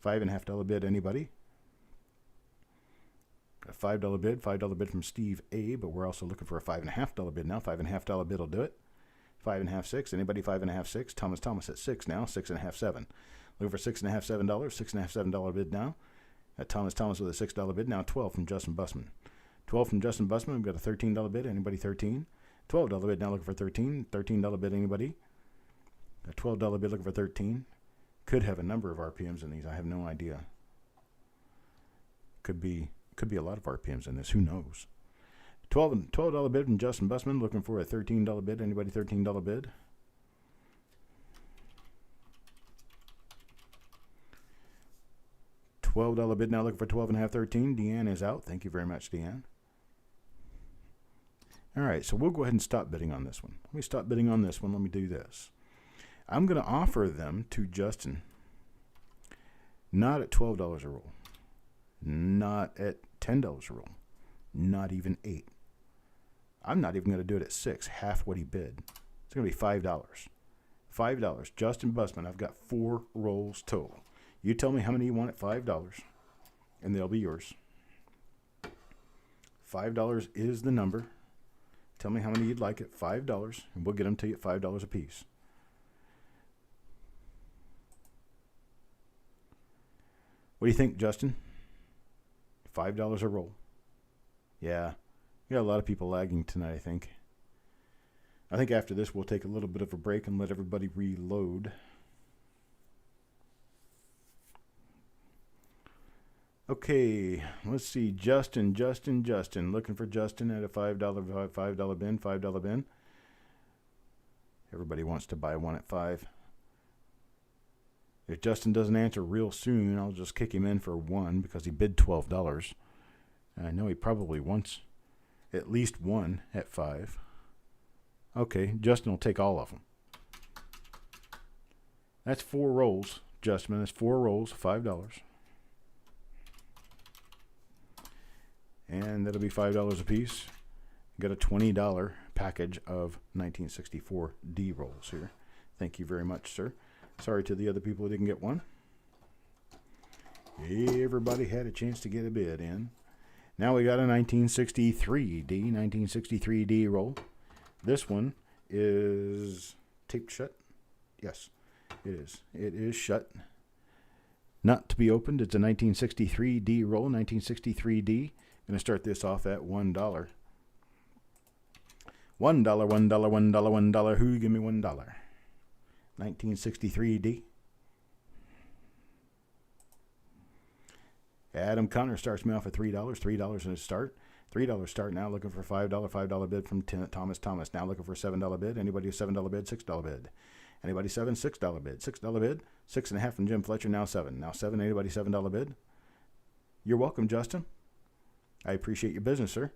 $5.5 bid. Anybody? A $5 bid. $5 bid from Steve A. But we're also looking for a $5.5 bid now. $5.5 bid will do it. 5.5, 6. Anybody 5.5, 6? Thomas at 6 now. 6.5, 7. Looking for $6.5, $7. $6.5, $7 bid now. Thomas with a $6 bid now. 12 from Justin Bussman. 12 from Justin Bussman. We've got a $13 bid. Anybody 13? $12 bid now looking for 13. $13 bid. Anybody? A $12 bid looking for 13. Could have a number of RPMs in these. I have no idea. Could be a lot of RPMs in this. Who knows? $12 bid from Justin Bussman. Looking for a $13 bid. Anybody $13 bid? $12 bid now looking for 12.5, 13. Deanne is out. Thank you very much, Deanne. All right, so we'll go ahead and stop bidding on this one. Let me stop bidding on this one. Let me do this. I'm going to offer them to Justin. Not at $12 a roll. Not at $10 a roll. Not even $8. I'm not even going to do it at $6, half what he bid. It's going to be $5. $5. Justin Bussman, I've got 4 rolls total. You tell me how many you want at $5, and they'll be yours. $5 is the number. Tell me how many you'd like at $5, and we'll get them to you at $5 a piece. What do you think, Justin? $5 a roll. Yeah, we got a lot of people lagging tonight, I think. I think after this we'll take a little bit of a break and let everybody reload. Okay, let's see. Justin. Looking for Justin at a $5 bin, $5 bin. Everybody wants to buy one at 5. If Justin doesn't answer real soon, I'll just kick him in for 1 because he bid $12. And I know he probably wants at least 1 at 5. Okay, Justin will take all of them. That's 4 rolls, Justin. That's 4 rolls, $5. And that'll be $5 a piece. Got a $20 package of 1964 D rolls here. Thank you very much, sir. Sorry to the other people who didn't get one. Everybody had a chance to get a bid in. Now we got a 1963 D roll. This one is taped shut. Yes, it is. It is shut. Not to be opened. It's a 1963 D roll, 1963 D. Going to start this off at $1. $1. Who give me $1? 1963 D. Adam Connor starts me off at $3. $3 in his start. $3 start now. Looking for $5 bid from Thomas. Now looking for a $7 bid. Anybody a $7 bid? $6 bid. Anybody $7? $6 bid. $6 bid. 6.5 from Jim Fletcher. Now 7. Now 7. Anybody $7 bid? You're welcome, Justin. I appreciate your business, sir.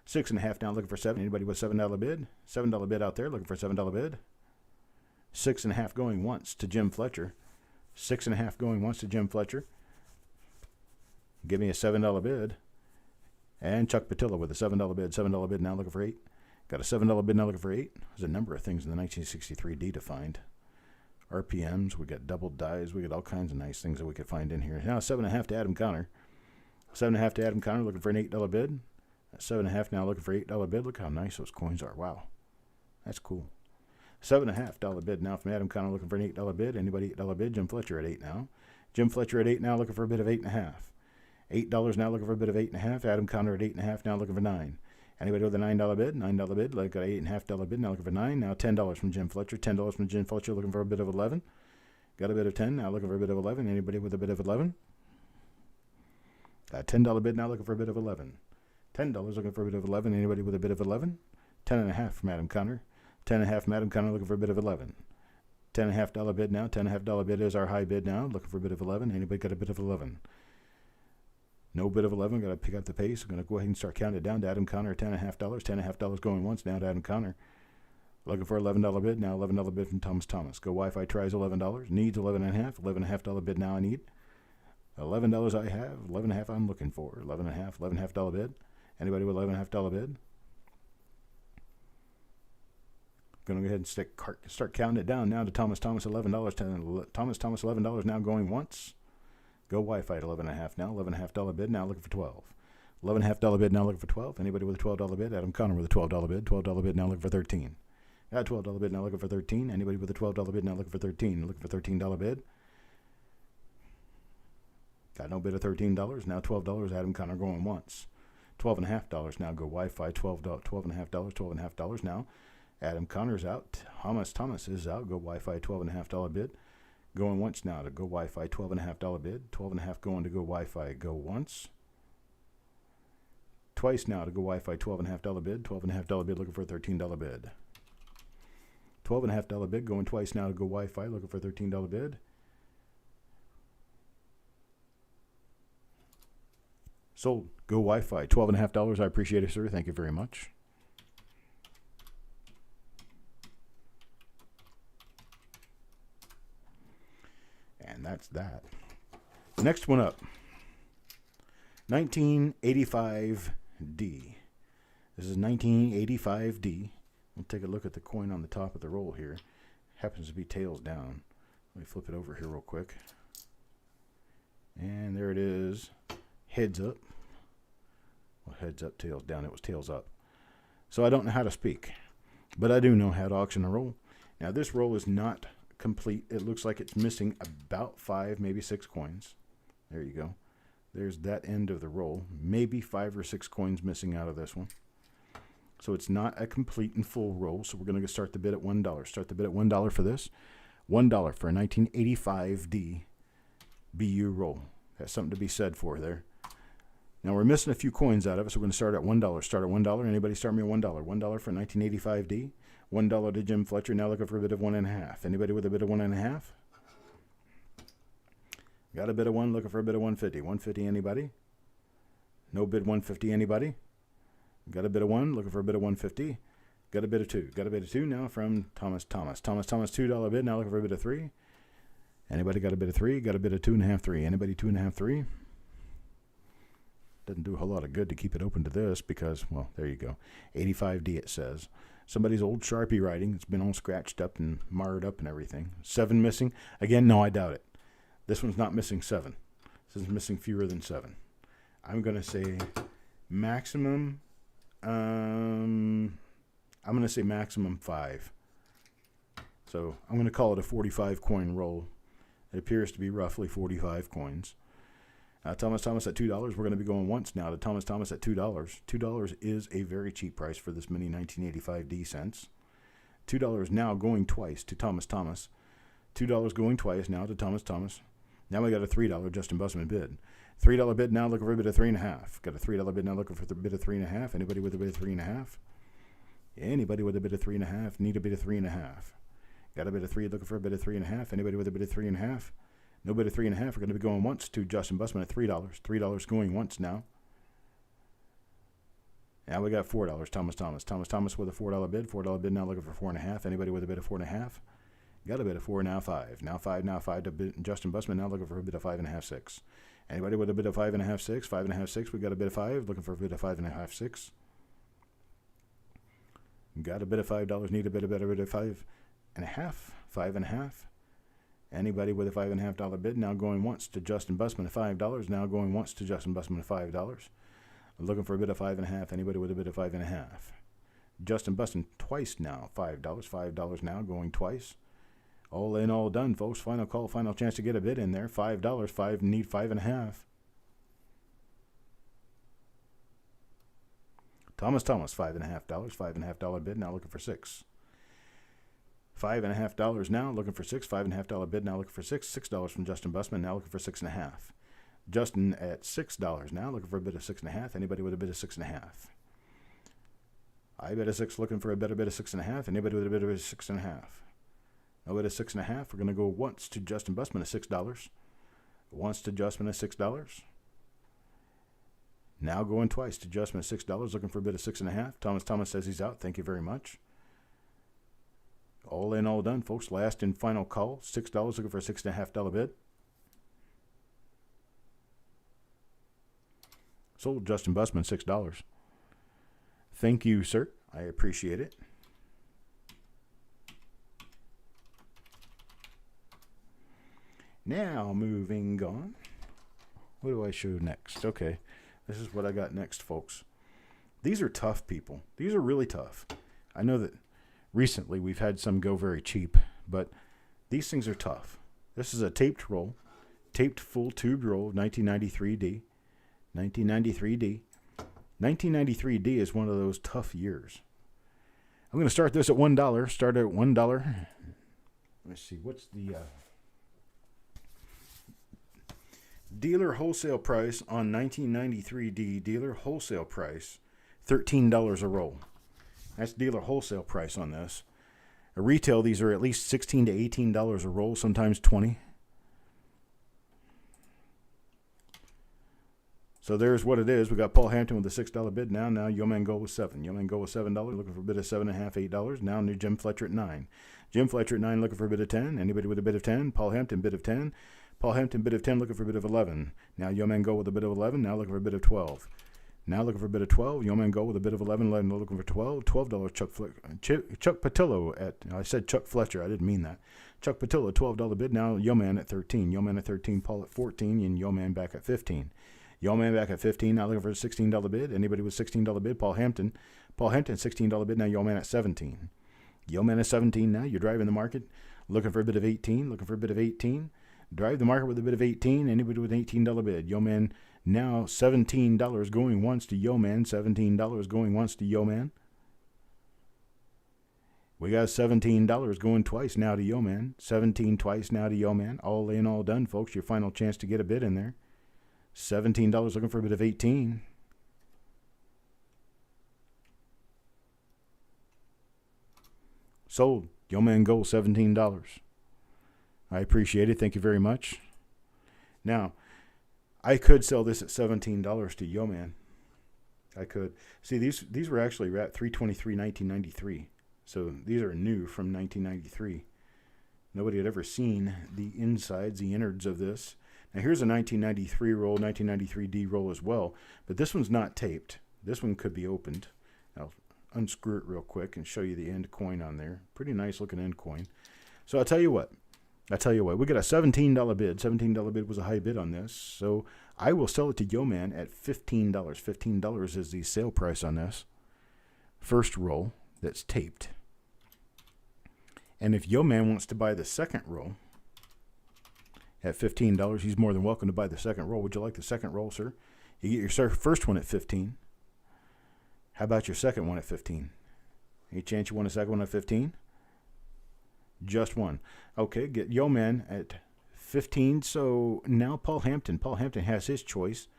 6.5 now. Looking for 7. Anybody with $7 bid? $7 bid out there. Looking for a $7 bid. 6.5 going once to Jim Fletcher. 6.5 going once to Jim Fletcher. Give me a $7 bid. And Chuck Patilla with a $7 bid. $7 bid now looking for 8. Got a $7 bid now looking for 8. There's a number of things in the 1963 D to find. RPMs, we got double dies, we got all kinds of nice things that we could find in here. Now 7.5 to Adam Connor. 7.5 to Adam Connor looking for an $8 bid. 7.5 now looking for $8 bid. Look how nice those coins are. Wow. That's cool. $7.5 bid now from Adam Connor looking for an $8 bid. Anybody $8 bid? Jim Fletcher at 8 now. Jim Fletcher at 8 now looking for a bid of 8.5. $8 now looking for a bid of 8.5. Adam Connor at 8.5 now looking for 9. Anybody with a $9 bid? $9 bid. Like got an $8.5 bid now looking for 9. Now $10 from Jim Fletcher. $10 from Jim Fletcher looking for a bid of 11. Got a bid of 10 now looking for a bid of 11. Anybody with a bid of 11? Got a $10 bid now looking for a bid of 11. $10 looking for a bid of 11. Anybody with a bid of 11? 10.5 from Adam Connor. 10.5 from Adam Connor looking for a bid of 11. $10.5 bid now. $10.5 bid is our high bid now. Looking for a bid of 11. Anybody got a bid of 11? No bid of 11. Got to pick up the pace. I'm going to go ahead and start counting it down to Adam Connor. $10.5. $10.5 going once now to Adam Connor. Looking for $11 bid now. $11 bid from Thomas. Go Wi-Fi tries $11. Needs $11.5. $11.5 bid now I need. $11 I have. $11.5 I'm looking for. $11.5. $11.5 bid. Anybody with $11.5 bid? Going to go ahead and start counting it down now to Thomas. $11. Thomas. $11 now going once. Go Wi-Fi at $11.5 now. $11.5 bid now looking for 12. $11.5 bid now looking for 12. Anybody with a $12 bid? Adam Connor with a $12 bid. $12 bid now looking for 13. Got a $12 bid now looking for 13. Anybody with a $12 bid now looking for 13. Looking for $13 bid. Got no bid of $13. Now $12. Adam Connor going once. $12.5 now go Wi-Fi. $12.5. $12.5 now. Adam Connor's out. Thomas is out. Go Wi-Fi. $12.5 bid. Going once now to go Wi-Fi. $12.5 bid. $12.5 going to go Wi-Fi. Go once. Twice now to go Wi-Fi. $12.5 bid. $12.5 bid looking for a $13 bid. $12.5 bid going twice now to go Wi-Fi looking for a $13 bid. Sold. Go Wi-Fi. $12.5. I appreciate it, sir. Thank you very much. And that's that. Next one up. 1985D. This is 1985D. We'll take a look at the coin on the top of the roll here. Happens to be tails down. Let me flip it over here real quick. And there it is. Heads up. Well, heads up, tails down. It was tails up. So I don't know how to speak, but I do know how to auction a roll. Now this roll is not complete. It looks like it's missing about 5, maybe 6 coins. There you go. There's that end of the roll. Maybe 5 or 6 coins missing out of this one. So it's not a complete and full roll. So we're going to start the bid at $1. Start the bid at $1 for this. $1 for a 1985D BU roll. That's something to be said for there. Now we're missing a few coins out of it, so we're going to start at $1. Start at $1. Anybody start me at $1? $1 for 1985D. $1 to Jim Fletcher. Now looking for a bid of 1.5. Anybody with a bid of 1.5? Got a bid of 1. Looking for a bid of 150. 150. Anybody? No bid 150. Anybody? Got a bid of 1. Looking for a bid of 150. Got a bid of 2. Got a bid of 2 now from Thomas. $2 bid. Now looking for a bid of 3. Anybody got a bid of 3? Got a bid of 2.5, 3. Anybody 2.5, 3? Doesn't do a whole lot of good to keep it open to this because, well, there you go. 85D it says. Somebody's old Sharpie writing. It's been all scratched up and marred up and everything. 7 missing. Again, no, I doubt it. This one's not missing 7. This is missing fewer than 7. I'm going to say maximum. I'm going to say maximum 5. So I'm going to call it a 45 coin roll. It appears to be roughly 45 coins. Thomas at $2. We're going to be going once now to Thomas at $2. $2 is a very cheap price for this mini 1985D cents. $2 now going twice to Thomas. $2 going twice now to Thomas. Now we got a $3 Justin Busman bid. $3 bid now looking for a bid of 3.5. Got a $3 bid now looking for the bid of 3.5. Anybody with a bid of 3.5? Anybody with a bid of 3.5? Need a bid of 3.5. Got a bid of 3 looking for a bid of 3.5. Anybody with a bid of 3.5? No bid of 3.5. We're going to be going once to Justin Busman at $3. $3 going once now. Now we got $4. Thomas with a $4 bid. $4 bid now looking for 4.5. Anybody with a bid of 4.5? Got a bid of 4. Now 5. Now 5 to Justin Busman now looking for a bid of 5.5, 6. Anybody with a bid of 5.5, 6? 5.5, 6. We got a bid of 5. Looking for a bid of 5.5, 6. Got a bid of $5. Need a bid of 5.5. 5.5. Anybody with a $5.5 bid now going once to Justin Busman at $5. Now going once to Justin Busman at $5. Looking for a bid of 5.5. Anybody with a bid of 5.5. Justin Busman twice now. $5. $5 now going twice. All in, all done, folks. Final call, final chance to get a bid in there. $5. 5 need 5.5. Thomas, $5.5. $5.5 bid now looking for 6. $5.5 now looking for 6. $5.5 bid now looking for 6. $6 from Justin Busman now looking for 6.5. Justin at $6 now looking for a bid of 6.5. Anybody with a bid of 6.5? I bet a 6 looking for a better bid of 6.5. Anybody with a bid of 6.5? No bid of 6.5. We're going to go once to Justin Busman at $6. Once to Justin at $6. Now going twice to Justin at $6, looking for a bid of 6.5. Thomas says he's out. Thank you very much. All in, all done, folks. Last and final call. $6 looking for a $6.5 bid. Sold Justin Busman $6. Thank you, sir. I appreciate it. Now moving on. What do I show next? Okay. This is what I got next, folks. These are tough, people. These are really tough. I know that recently we've had some go very cheap, but these things are tough. This is a taped roll, taped full tube roll, 1993D. 1993D. 1993D is one of those tough years. I'm going to start this at $1. Start at $1. Let me see. What's the dealer wholesale price on 1993D? Dealer wholesale price, $13 a roll. That's dealer wholesale price on this. A retail, these are at least $16 to $18 a roll, sometimes $20. So there's what it is. We got Paul Hampton with a $6 bid now. Now Yo Man Go with 7. Yo Man Go with $7, looking for a bid of $7.5, $8. Now new Jim Fletcher at 9. Jim Fletcher at 9, looking for a bid of 10. Anybody with a bid of 10? Paul Hampton, bid of 10. Paul Hampton, bid of 10, looking for a bid of 11. Now Yo Man Go with a bid of 11. Now looking for a bid of 12. Now looking for a bid of 12. Yo Man Go with a bid of 11. 11 looking for 12. $12 Chuck Patillo at, I said Chuck Fletcher. I didn't mean that. Chuck Patillo, $12 bid. Now Yo Man at 13. Yo Man at 13. Paul at 14. And Yo Man back at 15. Yo Man back at 15. Now looking for a $16 bid. Anybody with $16 bid? Paul Hampton. Paul Hampton, $16 bid. Now Yo Man at 17. Yo Man at 17 now. You're driving the market. Looking for a bid of 18. Looking for a bid of 18. Drive the market with a bid of 18. Anybody with an $18 bid? Yo Man now $17 going once to Yo Man. $17 going once to Yo Man. We got $17 going twice now to Yo Man. 17 twice now to Yo Man. All in, all done, folks. Your final chance to get a bid in there. $17 looking for a bid of 18. Sold. Yo Man Gold, $17. I appreciate it. Thank you very much. Now, I could sell this at $17 to Yo Man. I could. See, these were actually at $323, 1993. So these are new from 1993. Nobody had ever seen the insides, the innards of this. Now here's a 1993 roll, 1993D roll as well, but this one's not taped. This one could be opened. I'll unscrew it real quick and show you the end coin on there. Pretty nice looking end coin. So I'll tell you what, we got a $17 bid. $17 bid was a high bid on this. So I will sell it to Yo Man at $15. $15 is the sale price on this. First roll that's taped. And if Yo Man wants to buy the second roll at $15, he's more than welcome to buy the second roll. Would you like the second roll, sir? You get your first one at $15. How about your second one at $15? Any chance you want a second one at $15? Just one. Okay, get Yo Man at $15. So now Paul Hampton. Paul Hampton has his choice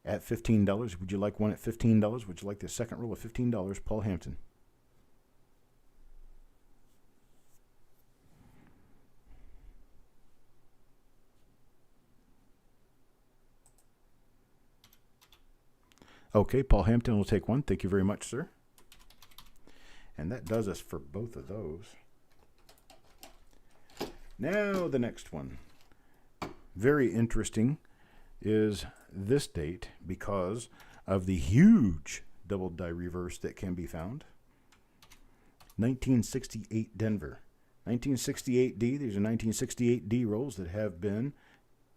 at $15. Would you like one at $15? Would you like the second roll of $15? Paul Hampton. Okay, Paul Hampton will take one. Thank you very much, sir. And that does us for both of those. Now the next one. Very interesting is this date because of the huge double die reverse that can be found. 1968 Denver. 1968D. These are 1968D rolls that have been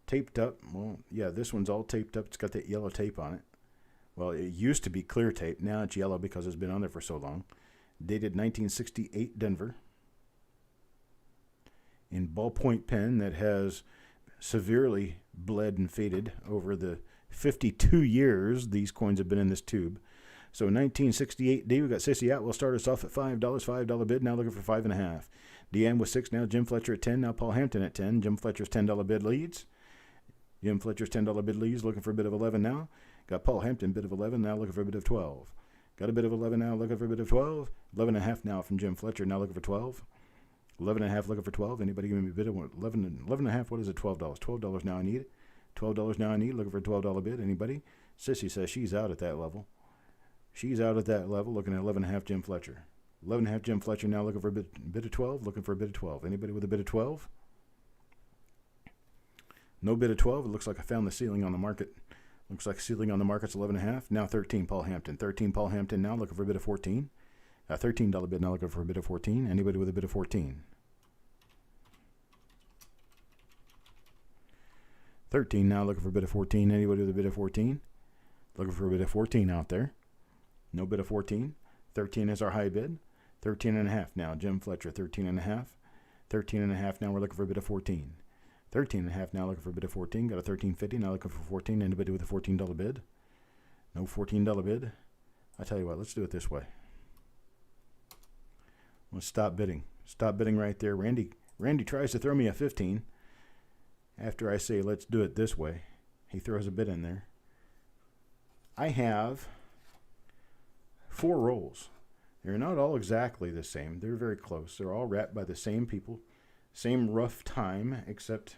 taped up. Well, yeah, this one's all taped up. It's got that yellow tape on it. Well, it used to be clear tape. Now it's yellow because it's been on there for so long. Dated 1968 Denver. In ballpoint pen that has severely bled and faded over the 52 years these coins have been in this tube. So 1968D, we got Sissy Atwell start us off at $5, $5 bid, now looking for 5.5. Deanne with 6, now Jim Fletcher at 10, now Paul Hampton at 10. Jim Fletcher's $10 bid leads. Jim Fletcher's $10 bid leads, looking for a bid of 11 now. Got Paul Hampton, bid of 11, now looking for a bid of 12. Got a bid of 11 now, looking for a bid of 12. 11.5 now from Jim Fletcher, now looking for 12. 11.5 looking for 12. Anybody give me a bid of 11.5? What is it? $12. $12 now I need it. $12 now I need. Looking for a $12 bid. Anybody? Sissy says she's out at that level. She's out at that level. Looking at 11.5 Jim Fletcher. 11.5 Jim Fletcher now looking for a bid of 12. Looking for a bid of 12. Anybody with a bid of 12? No bid of 12. It looks like I found the ceiling on the market. Looks like ceiling on the market's 11.5. Now 13 Paul Hampton. 13 Paul Hampton now looking for a bid of 14. A $13 bid now looking for a bid of 14. Anybody with a bid of 14? 13 now looking for a bid of 14. Anybody with a bid of 14? Looking for a bid of 14 out there. No bid of 14. 13 is our high bid. 13.5 now. Jim Fletcher, 13.5. 13.5 now we're looking for a bid of 14. 13.5 now looking for a bid of 14. Got a 13.50 now looking for 14. Anybody with a $14 bid? No $14 bid. I tell you what, let's do it this way. Let's stop bidding. Stop bidding right there. Randy tries to throw me a 15. After I say let's do it this way, he throws a bid in there. I have 4 rolls. They're not all exactly the same. They're very close. They're all wrapped by the same people, same rough time, except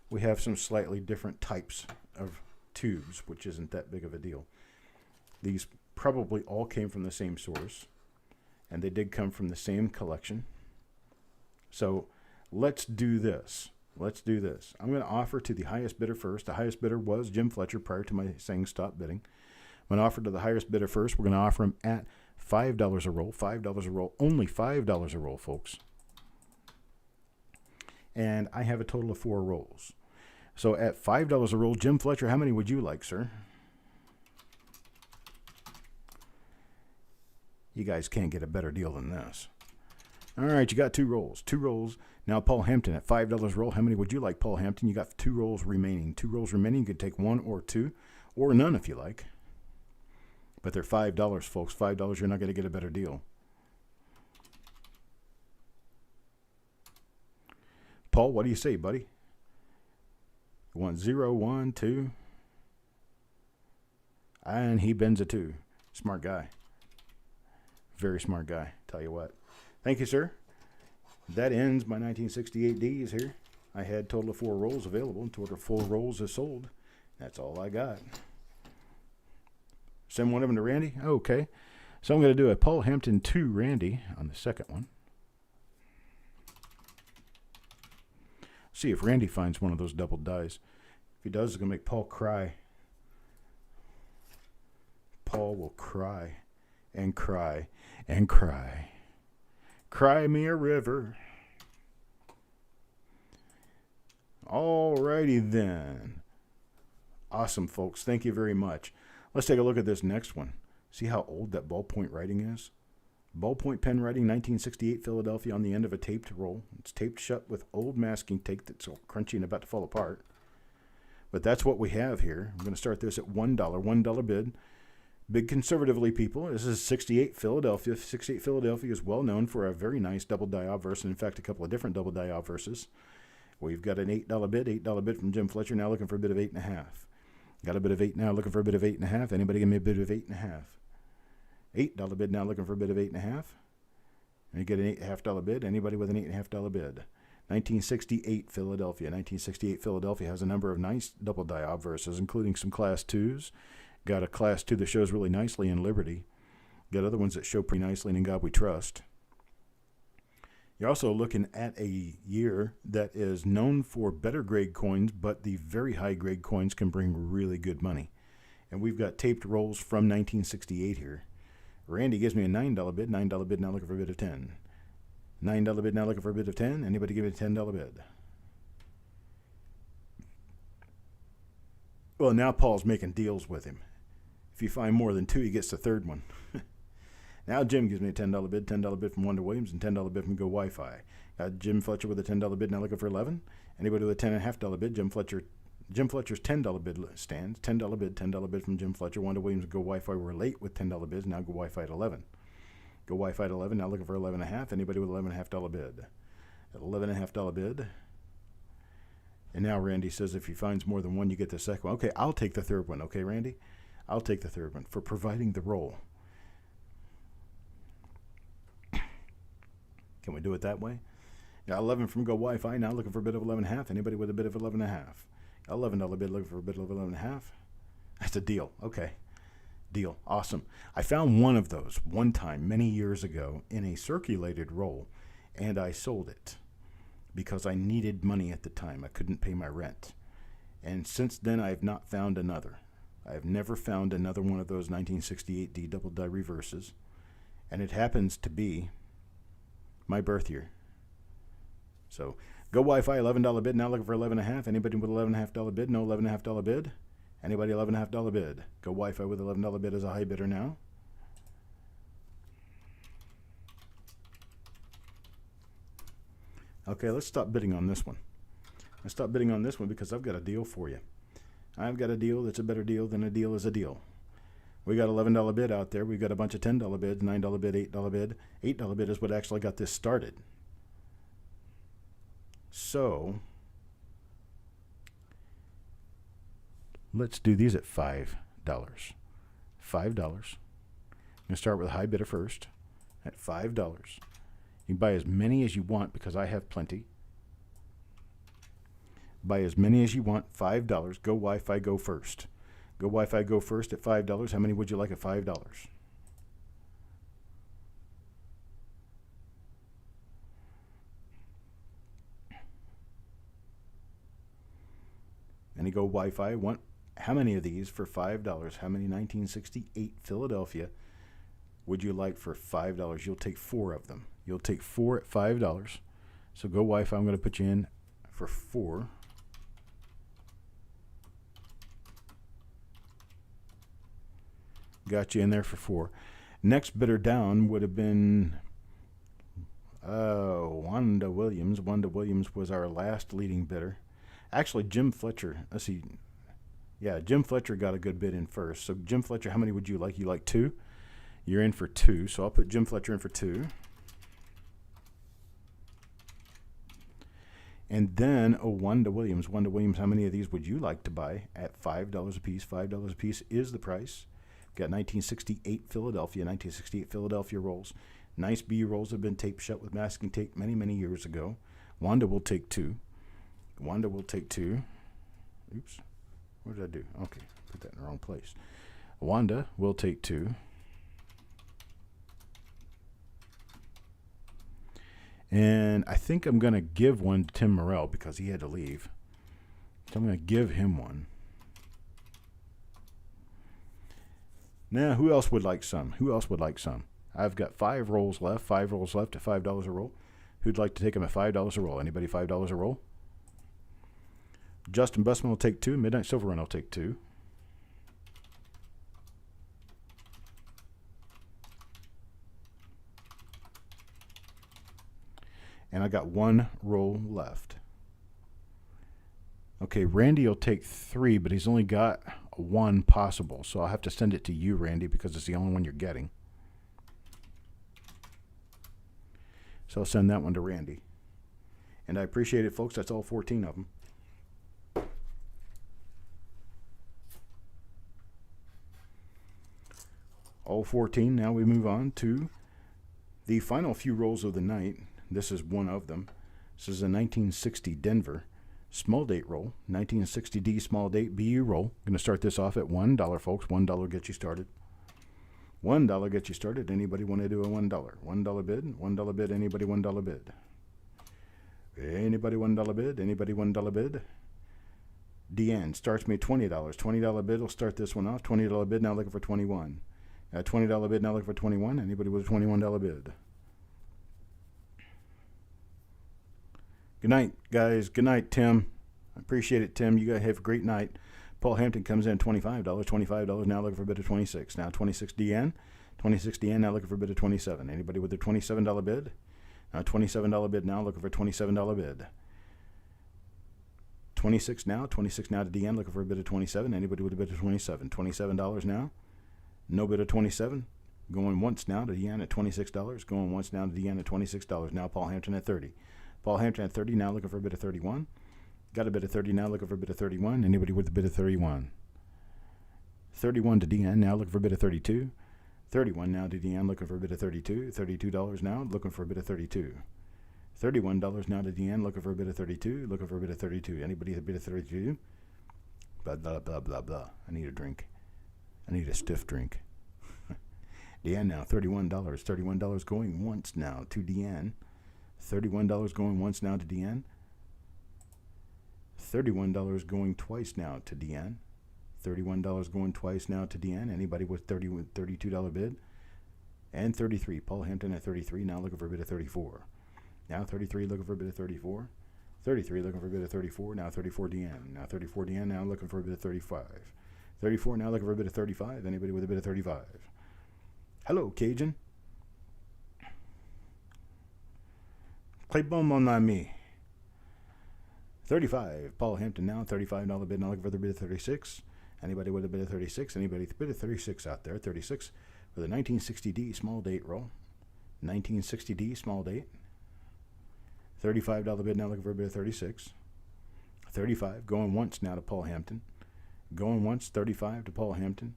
we have some slightly different types of tubes, which isn't that big of a deal. These probably all came from the same source, and they did come from the same collection. So let's do this. Let's do this. I'm going to offer to the highest bidder first. The highest bidder was Jim Fletcher prior to my saying stop bidding. I'm going to offer to the highest bidder first. We're going to offer him at $5 a roll. $5 a roll. Only $5 a roll, folks. And I have a total of 4 rolls. So at $5 a roll, Jim Fletcher, how many would you like, sir? You guys can't get a better deal than this. All right, you got 2 rolls. 2 rolls. Now, Paul Hampton at $5 roll. How many would you like, Paul Hampton? You got 2 rolls remaining. 2 rolls remaining. You could take 1 or 2 or none if you like. But they're $5, folks. $5, you're not going to get a better deal. Paul, what do you say, buddy? You want 0, 1, 2? And he bends a 2. Smart guy. Very smart guy, tell you what. Thank you, sir. That ends my 1968 Ds here. I had a total of 4 rolls available. A total of 4 rolls is sold. That's all I got. Send one of them to Randy? Okay. So I'm going to do a Paul Hampton 2 Randy on the second one. See if Randy finds one of those double dies. If he does, it's going to make Paul cry. Paul will cry and cry and cry. Cry me a river. Alrighty then. Awesome, folks. Thank you very much. Let's take a look at this next one. See how old that ballpoint writing is? Ballpoint pen writing, 1968 Philadelphia, on the end of a taped roll. It's taped shut with old masking tape that's all crunchy and about to fall apart. But that's what we have here. I'm going to start this at $1. $1 bid. Bid conservatively, people. This is 68 Philadelphia. 68 Philadelphia is well known for a very nice double die obverse, and in fact, a couple of different double die obverses. We've got an $8 bid. $8 bid from Jim Fletcher, now looking for a bid of 8.5. Got a bid of 8 now, looking for a bid of 8.5. Anybody give me a bid of 8.5? $8 bid now, looking for a bid of 8.5. And you get an $8.5 bid. Anybody with an $8.5 bid? 1968 Philadelphia. 1968 Philadelphia has a number of nice double die obverses, including some Class 2s. Got a Class 2 that shows really nicely in Liberty. Got other ones that show pretty nicely in God We Trust. You're also looking at a year that is known for better grade coins, but the very high grade coins can bring really good money. And we've got taped rolls from 1968 here. Randy gives me a $9 bid. $9 bid now, looking for a bid of 10. $9 bid now, looking for a bid of 10. Anybody give me a $10 bid? Well, now Paul's making deals with him. If you find more than 2, he gets the third one. Now Jim gives me a $10 bid. $10 bid from Wonder Williams and $10 bid from Go Wi-Fi. Got Jim Fletcher with a $10 bid now, looking for 11. Anybody with a $10.5 bid? Jim Fletcher's $10 bid stands. $10 bid. $10 bid from Jim Fletcher. Wonder Williams and Go Wi-Fi were late with $10 bids. Now Go Wi-Fi at 11. Go Wi-Fi at 11. Now looking for 11.5. Anybody with $11.5 bid? At $11.5 bid. And now Randy says if he finds more than one, you get the second one. Okay, I'll take the third one. Okay, Randy? I'll take the third one for providing the roll. Can we do it that way? Got 11 from Go Wi-Fi. Now looking for a bid of 11.5. Anybody with a bid of 11.5? $11 bid, looking for a bid of 11.5. That's a deal. Okay. Deal. Awesome. I found one of those one time many years ago in a circulated roll, and I sold it because I needed money at the time. I couldn't pay my rent. And since then, I have not found another. I have never found another one of those 1968 D double die reverses. And it happens to be my birth year. So, Go Wi-Fi, $11 bid, now looking for 11.5. Anybody with $11.5 bid? No $11.5 bid. Anybody $11.5 bid? Go Wi-Fi with $11 bid as a high bidder now. Okay, let's stop bidding on this one. I stopped bidding on this one because I've got a deal for you. I've got a deal that's a better deal than a deal is a deal. We got $11 bid out there. We've got a bunch of $10 bids, $9 bid, $8 bid. $8 bid is what actually got this started. So, let's do these at $5. $5. I'm going to start with a high bidder first at $5. You can buy as many as you want because I have plenty. Buy as many as you want, $5. Go Wi-Fi, go first. Go Wi-Fi, go first at $5. How many would you like at $5? Any Go Wi-Fi? How many of these for $5? How many 1968 Philadelphia would you like for $5? You'll take 4 of them. You'll take 4 at $5. So Go Wi-Fi, I'm going to put you in for 4. Got you in there for 4. Next bidder down would have been Wanda Williams. Wanda Williams was our last leading bidder. Actually, Jim Fletcher. Let's see. Yeah, Jim Fletcher got a good bid in first. So Jim Fletcher, how many would you like? You like 2? You're in for 2. So I'll put Jim Fletcher in for 2. And then Wanda Williams. Wanda Williams, how many of these would you like to buy at $5 a piece? $5 a piece is the price. Got 1968 Philadelphia rolls. Nice B rolls have been taped shut with masking tape many, many years ago. Wanda will take two. Wanda will take two. Oops. What did I do? Okay, put that in the wrong place. Wanda will take two. And I think I'm going to give one to Tim Morrell because he had to leave. So I'm going to give him one. Now, who else would like some? Who else would like some? I've got 5 rolls left. 5 rolls left at $5 a roll. Who'd like to take them at $5 a roll? Anybody $5 a roll? Justin Bussman will take 2. Midnight Silver Run will take 2. And I got 1 roll left. Okay, Randy will take 3, but he's only got 1 possible. So I'll have to send it to you, Randy, because it's the only one you're getting. So I'll send that one to Randy. And I appreciate it, folks. That's all 14 of them. All 14. Now we move on to the final few rolls of the night. This is one of them. This is a 1960 Denver small date roll. 1960D small date BU roll. Going to start this off at $1, folks. $1 gets you started. $1 gets you started. Anybody want to do a $1? $1 bid. $1 bid. Anybody $1 bid? Anybody $1 bid? Anybody $1 bid? Deanne starts me at $20. $20 bid will start this one off. $20 bid now looking for 21. $20 bid now looking for 21. Anybody with a $21 bid? Good night, guys. Good night, Tim. I appreciate it, Tim. You guys have a great night. Paul Hampton comes in at $25. $25 now looking for a bid of 26. Now 26 Deanne. 26 Deanne now looking for a bid of 27. Anybody with a $27 bid? Now $27 bid now looking for a $27 bid. 26 now. 26 now to Deanne looking for a bid of 27. Anybody with a bid of 27? $27 now. No bid of 27. Going once now to Deanne at $26. Going once now to Deanne at $26. Now Paul Hampton at 30. Paul Hampton at 30 now looking for a bid of 31. Got a bid of 30 now looking for a bid of 31. Anybody with a bid of 31? 31 to Deanne now looking for a bid of 32. 31 now to Deanne looking for a bid of 32. $32 now looking for a bid of 32. $31 now to Deanne looking for a bid of 32. Looking for a bid of 32. Anybody with a bid of 32? Blah, blah, blah, blah, blah. I need a drink. I need a stiff drink. Deanne now, $31. $31 going once now to Deanne. $31 going once now to Deanne. $31 going twice now to Deanne. $31 going twice now to Deanne. Anybody with $32 bid? And 33. Paul Hampton at 33. Now looking for a bid of 34. Now 33 looking for a bid of 34. 33 looking for a bid of 34. Now 34 Deanne. Now 34 Deanne. Now looking for a bid of 35. 34 now looking for a bid of 35. Anybody with a bid of 35? Hello, Cajun. Clay-Bum on me. 35. Paul Hampton now. $35 bid. Now looking for the bid of 36. Anybody with a bid of 36? Anybody with a bid of 36 out there? 36 for the 1960D small date roll. 1960D small date. $35 bid. Now looking for a bid of 36. 35 going once now to Paul Hampton. Going once. 35 to Paul Hampton.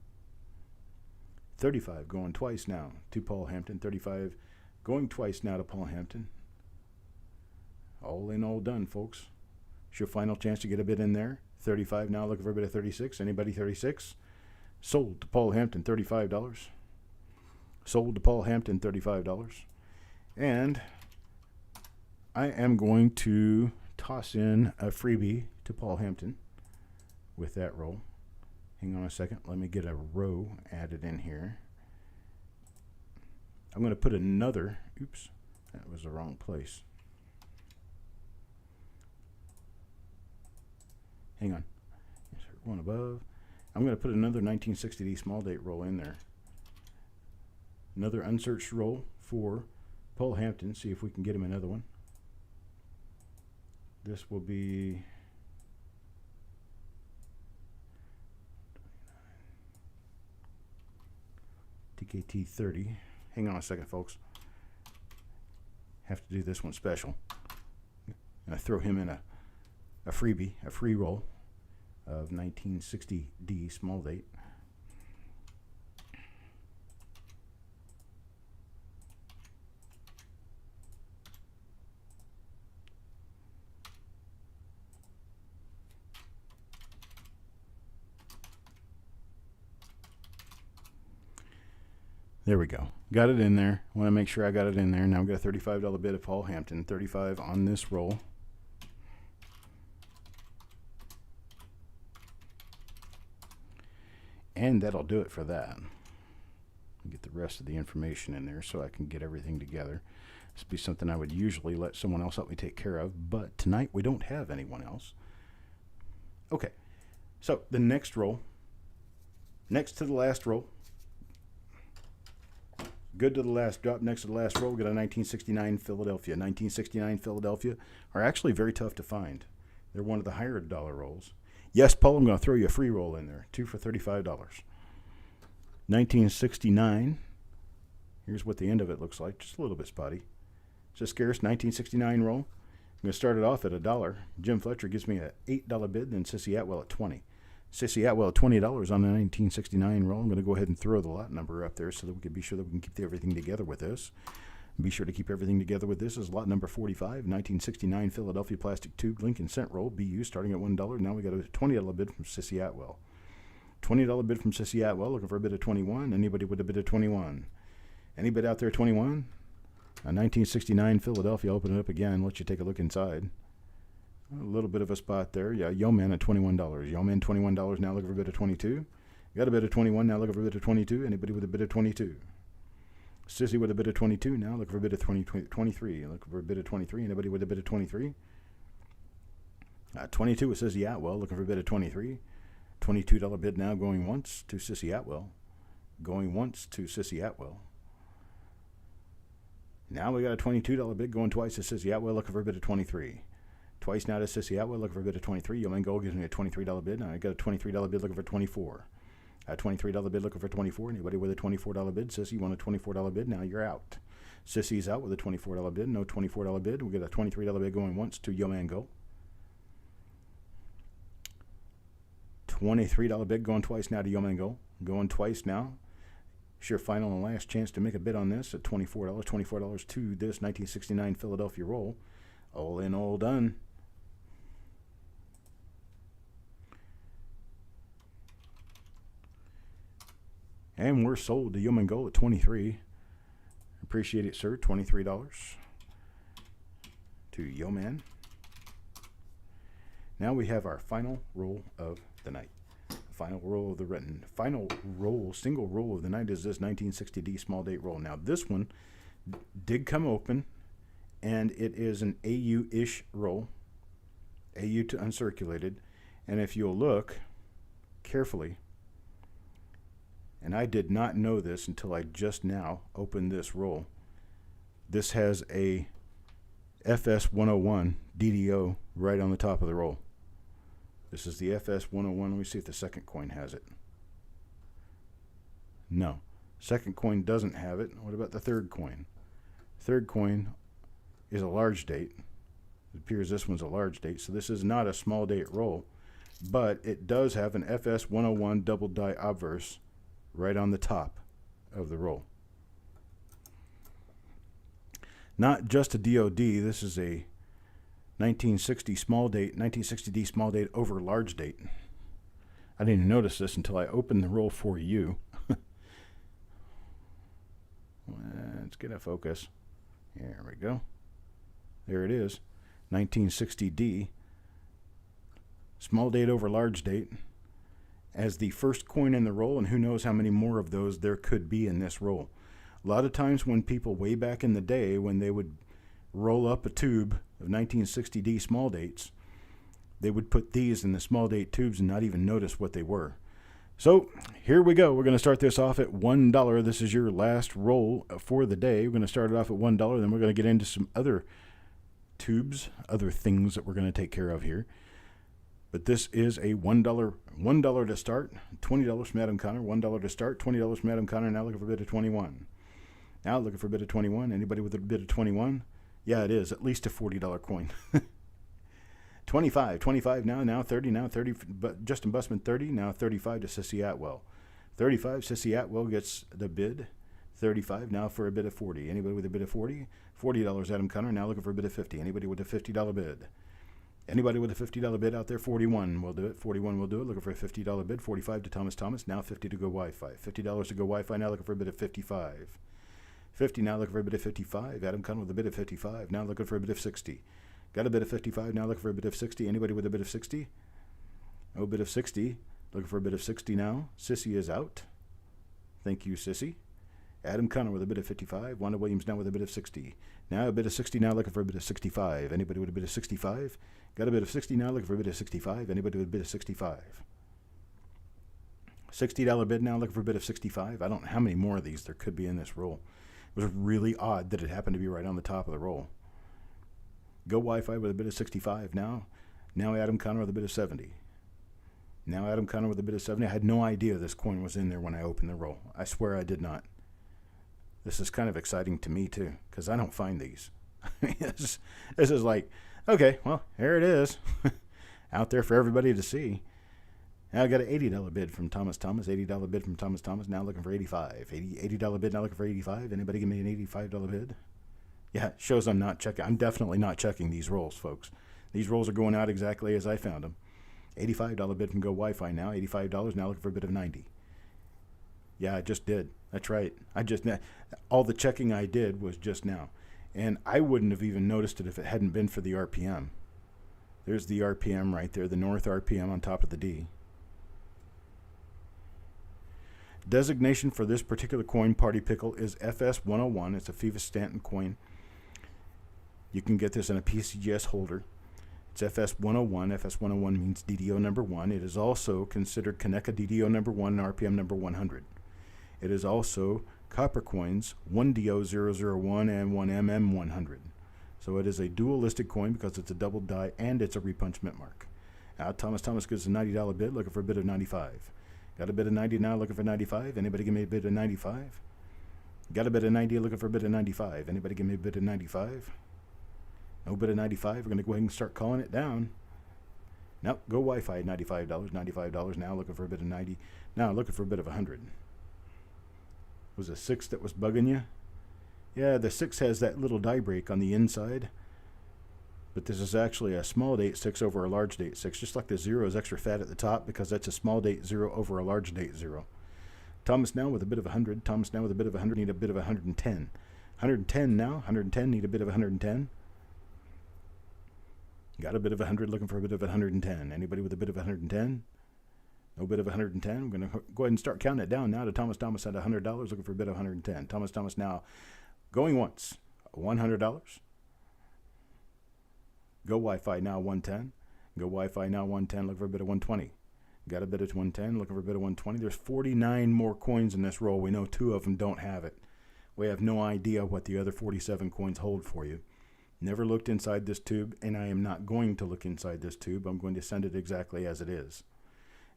35 going twice now to Paul Hampton. 35 going twice now to Paul Hampton. All in, all done, folks. It's your final chance to get a bid in there. 35 now looking for a bid of 36. Anybody 36? Sold to Paul Hampton, $35. Sold to Paul Hampton, $35. And I am going to toss in a freebie to Paul Hampton with that roll. Hang on a second. Let me get a row added in here. I'm going to put another. Oops, that was the wrong place. Hang on. One above. I'm going to put another 1960D small date roll in there. Another unsearched roll for Paul Hampton. See if we can get him another one. This will be TKT 30. Hang on a second, folks. Have to do this one special. throw him in a freebie, a free roll of 1960D small date. There we go. Got it in there. Want to make sure I got it in there. Now I've got a $35 bid of Paul Hampton. 35 on this roll. And that'll do it for that. Get the rest of the information in there so I can get everything together. This would be something I would usually let someone else help me take care of, but tonight we don't have anyone else. Okay, so the next roll, next to the last roll, good to the last drop, next to the last roll, we got a 1969 Philadelphia. 1969 Philadelphia are actually very tough to find. They're one of the higher dollar rolls. Yes, Paul, I'm going to throw you a free roll in there. 2 for $35. 1969. Here's what the end of it looks like. Just a little bit spotty. It's a scarce 1969 roll. I'm going to start it off at $1. Jim Fletcher gives me an $8 bid, then Sissy Atwell at $20. Sissy Atwell at $20 on the 1969 roll. I'm going to go ahead and throw the lot number up there so that we can be sure that we can keep everything together with this. Be sure to keep everything together with this. Is lot number 45, 1969 Philadelphia plastic tube Lincoln cent roll, BU, starting at $1. Now we got a $20 bid from Sissy Atwell. $20 bid from Sissy Atwell, looking for a bid of 21. Anybody with a bid of 21? Anybody out there 21? A 1969 Philadelphia. Open it up again and let you take a look inside. A little bit of a spot there. Yeah, Yeoman at $21. Yeoman $21 now, looking for a bid of 22. Got a bid of 21 now, looking for a bid of 22. Anybody with a bid of 22? Sissy with a bid of 22 now, looking for a bid of 23. Looking for a bid of 23. Anybody with a bid of 23? 22 with Sissy Atwell, looking for a bid of 23. $22 bid now, going once to Sissy Atwell. Going once to Sissy Atwell. Now we got a $22 bid going twice to Sissy Atwell, looking for a bid of 23. Twice now to Sissy Atwell, looking for a bid of 23. Yeoman Gold gives me a $23 bid. Now I got a $23 bid looking for 24. A $23 bid looking for 24. Anybody with a $24 bid? Sissy, you want a $24 bid? Now you're out. Sissy's out with a $24 bid. No $24 bid. We got a $23 bid going once to Yeoman Gold. $23 bid going twice now to Yeoman Gold. Going twice now. It's your final and last chance to make a bid on this at $24. $24 to this 1969 Philadelphia roll. All in, all done. And we're sold to Yeoman Gold at 23. Appreciate it, sir. $23 to Yeoman. Now we have our final roll of the night. Final roll of the written. Final roll, single roll of the night is this 1960D small date roll. Now this one did come open, and it is an AU-ish roll. AU to uncirculated. And if you'll look carefully, and I did not know this until I just now opened this roll. This has a FS101 DDO right on the top of the roll. This is the FS101. Let me see if the second coin has it. No. Second coin doesn't have it. What about the third coin? Third coin is a large date. It appears this one's a large date, so this is not a small date roll, but it does have an FS101 double die obverse right on the top of the roll. Not just a DOD, this is a 1960 small date, 1960D small date over large date. I didn't notice this until I opened the roll for you. Let's get a focus. There we go. There it is. 1960D. Small date over large date as the first coin in the roll, and who knows how many more of those there could be in this roll. A lot of times when people way back in the day, when they would roll up a tube of 1960D small dates, they would put these in the small date tubes and not even notice what they were. So here we go. We're going to start this off at $1. This is your last roll for the day. We're going to start it off at $1. Then we're going to get into some other tubes, other things that we're going to take care of here. But this is a $1 to start, $20 from Adam Connor, $1 to start, $20 from Adam Connor. Now looking for a bid of 21. Now looking for a bid of 21. Anybody with a bid of 21? Yeah, it is. At least a $40 coin. 25, 25 now 30, now 30, but Justin Bussman 30, now 35 to Sissy Atwell. 35, Sissy Atwell gets the bid. 35 now for a bid of 40. Anybody with a bid of 40? $40, Adam Connor, now looking for a bid of 50. Anybody with a $50 bid? Anybody with a $50 bid out there? 41 will do it. 41 will do it. Looking for a $50 bid. 45 to Thomas. Now 50 to Go Wi-Fi. $50 to Go Wi-Fi. Now looking for a bid of 55. 50 now looking for a bid of 55. Adam Connor with a bid of 55. Now looking for a bid of 60. Got a bid of 55. Now looking for a bid of 60. Anybody with a bid of 60? No bid of 60. Looking for a bid of 60 now. Sissy is out. Thank you, Sissy. Adam Connor with a bid of 55. Wanda Williams now with a bid of 60. Now a bid of 60 now looking for a bid of 65. Anybody with a bid of 65? Got a bid of 60 now looking for a bid of 65. Anybody with a bid of 65? $60 bid now looking for a bid of 65. I don't know how many more of these there could be in this roll. It was really odd that it happened to be right on the top of the roll. Go Wi-Fi with a bid of 65 now. Now Adam Connor with a bid of 70. Now Adam Connor with a bid of 70. I had no idea this coin was in there when I opened the roll. I swear I did not. This is kind of exciting to me, too, because I don't find these. This is like, okay, well, here it is. Out there for everybody to see. Now I got an $80 bid from Thomas. $80 bid from Thomas. Now looking for 85. $80 bid, now looking for 85. Anybody give me an $85 bid? Yeah, it shows I'm not checking. I'm definitely not checking these rolls, folks. These rolls are going out exactly as I found them. $85 bid from Go Wi-Fi now. $85, now looking for a bid of 90. Yeah, I just did. That's right. All the checking I did was just now. And I wouldn't have even noticed it if it hadn't been for the RPM. There's the RPM right there, the North RPM on top of the D. Designation for this particular coin, Party Pickle, is FS101. It's a Fivas Stanton coin. You can get this in a PCGS holder. It's FS101. FS101 means DDO number 1. It is also considered Kaneka DDO number 1 and RPM number 100. It is also Coppercoins 1DO001 and 1MM100. So it is a dualistic coin because it's a double die and it's a repunch mint mark. Now Thomas gives a $90 bid, looking for a bid of 95. Got a bid of 90 now, looking for 95. Anybody give me a bid of 95? Got a bid of 90, looking for a bid of 95. Anybody give me a bid of 95? No bid of 95. We're going to go ahead and start calling it down. Nope, Go Wi-Fi, $95. $95 now, looking for a bid of 90. Now looking for a bid of 100. Was a 6 that was bugging you? Yeah, the 6 has that little die break on the inside. But this is actually a small date 6 over a large date 6. Just like the 0 is extra fat at the top because that's a small date 0 over a large date 0. Thomas now with a bit of 100. Thomas now with a bit of 100. Need a bit of 110. 110 now. 110. Need a bit of 110. Got a bit of 100. Looking for a bit of 110. Anybody with a bit of 110? No bid of 110. We're going to go ahead and start counting it down now to Thomas at $100. Looking for a bid of 110. Thomas now going once. $100. Go Wi-Fi now 110. Go Wi-Fi now 110. Looking for a bid of 120. Got a bid of 110. Looking for a bid of 120. There's 49 more coins in this roll. We know 2 of them don't have it. We have no idea what the other 47 coins hold for you. Never looked inside this tube, and I am not going to look inside this tube. I'm going to send it exactly as it is.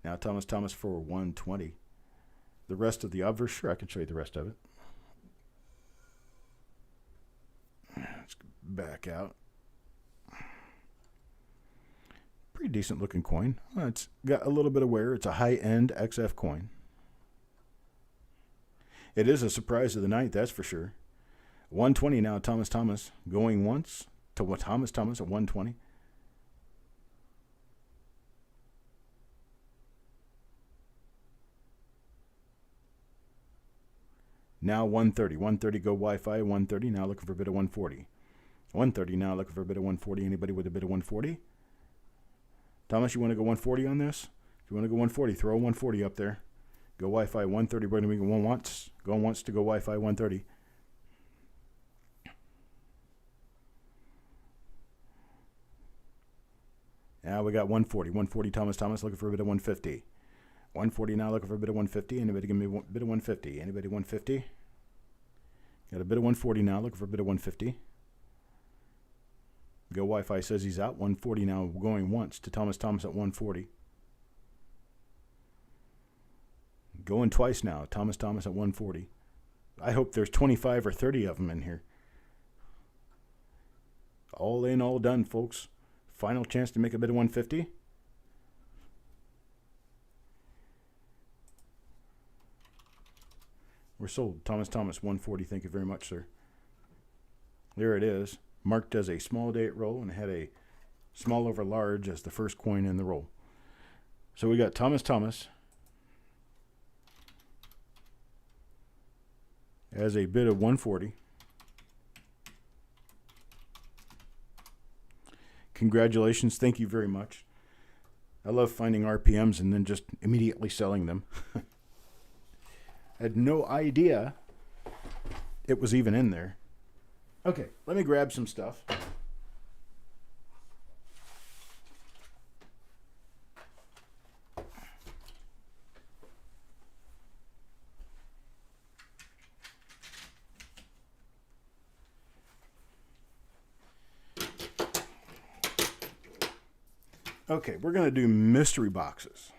Now Thomas for 120. The rest of the obverse, sure, I can show you the rest of it. Let's back out. Pretty decent looking coin. Well, it's got a little bit of wear. It's a high-end XF coin. It is a surprise of the night, that's for sure. 120 now, Thomas going once to Thomas at 120. Now 130. 130 Go Wi-Fi, 130. Now looking for a bit of 140. 130 now looking for a bit of 140. Anybody with a bit of 140? Thomas, you want to go 140 on this? If you want to go 140, throw a 140 up there. Go Wi-Fi 130. We're going to be going once. Going once to Go Wi-Fi 130. Now we got 140. 140 Thomas looking for a bit of 150. 140 now looking for a bit of 150. Anybody give me a bit of 150? Anybody 150? Got a bit of 140 now looking for a bit of 150. Go Wi-Fi says he's out. 140 now going once to Thomas at 140. Going twice now. Thomas at 140. I hope there's 25 or 30 of them in here. All in, all done, folks. Final chance to make a bid of 150. We're sold. Thomas, 140. Thank you very much, sir. There it is, marked as a small date roll, and it had a small over large as the first coin in the roll. So we got Thomas as a bid of 140. Congratulations. Thank you very much. I love finding RPMs and then just immediately selling them. I had no idea it was even in there. Okay, let me grab some stuff. Okay, we're going to do mystery boxes.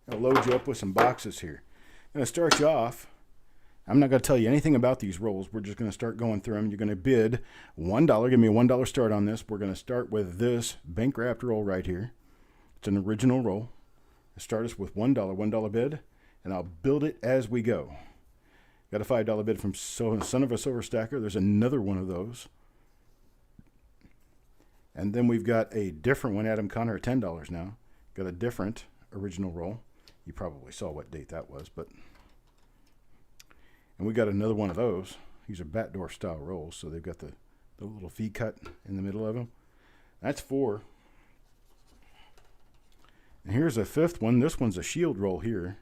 I'll load you up with some boxes here. I'm going to start you off. I'm not going to tell you anything about these rolls. We're just going to start going through them. You're going to bid $1. Give me a $1 start on this. We're going to start with this bank wrapped roll right here. It's an original roll. Start us with $1 bid, and I'll build it as we go. Got a $5 bid from Son of a Silver Stacker. There's another one of those. And then we've got a different one, Adam Connor, at $10 now. Got a different original roll. You probably saw what date that was, but... And we got another one of those. These are backdoor style rolls, so they've got the little V cut in the middle of them. That's 4. And here's a 5th one. This one's a shield roll here.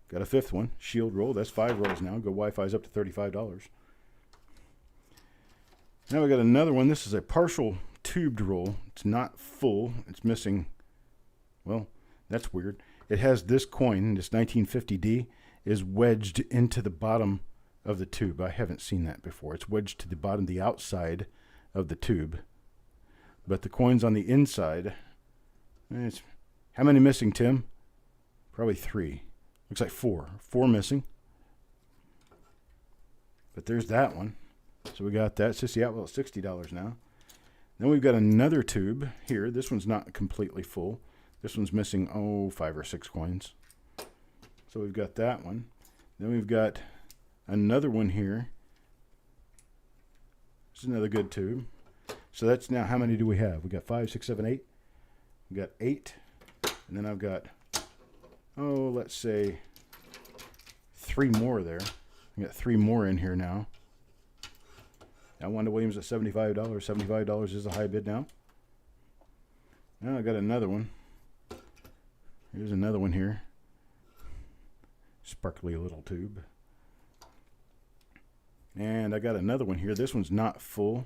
Got a 5th one, shield roll. That's 5 rolls now. Go Wi-Fi's up to $35. Now we got another one. This is a partial tubed roll. It's not full. It's missing. Well, that's weird. It has this coin, this 1950D, is wedged into the bottom of the tube. I haven't seen that before. It's wedged to the bottom, the outside of the tube. But the coin's on the inside. How many missing, Tim? Probably 3. Looks like 4. 4 missing. But there's that one. So we got that. Sissy Outlaw, $60 now. Then we've got another tube here. This one's not completely full. This one's missing, 5 or 6 coins. So we've got that one. Then we've got another one here. This is another good tube. So that's now, how many do we have? We got 5, 6, 7, 8. We got 8. And then I've got, let's say 3 more there. We got 3 more in here now. Now Wanda Williams at $75. $75 is a high bid now. Now I got another one. Here's another one here. Sparkly little tube. And I got another one here. This one's not full,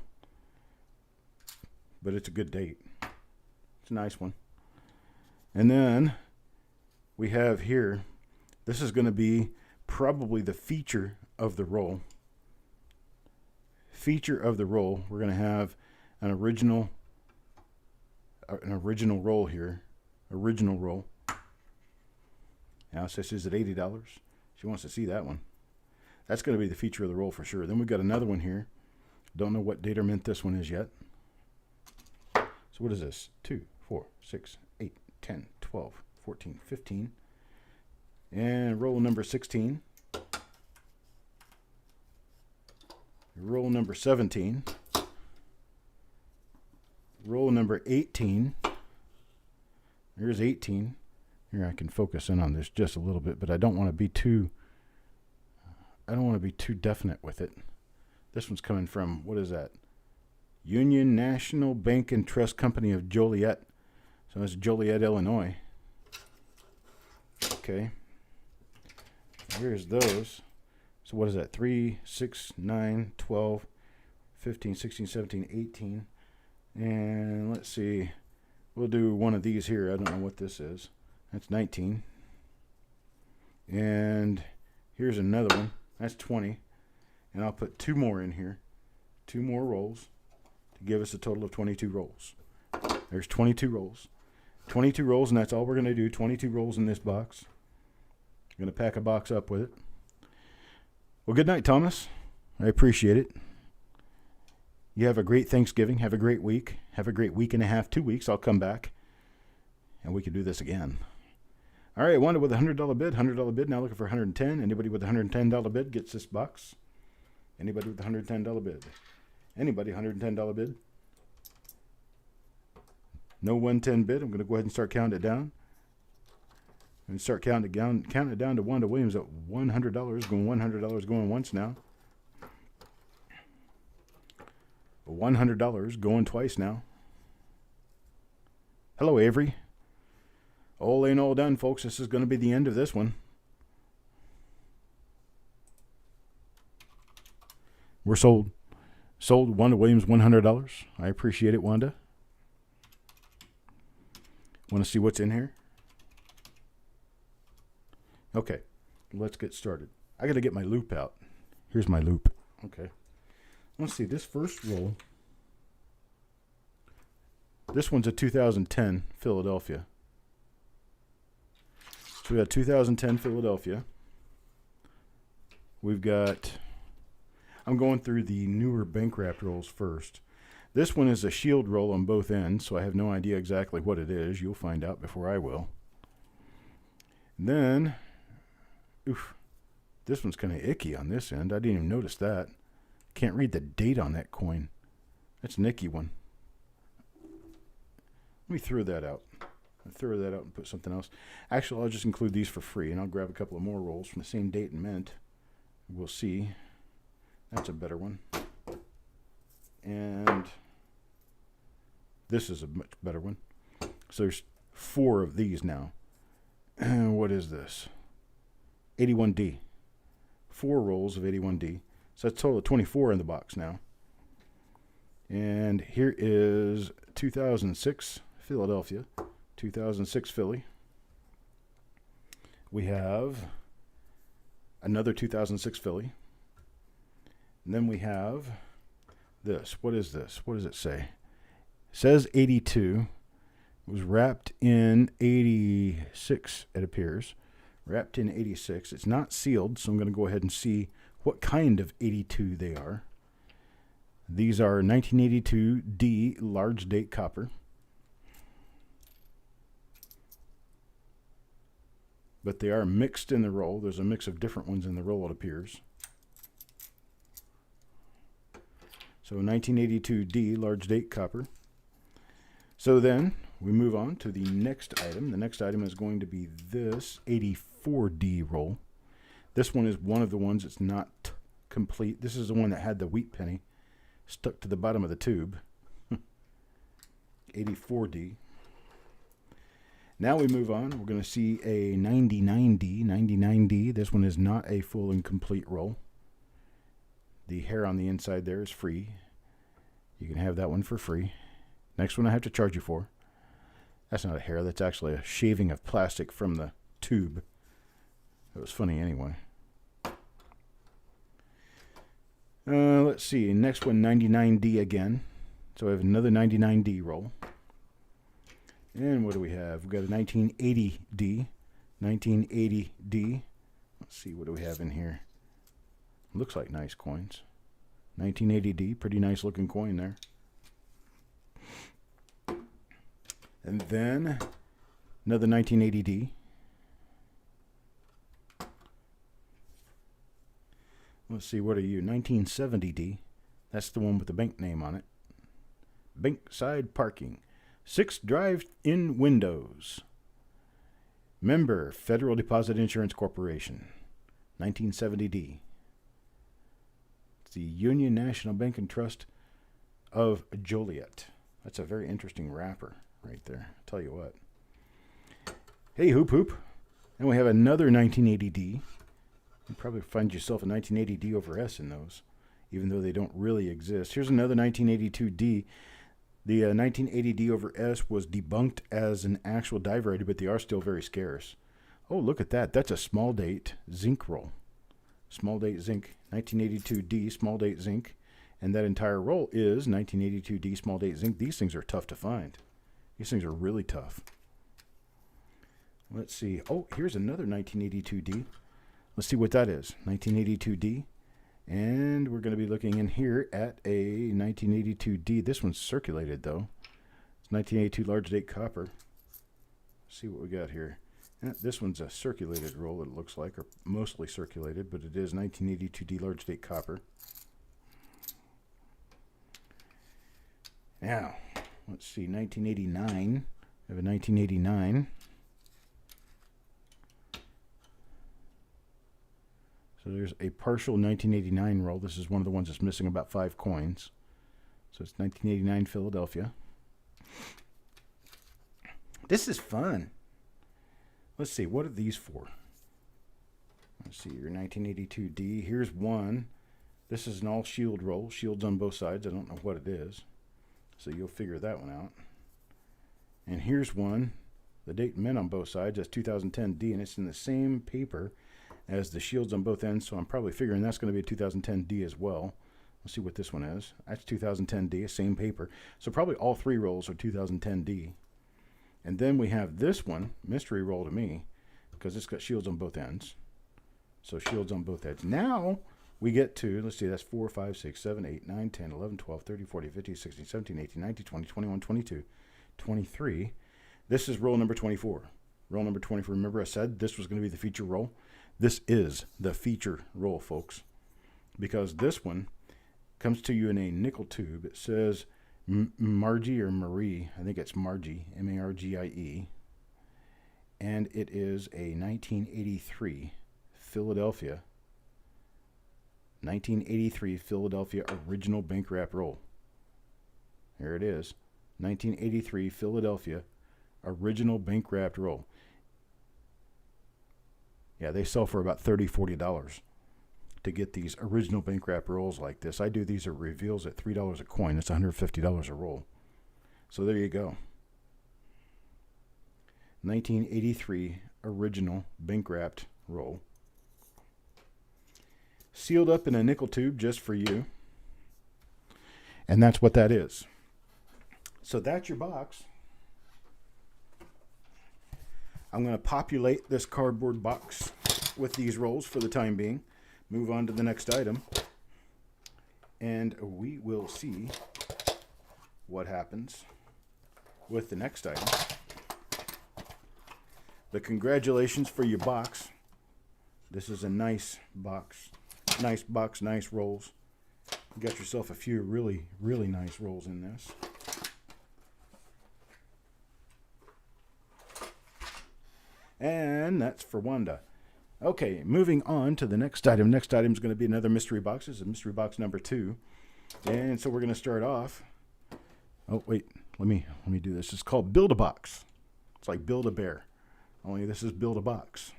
but it's a good date. It's a nice one. And then we have here, this is going to be probably the feature of the roll. Feature of the roll, we're going to have an original roll here. Original roll. Now this is at $80. She wants to see that one. That's going to be the feature of the roll for sure. Then we've got another one here. Don't know what date or mint this one is yet. So what is this? 2, 4, 6, 8, 10, 12, 14, 15. And roll number 16. Roll number 17. Roll number 18. Here's 18. Here I can focus in on this just a little bit, but I don't want to be too definite with it. This one's coming from, what is that? Union National Bank and Trust Company of Joliet. So that's Joliet, Illinois. Okay. Here's those. So what is that? 3, 6, 9, 12, 15, 16, 17, 18. And let's see. We'll do one of these here. I don't know what this is. That's 19. And here's another one. That's 20. And I'll put 2 more in here. 2 more rolls to give us a total of 22 rolls. There's 22 rolls. 22 rolls, and that's all we're going to do. 22 rolls in this box. I'm going to pack a box up with it. Well, good night, Thomas. I appreciate it. You have a great Thanksgiving. Have a great week. Have a great week and a half, 2 weeks. I'll come back, and we can do this again. All right, Wanda with a $100 bid. $100 bid. Now looking for 110. Anybody with a $110 bid gets this box. Anybody with a $110 bid? Anybody $110 bid? No 110 bid. I'm going to go ahead and start counting it down. And start counting it down to Wanda Williams at $100. Going $100 going once now. $100 going twice now. Hello, Avery. All ain't all done, folks. This is going to be the end of this one. We're sold. Sold Wanda Williams $100. I appreciate it, Wanda. Want to see what's in here? Okay, let's get started. I got to get my loop out. Here's my loop. Okay. Let's see, this first roll. This one's a 2010 Philadelphia. So we got 2010 Philadelphia. We've got, I'm going through the newer bank wrapped rolls first. This one is a shield roll on both ends, so I have no idea exactly what it is. You'll find out before I will. Then, oof, this one's kind of icky on this end. I didn't even notice that. Can't read the date on that coin. That's an icky one. Let me throw that out. I'll throw that out and put something else. Actually, I'll just include these for free, and I'll grab a couple of more rolls from the same date and mint. We'll see. That's a better one. And this is a much better one. So there's 4 of these now. What is this? 81D. 4 rolls of 81D. So that's a total of 24 in the box now. And here is 2006 Philadelphia. 2006 Philly. We have another 2006 Philly. And then we have this. What is this? What does it say? It says 82. It was wrapped in 86, it appears. Wrapped in 86. It's not sealed, so I'm going to go ahead and see what kind of 82 they are. These are 1982 D large date copper. But they are mixed in the roll. There's a mix of different ones in the roll, it appears. So 1982 D large date copper. So then we move on to the next item. The next item is going to be this 84D roll. This one is one of the ones that's not complete. This is the one that had the wheat penny stuck to the bottom of the tube. 84D. Now we move on. We're going to see a 99D. 99D. This one is not a full and complete roll. The hair on the inside there is free. You can have that one for free. Next one I have to charge you for. That's not a hair. That's actually a shaving of plastic from the tube. It was funny anyway. Let's see. Next one, 99D again. So I have another 99D roll. And what do we have? We've got a 1980D. 1980D. Let's see. What do we have in here? Looks like nice coins. 1980D. Pretty nice looking coin there. And then another 1980D. Let's see, what are you? 1970D. That's the one with the bank name on it. Bankside parking. 6 drive-in windows. Member, Federal Deposit Insurance Corporation. 1970D. It's the Union National Bank and Trust of Joliet. That's a very interesting wrapper right there. I'll tell you what. Hey, Hoop Hoop. And we have another 1980D. You probably find yourself a 1980D over S in those, even though they don't really exist. Here's another 1982D. The 1980D over S was debunked as an actual die variety, but they are still very scarce. Oh, look at that. That's a small date zinc roll. Small date zinc. 1982D small date zinc. And that entire roll is 1982D small date zinc. These things are tough to find. These things are really tough. Let's see. Oh, here's another 1982D. Let's see what that is. 1982D. And we're going to be looking in here at a 1982D. This one's circulated, though. It's 1982 large date copper. Let's see what we got here. Yeah, this one's a circulated roll, it looks like, or mostly circulated, but it is 1982D large date copper. Now, let's see, 1989. I have a 1989. So there's a partial 1989 roll. This is one of the ones that's missing about 5 coins. So it's 1989 Philadelphia. This is fun. Let's see, what are these for? Let's see, your 1982D. Here's one. This is an all shield roll. Shields on both sides. I don't know what it is. So you'll figure that one out. And here's one. The date and mint on both sides. That's 2010D, and it's in the same paper as the shields on both ends. So I'm probably figuring that's going to be a 2010D as well. Let's see what this one is. That's 2010D, same paper. So probably all 3 rolls are 2010D. And then we have this one, mystery roll to me, because it's got shields on both ends. So shields on both ends. Now we get to, let's see, that's 4, 5, 6, 7, 8, 9, 10, 11, 12, 13, 14, 15, 16, 17, 18, 19, 20, 21, 22, 23. This is roll number 24. Roll number 24. Remember I said this was going to be the feature roll? This is the feature roll, folks, because this one comes to you in a nickel tube. It says Margie or Marie. I think it's Margie, M-A-R-G-I-E. And it is a 1983 Philadelphia. 1983 Philadelphia original bank wrap roll. Here it is. 1983 Philadelphia original bank wrapped roll. Yeah, they sell for about $30, $40 to get these original bank wrap rolls like this. I do these at reveals at $3 a coin. It's $150 a roll. So there you go. 1983 original bank wrapped roll. Sealed up in a nickel tube just for you. And that's what that is. So that's your box. I'm going to populate this cardboard box with these rolls for the time being. Move on to the next item. And we will see what happens with the next item. But congratulations for your box. This is a nice box. Nice box, nice rolls. You got yourself a few really, really nice rolls in this. And that's for Wanda. Okay, moving on to the next item. Next item is going to be another mystery box. This is mystery box number 2. And so we're going to start off. Oh, wait. Let me do this. It's called Build a Box. It's like Build a Bear. Only this is Build a Box.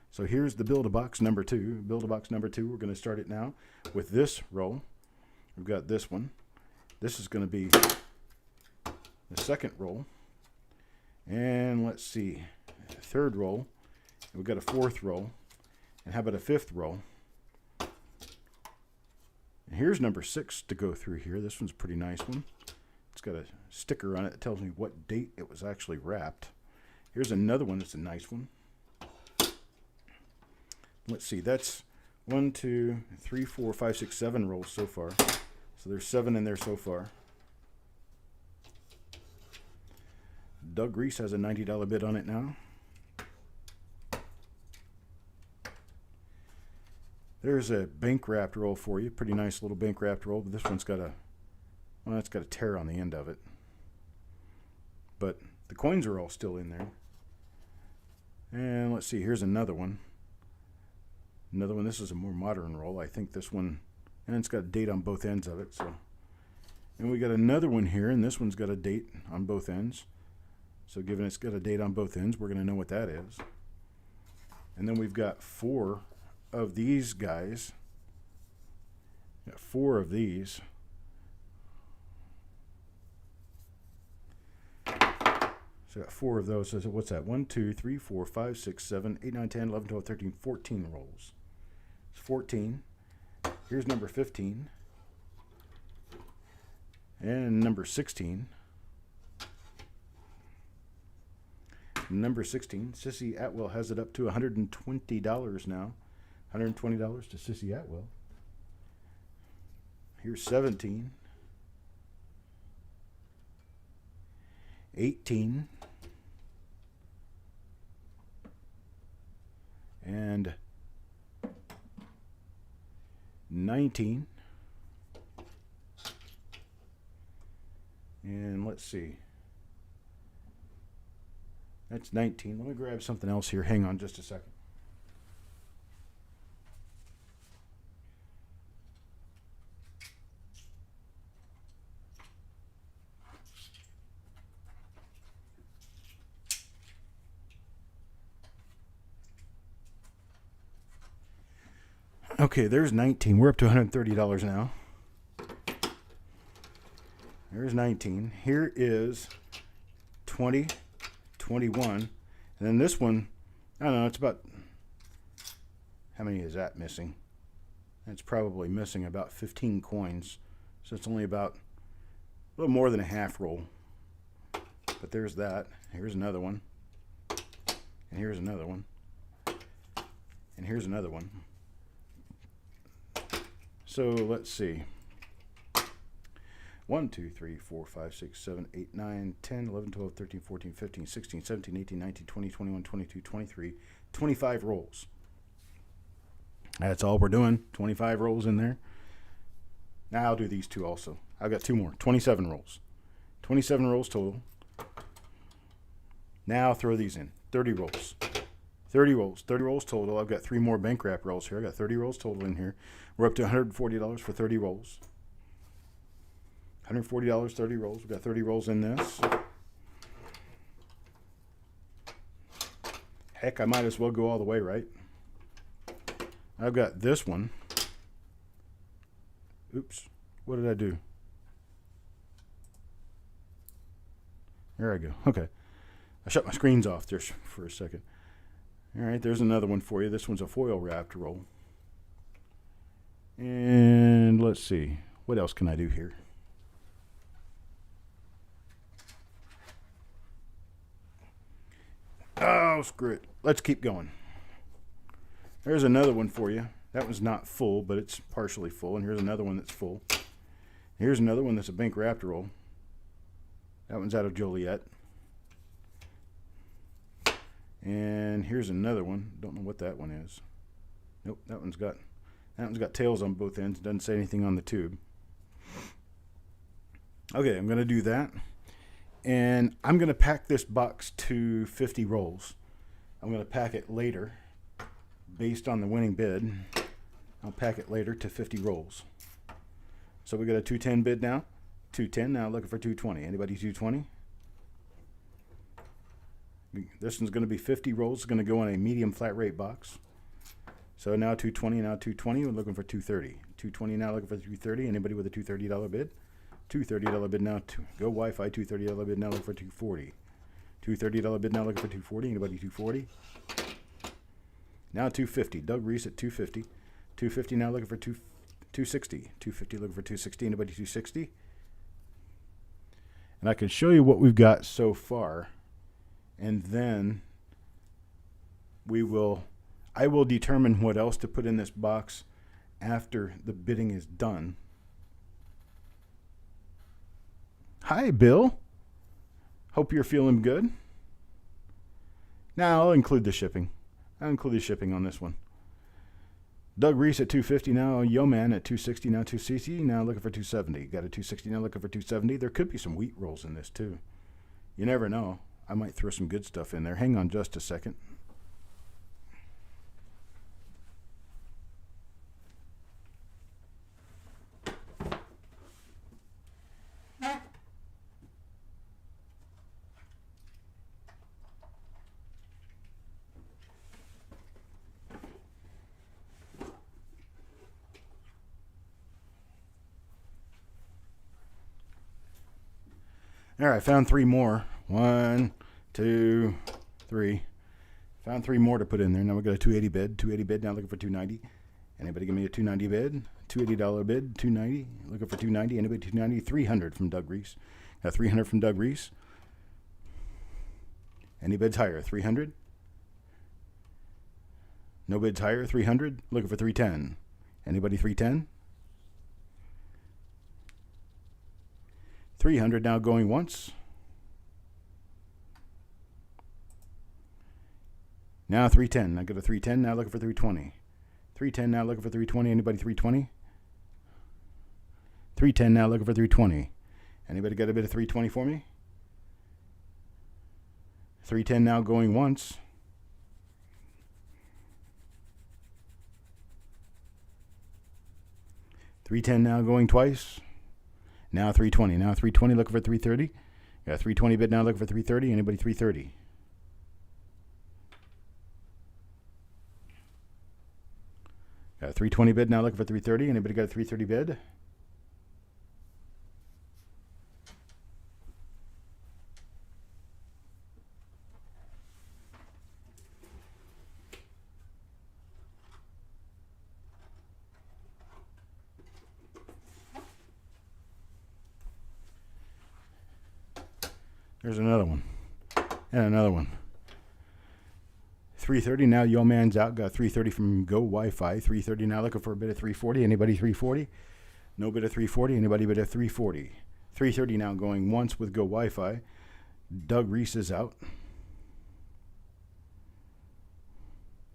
So here's the Build a Box number 2. Build a Box number 2. We're going to start it now with this roll. We've got this one. This is going to be the second roll. And let's see. Third roll. We've got a 4th roll. And how about a 5th roll? And here's number 6 to go through here. This one's a pretty nice one. It's got a sticker on it that tells me what date it was actually wrapped. Here's another one that's a nice one. Let's see. That's 1, 2, 3, 4, 5, 6, 7 rolls so far. So there's 7 in there so far. Doug Reese has a $90 bid on it now. There's a bank wrapped roll for you. Pretty nice little bank wrapped roll, but this one's got a, well, it's got a tear on the end of it. But the coins are all still in there. And let's see, here's another one. Another one, this is a more modern roll. I think this one, and it's got a date on both ends of it. So, and we got another one here, and this one's got a date on both ends. So given it's got a date on both ends, we're going to know what that is. And then we've got 4 of these guys. Got 4 of these. So got 4 of those. So what's that? 1, 2, 3, 4, 5, 6, 7, 8, 9, 10, 11, 12, 13, 14 rolls. It's 14. Here's number 15. And number 16. Number 16, Sissy Atwell has it up to $120 now. $120 to Sissy Atwell. Here's 17. 18. And 19. And let's see. That's 19. Let me grab something else here. Hang on just a second. Okay, there's 19. We're up to $130 now. There's 19. Here is 20, 21. And then this one, I don't know, it's about, how many is that missing? It's probably missing about 15 coins. So it's only about a little more than a half roll. But there's that. Here's another one. And here's another one. And here's another one. So let's see. 1, 2, 3, 4, 5, 6, 7, 8, 9, 10, 11, 12, 13, 14, 15, 16, 17, 18, 19, 20, 21, 22, 23, 25 rolls. That's all we're doing. 25 rolls in there. Now I'll do these two also. I've got two more. 27 rolls. 27 rolls total. Now I'll throw these in. 30 rolls. 30 rolls. 30 rolls total. I've got three more bank wrap rolls here. I got 30 rolls total in here. We're up to $140 for 30 rolls. $140, 30 rolls. We've got 30 rolls in this. Heck, I might as well go all the way, right? I've got this one. Oops. What did I do? There I go. Okay. I shut my screens off just for a second. All right, there's another one for you. This one's a foil wrapped roll. And let's see. What else can I do here? Oh, screw it. Let's keep going. There's another one for you. That one's not full, but it's partially full. And here's another one that's full. Here's another one that's a bank wrapped roll. That one's out of Joliet. And here's another one. Don't know what that one is. Nope, that one's got tails on both ends. Doesn't say anything on the tube. Okay, I'm going to do that. And I'm going to pack this box to 50 rolls. I'm going to pack it later based on the winning bid. I'll pack it later to 50 rolls. So we got a 210 bid now. 210 now, looking for 220. Anybody 220? This one's going to be 50 rolls. It's going to go on a medium flat rate box. So now 220, now 220. We're looking for 230. 220 now, looking for 230. Anybody with a $230 bid? $230 bid now. Go Wi-Fi. $230 bid now, looking for 240. $230 bid now, looking for 240. Anybody 240? Now 250. Doug Reese at 250. 250 now, looking for 260. 250 looking for 260. Anybody 260? And I can show you what we've got so far. And then I will determine what else to put in this box after the bidding is done. Hi, Bill. Hope you're feeling good. Now I'll include the shipping. I'll include the shipping on this one. Doug Reese at 250 now. Yo-Man at 260 now. 260 now, looking for 270. Got a 260 now, looking for 270. There could be some wheat rolls in this too. You never know. I might throw some good stuff in there. Hang on just a second. All right, found three more. 1, 2, 3. Found three more to put in there. Now we got a 280 bid. 280 bid. Now looking for 290. Anybody give me a 290 bid? $280 bid. 290. Looking for 290. Anybody 290? 300 from Doug Reese. Got 300 from Doug Reese. Any bids higher? 300. No bids higher. 300. Looking for 310. Anybody 310? 300 now going once. Now 310. I got a 310. Now looking for 320. 310 now looking for 320. Anybody 320? 310 now looking for 320. Anybody got a bit of 320 for me? 310 now going once. 310 now going twice. Now 320. Now 320 looking for 330. Got a 320 bid now looking for 330. Anybody 330? Got a 320 bid now looking for 330. Anybody got a 330 bid? There's another one. And another one. 330 now, yo man's out. Got 330 from Go Wi-Fi. 330 now looking for a bit of 340. Anybody 340? No bit of 340. Anybody bit of 340? 330 now going once with Go Wi-Fi. Doug Reese is out.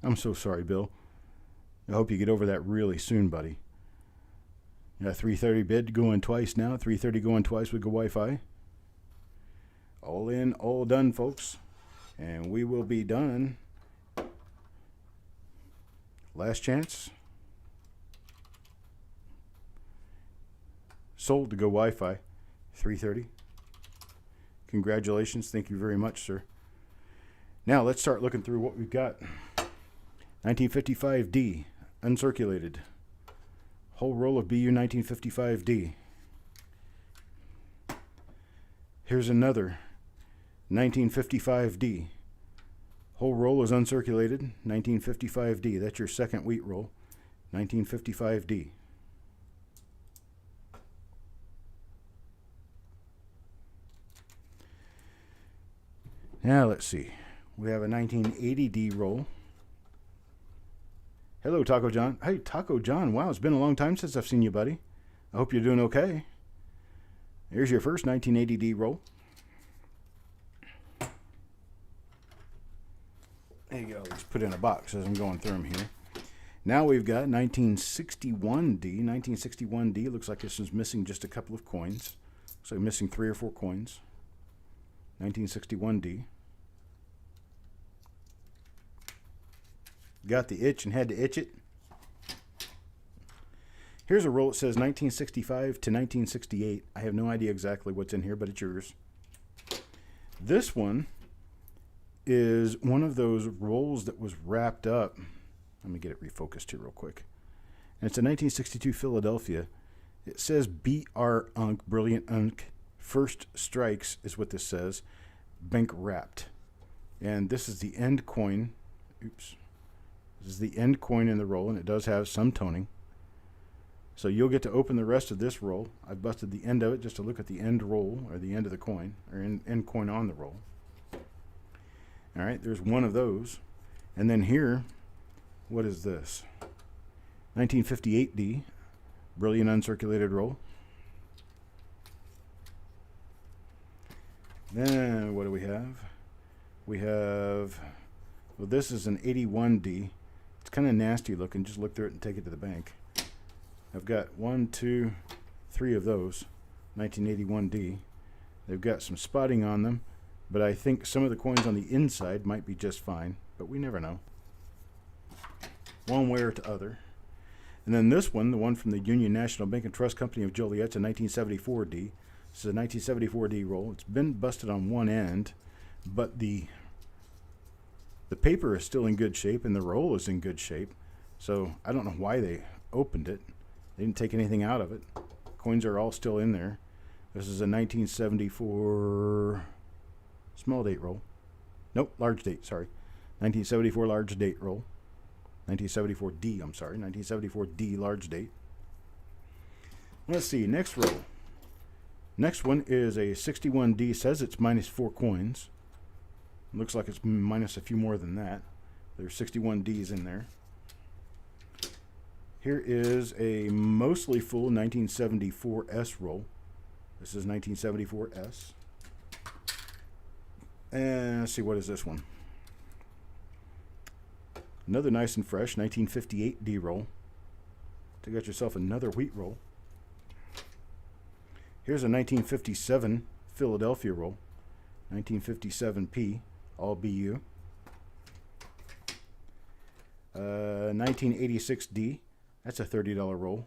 I'm so sorry, Bill. I hope you get over that really soon, buddy. Got 330 bid going twice now. 330 going twice with Go Wi-Fi. All in, all done, folks. And we will be done. Last chance. Sold to Go Wi-Fi. 330. Congratulations. Thank you very much, sir. Now let's start looking through what we've got. 1955D. Uncirculated. Whole roll of BU 1955D. Here's another 1955D. Whole roll is uncirculated. 1955D. That's your second wheat roll. 1955D. Now let's see. We have a 1980D roll. Hello, Taco John. Hey, Taco John. Wow, it's been a long time since I've seen you, buddy. I hope you're doing okay. Here's your first 1980D roll. There you go. Let's put it in a box as I'm going through them here. Now we've got 1961D. 1961D. Looks like this one's missing just a couple of coins. Looks like missing 3 or 4 coins. 1961D. Got the itch and had to itch it. Here's a roll that says 1965 to 1968. I have no idea exactly what's in here, but it's yours. This one is one of those rolls that was wrapped up. Let me get it refocused here real quick. And it's a 1962 Philadelphia. It says BR Unk, Brilliant Unk. First Strikes is what this says. Bank wrapped. And this is the end coin. Oops. This is the end coin in the roll, and it does have some toning. So you'll get to open the rest of this roll. I busted the end of it just to look at the end roll, or the end of the coin, or end coin on the roll. All right, there's one of those. And then here, what is this? 1958D, Brilliant Uncirculated Roll. Then what do we have? We have, well, this is an 81D. It's kind of nasty looking. Just look through it and take it to the bank. I've got 1, 2, 3 of those, 1981D. They've got some spotting on them, but I think some of the coins on the inside might be just fine, but we never know. One way or the other. And then this one, the one from the Union National Bank and Trust Company of Joliet's a 1974D. This is a 1974D roll. It's been busted on one end, but the paper is still in good shape and the roll is in good shape. So I don't know why they opened it. They didn't take anything out of it. Coins are all still in there. This is a 1974 small date roll. Nope, large date, sorry. 1974 large date roll. 1974D, I'm sorry. 1974D large date. Let's see, next roll. Next one is a 61D. Says it's minus 4 coins. Looks like it's minus a few more than that. There's 61Ds in there. Here is a mostly full 1974 S roll. This is 1974S. And let's see, what is this one? Another nice and fresh 1958 D roll. So you got yourself another wheat roll. Here's a 1957 Philadelphia roll. 1957P, all BU. 1986D, that's a $30 roll.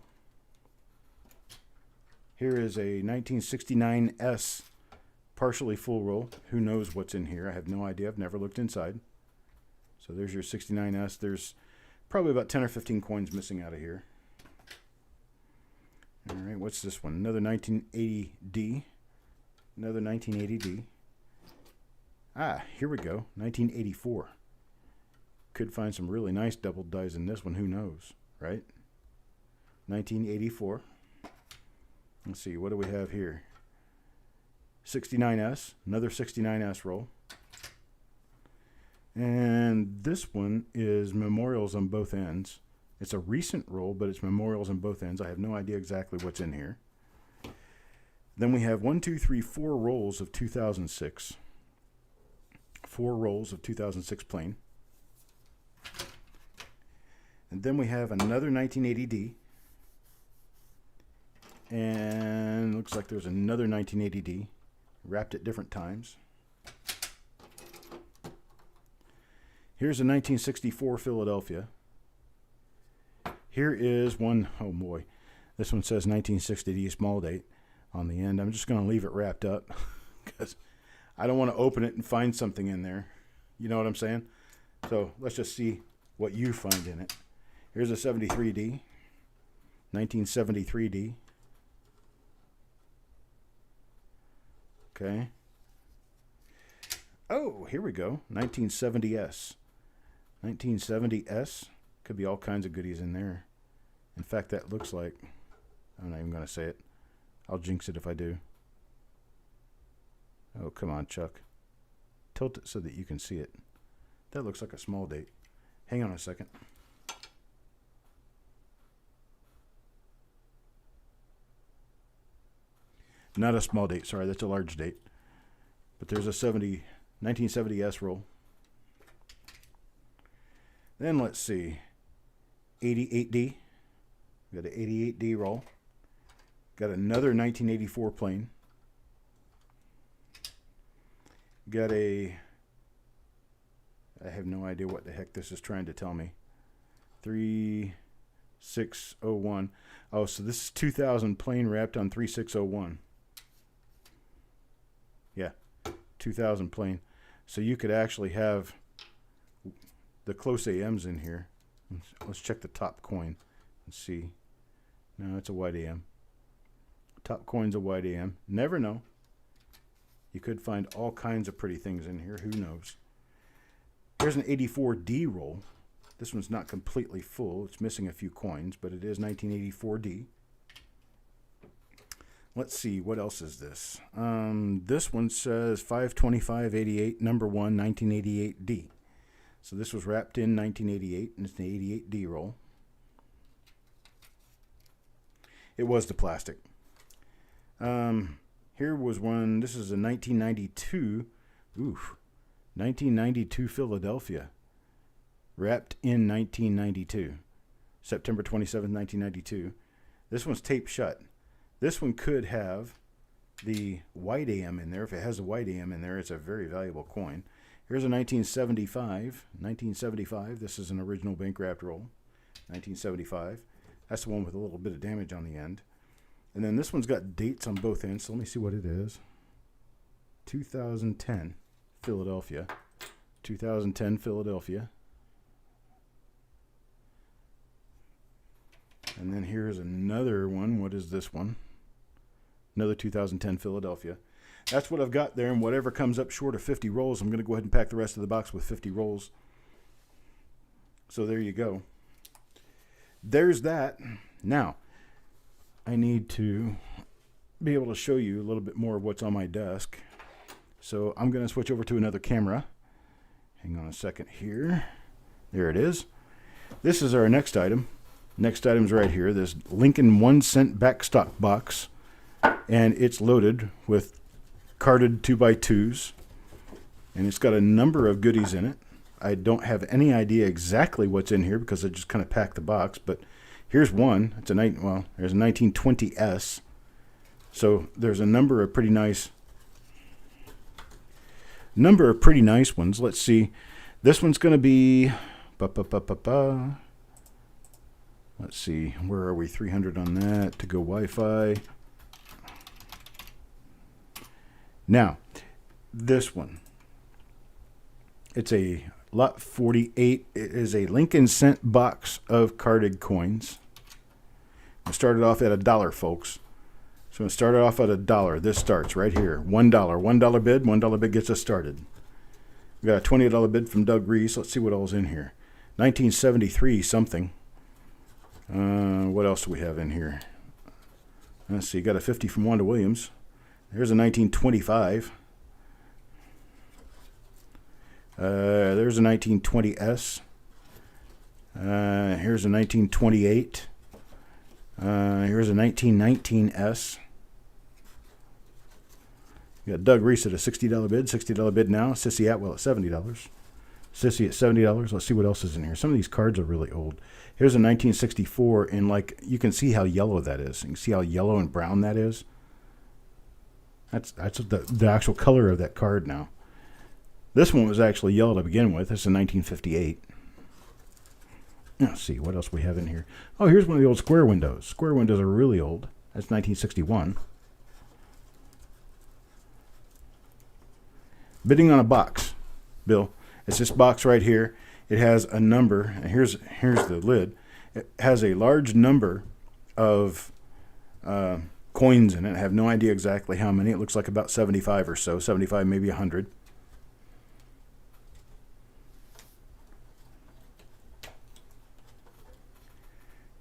Here is a 1969S partially full roll. Who knows what's in here? I have no idea. I've never looked inside. So there's your 69S. There's probably about 10 or 15 coins missing out of here. All right, what's this one? Another 1980D. Another 1980D. Ah, here we go. 1984. Could find some really nice double dies in this one. Who knows, right? 1984. Let's see, what do we have here? 69S. Another 69S roll. And this one is memorials on both ends. It's a recent roll, but it's memorials on both ends. I have no idea exactly what's in here. Then we have 4 rolls of 2006. 4 rolls of 2006 plain. And then we have another 1980D. And looks like there's another 1980D. Wrapped at different times. Here's a 1964 Philadelphia. Here is one, oh boy, this one says 1960D small date on the end. I'm just going to leave it wrapped up because I don't want to open it and find something in there. You know what I'm saying? So let's just see what you find in it. Here's a 73D, 1973D. Okay. Oh, here we go, 1970S. 1970S. Could be all kinds of goodies in there. In fact, that looks like, I'm not even going to say it. I'll jinx it if I do. Oh, come on, Chuck. Tilt it so that you can see it. That looks like a small date. Hang on a second. Not a small date, sorry, that's a large date. But there's a 1970S roll. Then let's see. 88D. We got an 88D roll. Got another 1984 plain. Got a, I have no idea what the heck this is trying to tell me. 3601. Oh, so this is 2000 plain wrapped on 3601. Yeah, 2000 plain. So you could actually have the close AMs in here. Let's check the top coin and see. No, it's a white AM. Top coin's a white AM. Never know. You could find all kinds of pretty things in here. Who knows? Here's an 84D roll. This one's not completely full. It's missing a few coins, but it is 1984D. Let's see, what else is this? This one says 52588, number 1, 1988D. So this was wrapped in 1988, and it's an 88D roll. It was the plastic. Here was one, this is a 1992, 1992 Philadelphia. Wrapped in 1992. September 27, 1992. This one's taped shut. This one could have the white AM in there. If it has a white AM in there, it's a very valuable coin. Here's a 1975. 1975. This is an original bank wrapped roll. 1975. That's the one with a little bit of damage on the end. And then this one's got dates on both ends. So let me see what it is. 2010 Philadelphia. 2010 Philadelphia. And then here's another one. What is this one? Another 2010 Philadelphia. That's what I've got there, and whatever comes up short of 50 rolls, I'm going to go ahead and pack the rest of the box with 50 rolls. So there you go. There's that. Now, I need to be able to show you a little bit more of what's on my desk. So I'm going to switch over to another camera. Hang on a second here. There it is. This is our next item. Next item's right here. This Lincoln 1 cent backstock box. And it's loaded with carded 2x2s. And it's got a number of goodies in it. I don't have any idea exactly what's in here because I just kind of packed the box. But here's one. It's there's a 1920S. So there's a number of pretty nice ones. Let's see. This one's going to be... Let's see. Where are we? 300 on that to go Wi-Fi. Now, this one. It's a lot 48. It is a Lincoln cent box of carded coins. I started off at $1, folks. So it started off at $1. This starts right here. $1. $1 bid. $1 bid gets us started. We got a $20 bid from Doug Reese. Let's see what all's in here. 1973 something. What else do we have in here? Let's see. Got a 50 from Wanda Williams. Here's a 1925. There's a 1920S. Here's a 1928. Here's a 1919S. You got Doug Reese at a $60 bid. $60 bid now. Sissy Atwell at $70. Sissy at $70. Let's see what else is in here. Some of these cards are really old. Here's a 1964, and like you can see how yellow that is. You can see how yellow and brown that is. That's the actual color of that card now. This one was actually yellow to begin with. This is a 1958. Let's see what else we have in here. Oh, here's one of the old square windows. Square windows are really old. That's 1961. Bidding on a box, Bill. It's this box right here. It has a number, and here's the lid. It has a large number of coins in it. I have no idea exactly how many. It looks like about 75 or so. 75, maybe 100.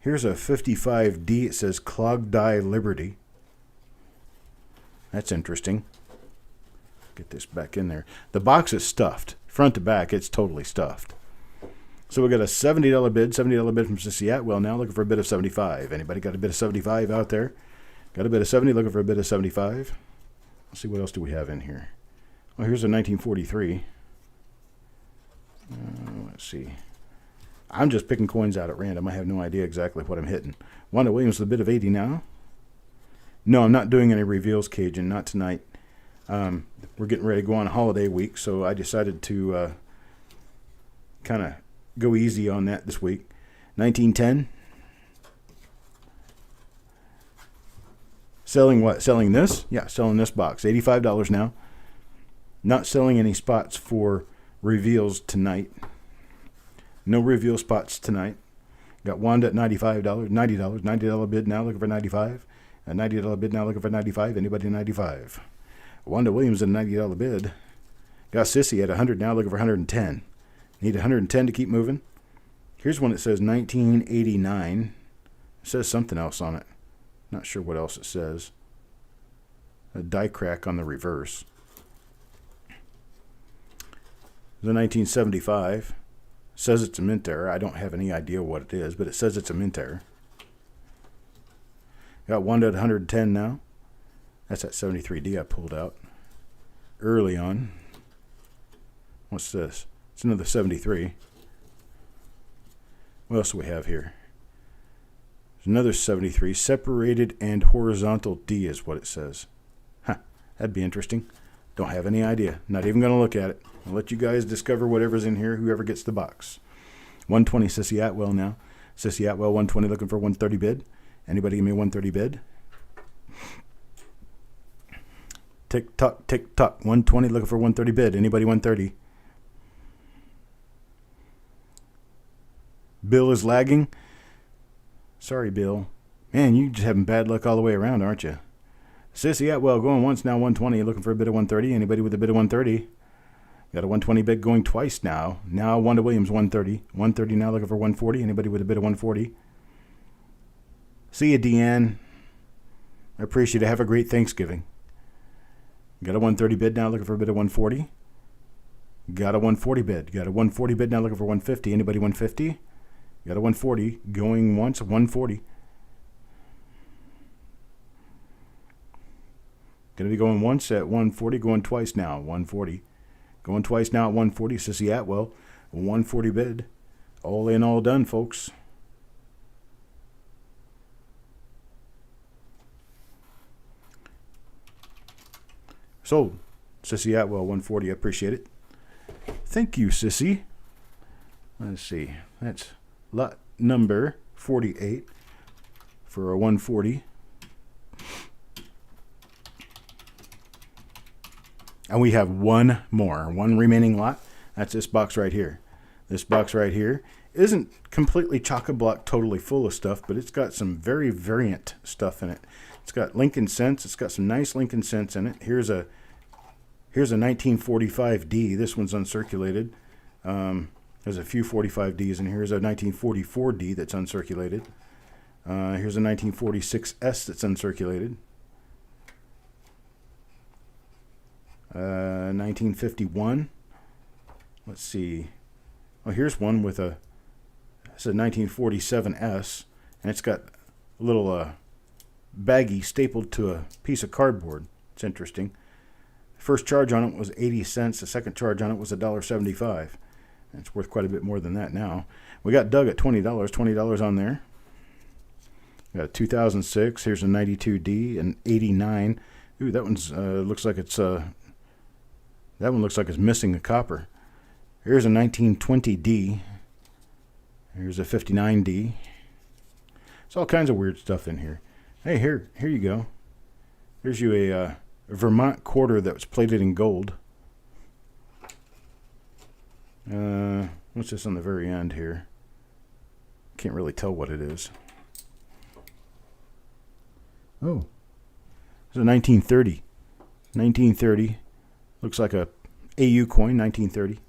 Here's a 55D. It says Clogdie Liberty. That's interesting. Get this back in there. The box is stuffed. Front to back, it's totally stuffed. So we got a $70 bid. $70 bid from Sissy Atwell now, looking for a bid of 75. Anybody got a bid of 75 out there? Got a bid of 70, looking for a bid of 75. Let's see, what else do we have in here? Oh, here's a 1943. Let's see. I'm just picking coins out at random. I have no idea exactly what I'm hitting. Wanda Williams with a bid of 80 now. No, I'm not doing any reveals, Cajun, not tonight. We're getting ready to go on a holiday week, so I decided to kind of go easy on that this week. 1910. Selling what? Selling this? Yeah, selling this box. $85 now. Not selling any spots for reveals tonight. No reveal spots tonight. Got Wanda at $95. $90. $90 bid now, looking for 95. A $90 bid now, looking for 95. Anybody 95? Wanda Williams at a $90 bid. Got Sissy at 100 now, looking for 110. Need 110 to keep moving. Here's one that says 1989. It says something else on it. Not sure what else it says. A die crack on the reverse. The 1975. Says it's a mint error. I don't have any idea what it is, but it says it's a mint error. Got Wanda at 110 now. That's that 73D I pulled out early on. What's this? It's another 73. What else do we have here? There's another 73. Separated and horizontal D is what it says. Huh. That'd be interesting. Don't have any idea. Not even going to look at it. I'll let you guys discover whatever's in here, whoever gets the box. 120 Sissy Atwell now. Sissy Atwell 120 looking for 130 bid. Anybody give me a 130 bid? Tick tock, tick tock. 120 looking for 130 bid. Anybody 130? Bill is lagging. Sorry, Bill. Man, you just having bad luck all the way around, aren't you? Sissy Atwell going once, now 120. Looking for a bid of 130. Anybody with a bid of 130? Got a 120 bid going twice now. Now Wanda Williams 130. 130 now looking for 140. Anybody with a bid of 140? See you, Deanne. I appreciate it. Have a great Thanksgiving. Got a 130 bid now looking for a bid of 140. Got a 140 bid. Got a 140 bid now looking for 150. Anybody 150? Got a 140 going once, 140. Going to be going once at 140, going twice now, 140. Going twice now at 140, Sissy Atwell, 140 bid. All in, all done, folks. Sold. Sissy Atwell, 140. I appreciate it. Thank you, Sissy. Let's see. That's lot number 48 for a 140. And we have one more, one remaining lot. That's this box right here. This box right here isn't completely chock-a-block totally full of stuff, but it's got some very variant stuff in it. It's got Lincoln cents. It's got some nice Lincoln cents in it. Here's a 1945D. This one's uncirculated. There's a few 45Ds in here. Here's a 1944D that's uncirculated. Here's a 1946S that's uncirculated. 1951. Let's see. Oh, here's one with it's a 1947S, and it's got a little baggie stapled to a piece of cardboard. It's interesting. First charge on it was 80 cents. The second charge on it was $1.75. It's worth quite a bit more than that now. We got Doug at $20. $20 on there. We got a 2006. Here's a 92D, an 89. Ooh, that one's looks like it's that one looks like it's missing a copper. Here's a 1920D. Here's a 59D. It's all kinds of weird stuff in here. Hey, here you go. Here's you a Vermont quarter that was plated in gold. What's this on the very end here? Can't really tell what it is. Oh, it's a 1930. 1930. Looks like a AU coin, 1930.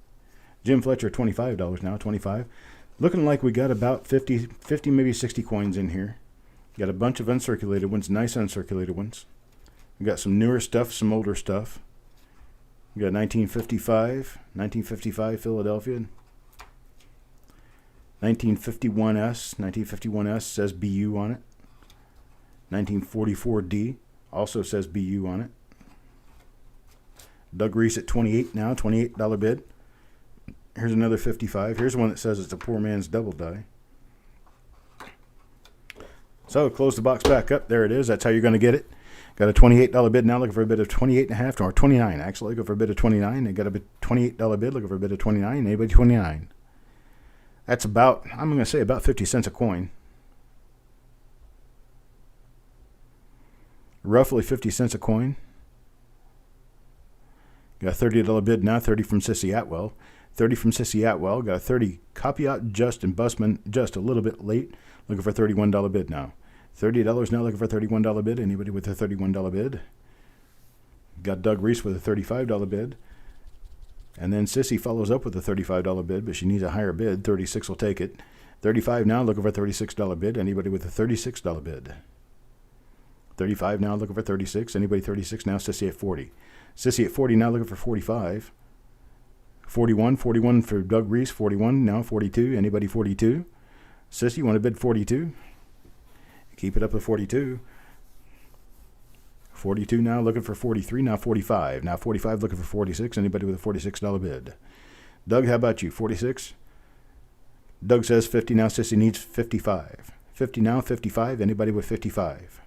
Jim Fletcher, $25 now, 25. Looking like we got about 50, maybe 60 coins in here. Got a bunch of uncirculated ones, nice uncirculated ones. We got some newer stuff, some older stuff. We got 1955 Philadelphia. 1951S. 1951S says BU on it. 1944D also says BU on it. Doug Reese at 28 now, $28 bid. Here's another 55. Here's one that says it's a poor man's double die. So close the box back up. There it is. That's how you're going to get it. Got a $28 bid now, looking for a bid of 28.5 or 29. Actually, looking for a bid of 29. They got a $28 bid, looking for a bid of 29. Anybody 29? That's about, I'm going to say about 50 cents a coin. Roughly 50 cents a coin. Got a $30 bid now, 30 from Sissy Atwell. 30 from Sissy Atwell. Got a 30 copy out just and Busman just a little bit late. Looking for a $31 bid now. $30 now, looking for a $31 bid. Anybody with a $31 bid? Got Doug Reese with a $35 bid. And then Sissy follows up with a $35 bid, but she needs a higher bid. 36 will take it. 35 now, looking for a $36 bid. Anybody with a $36 bid? 35 now, looking for 36. Anybody 36 now? Sissy at 40. Sissy at 40 now, looking for 45. 41 for Doug Reese. 41 now, 42. Anybody 42? Sissy, you want to bid 42? Keep it up to 42. 42 now, looking for 43. Now 45. Now 45, looking for 46. Anybody with a $46 bid? Doug, how about you? 46? Doug says 50. Now Sissy needs 55. 50 now, 55. Anybody with 55?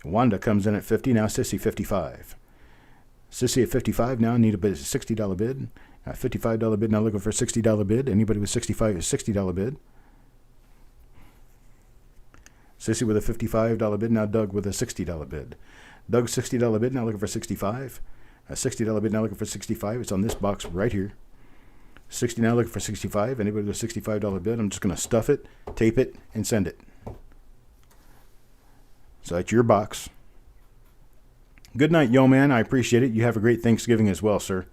Wanda comes in at 50. Now Sissy, 55. Sissy at 55 now, need a bid, $60 bid. $55 bid now, looking for a $60 bid. Anybody with $60 bid? Sissy with a $55 bid now. Doug with a $60 bid. Doug $60 bid now, looking for 65. A $60 bid now, looking for 65. It's on this box right here. 60 now, looking for 65. Anybody with a $65 bid? I'm just going to stuff it, tape it, and send it. So that's your box. Good night, yo man. I appreciate it. You have a great Thanksgiving as well, sir.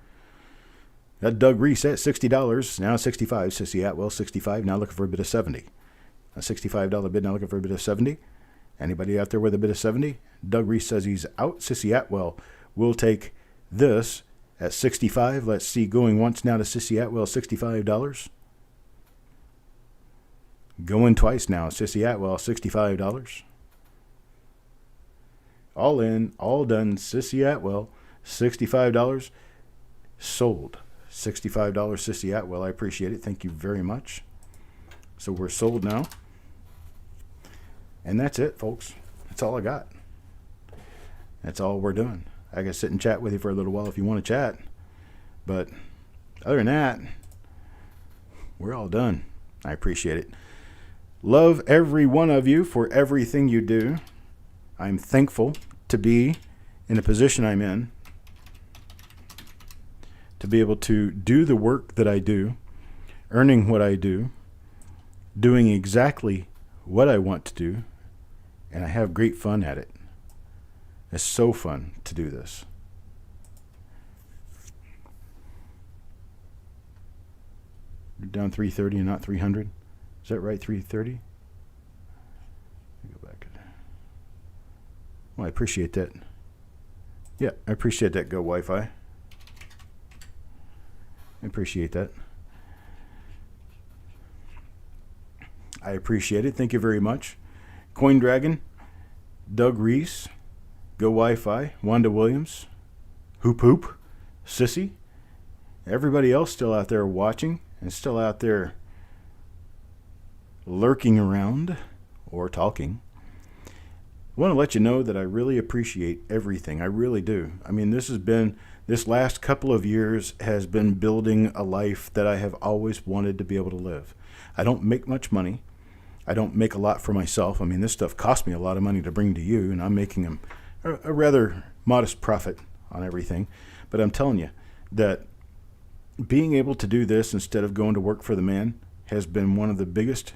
Got Doug Reese at $60. Now 65. Sissy Atwell, 65. Now looking for a bid of 70. A $65 bid. Now looking for a bid of 70. Anybody out there with a bid of 70? Doug Reese says he's out. Sissy Atwell will take this at 65. Let's see. Going once now to Sissy Atwell, $65. Going twice now. Sissy Atwell, $65. All in, all done. Sissy Atwell, $65 sold. $65 Sissy Atwell. I appreciate it. Thank you very much. So we're sold now. And that's it, folks. That's all I got. That's all we're doing. I can sit and chat with you for a little while if you want to chat. But other than that, we're all done. I appreciate it. Love every one of you for everything you do. I'm thankful to be in the position I'm in, to be able to do the work that I do, earning what I do, doing exactly what I want to do, and I have great fun at it. It's so fun to do this. You're down 330 and not 300. Is that right, 330? Go back. Well, I appreciate that. Yeah, I appreciate that, Go Wi-Fi. I appreciate that. I appreciate it. Thank you very much. Coin Dragon, Doug Reese, Go Wi-Fi, Wanda Williams, Hoop Hoop, Sissy, everybody else still out there watching and still out there lurking around or talking. I want to let you know that I really appreciate everything. I really do. I mean, this last couple of years has been building a life that I have always wanted to be able to live. I don't make much money. I don't make a lot for myself. I mean, this stuff cost me a lot of money to bring to you, and I'm making a rather modest profit on everything. But I'm telling you that being able to do this instead of going to work for the man has been one of the biggest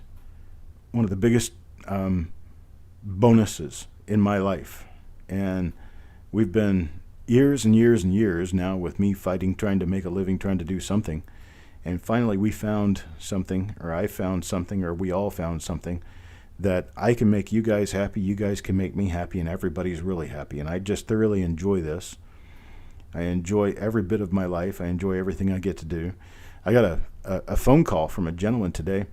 bonuses in my life. And we've been years and years and years now with me fighting, trying to make a living, trying to do something. And finally we found something, or I found something, or we all found something that I can make you guys happy, you guys can make me happy, and everybody's really happy. And I just thoroughly enjoy this. I enjoy every bit of my life. I enjoy everything I get to do. I got a phone call from a gentleman today.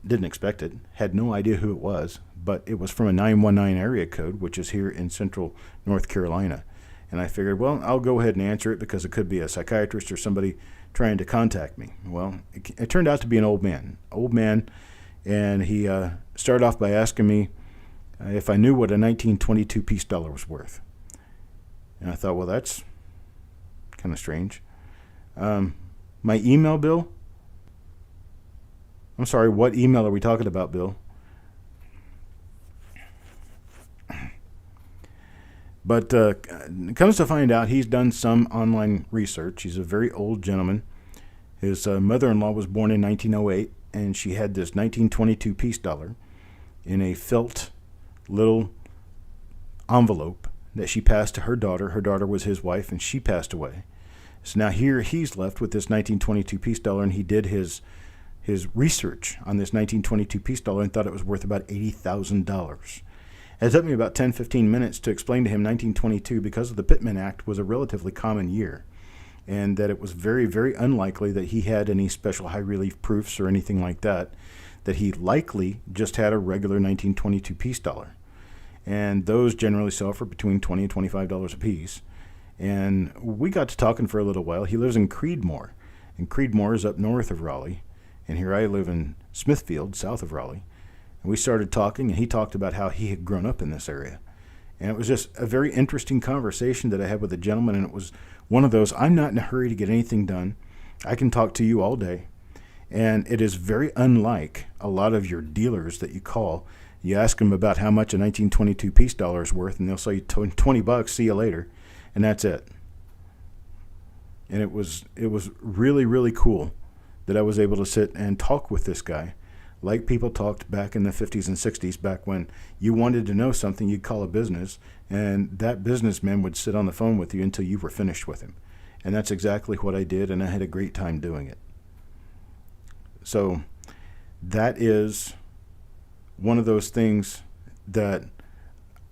Didn't expect it. Had no idea who it was, but it was from a 919 area code, which is here in central North Carolina. And I figured, well, I'll go ahead and answer it because it could be a psychiatrist or somebody trying to contact me. Well, it turned out to be an old man, and he started off by asking me if I knew what a 1922 peace dollar was worth. And I thought, well, that's kind of strange. My email bill? I'm sorry, what email are we talking about, Bill? But comes to find out, he's done some online research. He's a very old gentleman. His mother-in-law was born in 1908, and she had this 1922 peace dollar in a felt little envelope that she passed to her daughter. Her daughter was his wife, and she passed away. So now here he's left with this 1922 peace dollar, and he did his research on this 1922 peace dollar and thought it was worth about $80,000. It took me about 10-15 minutes to explain to him 1922, because of the Pittman Act, was a relatively common year, and that it was very, very unlikely that he had any special high relief proofs or anything like that, that he likely just had a regular 1922 peace dollar. And those generally sell for between $20 and $25 a piece. And we got to talking for a little while. He lives in Creedmoor, and Creedmoor is up north of Raleigh, and here I live in Smithfield, south of Raleigh. And we started talking, and he talked about how he had grown up in this area. And it was just a very interesting conversation that I had with a gentleman, and it was one of those, I'm not in a hurry to get anything done. I can talk to you all day. And it is very unlike a lot of your dealers that you call. You ask them about how much a 1922 peace dollar is worth, and they'll say $20, see you later, and that's it. And it was really, really cool that I was able to sit and talk with this guy like people talked back in the 50s and 60s, back when you wanted to know something, you'd call a business, and that businessman would sit on the phone with you until you were finished with him. And that's exactly what I did, and I had a great time doing it. So that is one of those things that,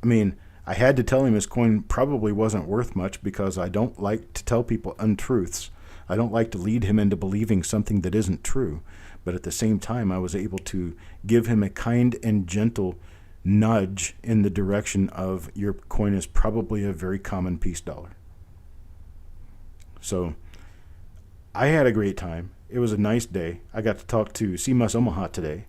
I mean, I had to tell him his coin probably wasn't worth much, because I don't like to tell people untruths. I don't like to lead him into believing something that isn't true. But at the same time, I was able to give him a kind and gentle nudge in the direction of your coin is probably a very common peace dollar. So I had a great time. It was a nice day. I got to talk to CMUS Omaha today.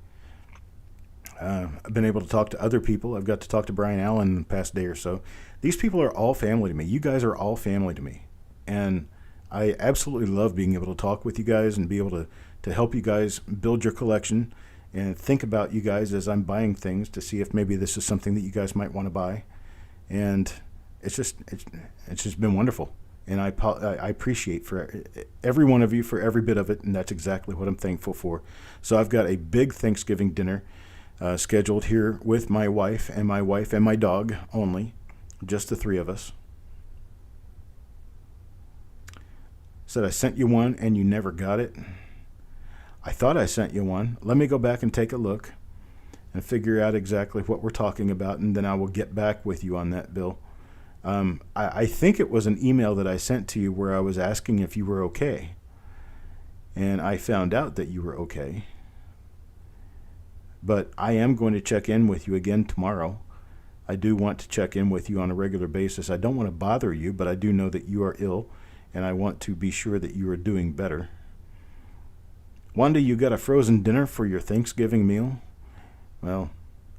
I've been able to talk to other people. I've got to talk to Brian Allen in the past day or so. These people are all family to me. You guys are all family to me. And I absolutely love being able to talk with you guys and be able to help you guys build your collection and think about you guys as I'm buying things to see if maybe this is something that you guys might want to buy. And it's just been wonderful. And I appreciate for every one of you for every bit of it, and that's exactly what I'm thankful for. So I've got a big Thanksgiving dinner scheduled here with my wife and my dog only, just the three of us. Said I sent you one and you never got it. I thought I sent you one. Let me go back and take a look and figure out exactly what we're talking about, and then I will get back with you on that, Bill. I think it was an email that I sent to you where I was asking if you were okay. And I found out that you were okay. But I am going to check in with you again tomorrow. I do want to check in with you on a regular basis. I don't want to bother you, but I do know that you are ill, and I want to be sure that you are doing better. Wanda, you got a frozen dinner for your Thanksgiving meal? Well,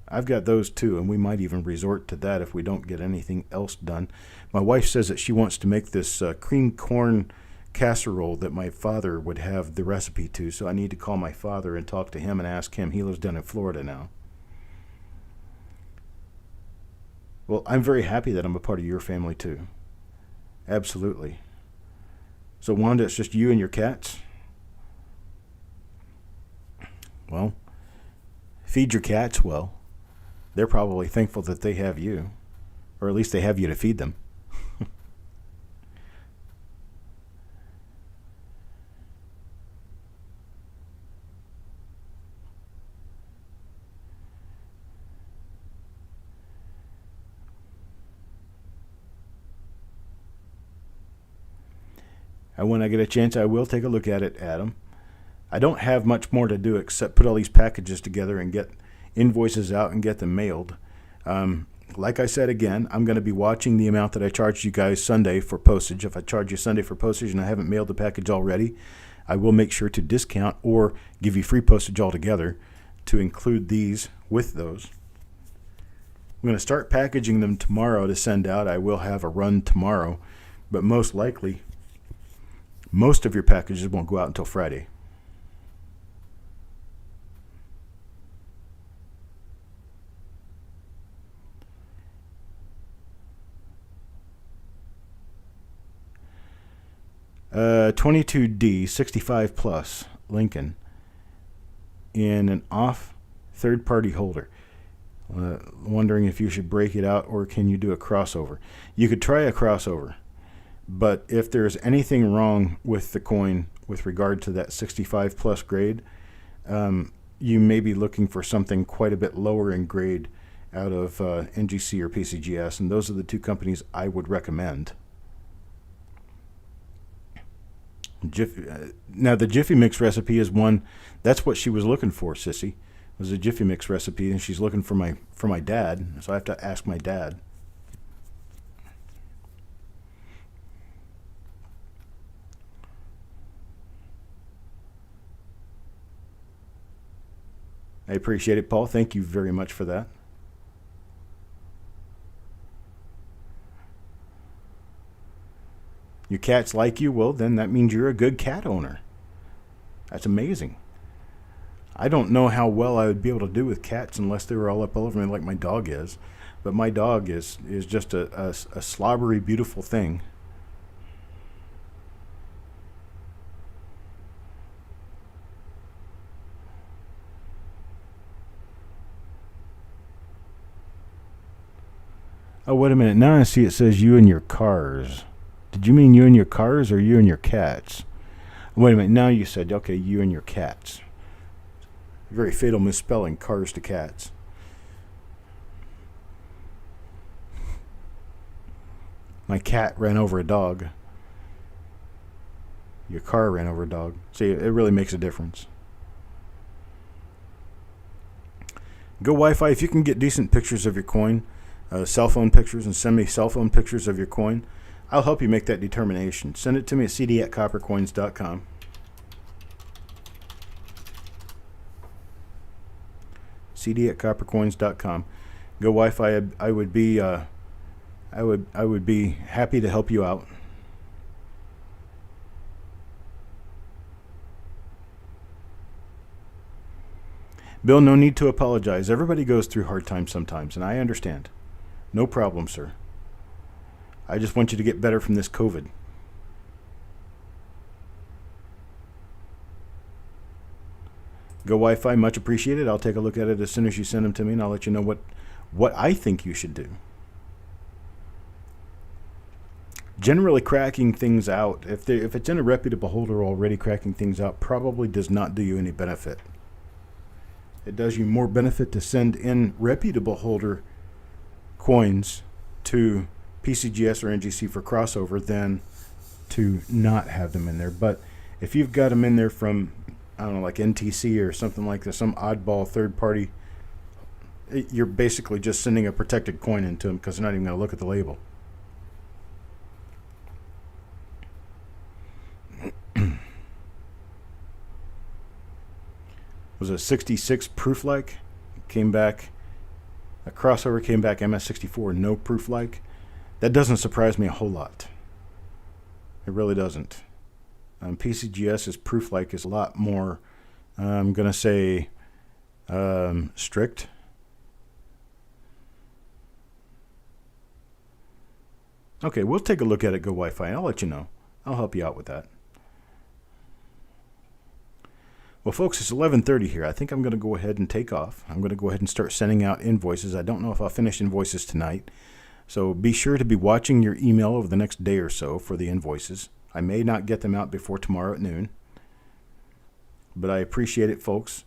I've got those too, and we might even resort to that if we don't get anything else done. My wife says that she wants to make this cream corn casserole that my father would have the recipe to, so I need to call my father and talk to him and ask him. He lives down in Florida now. Well, I'm very happy that I'm a part of your family too. Absolutely. So Wanda, it's just you and your cats? Well, feed your cats well. They're probably thankful that they have you, or at least they have you to feed them. And when I get a chance, I will take a look at it, Adam. I don't have much more to do except put all these packages together and get invoices out and get them mailed. Like I said again, I'm going to be watching the amount that I charged you guys Sunday for postage. If I charge you Sunday for postage and I haven't mailed the package already, I will make sure to discount or give you free postage altogether to include these with those. I'm going to start packaging them tomorrow to send out. I will have a run tomorrow, but most likely, most of your packages won't go out until Friday. Uh, 22D 65 plus Lincoln in an off third-party holder. Wondering if you should break it out or can you do a crossover. You could try a crossover, but if there's anything wrong with the coin with regard to that 65 plus grade, you may be looking for something quite a bit lower in grade out of NGC or PCGS, and those are the two companies I would recommend. Now the Jiffy Mix recipe is one. That's what she was looking for, Sissy. Was a Jiffy Mix recipe, and she's looking for my dad. So I have to ask my dad. I appreciate it, Paul. Thank you very much for that. Your cats like you? Well, then that means you're a good cat owner. That's amazing. I don't know how well I would be able to do with cats unless they were all up over me like my dog is. But my dog is just a slobbery, beautiful thing. Oh, wait a minute. Now I see it says you and your cars. Did you mean you and your cars or you and your cats? Wait a minute. Now you said, okay, you and your cats. Very fatal misspelling, cars to cats. My cat ran over a dog. Your car ran over a dog. See, it really makes a difference. Go Wi-Fi. If you can get decent pictures of your coin, cell phone pictures, and send me cell phone pictures of your coin, I'll help you make that determination. Send it to me at cd@coppercoins.com. cd@coppercoins.com. Go Wi-Fi. I would be happy to help you out. Bill, no need to apologize. Everybody goes through hard times sometimes, and I understand. No problem, sir. I just want you to get better from this COVID. Go Wi-Fi, much appreciated. I'll take a look at it as soon as you send them to me, and I'll let you know what I think you should do. Generally, cracking things out, if it's in a reputable holder already, cracking things out probably does not do you any benefit. It does you more benefit to send in reputable holder coins to PCGS or NGC for crossover than to not have them in there. But if you've got them in there from, I don't know, like NTC or something like this, some oddball third party, you're basically just sending a protected coin into them because they're not even going to look at the label. Was a 66 proof like, came back, a crossover came back MS64, no proof like. That doesn't surprise me a whole lot. It really doesn't. PCGS's proof like is a lot more, I'm going to say, strict. Okay, we'll take a look at it, Go Wi-Fi, and I'll let you know. I'll help you out with that. Well, folks, it's 11:30 here. I think I'm going to go ahead and take off. I'm going to go ahead and start sending out invoices. I don't know if I'll finish invoices tonight. So be sure to be watching your email over the next day or so for the invoices. I may not get them out before tomorrow at noon. But I appreciate it, folks.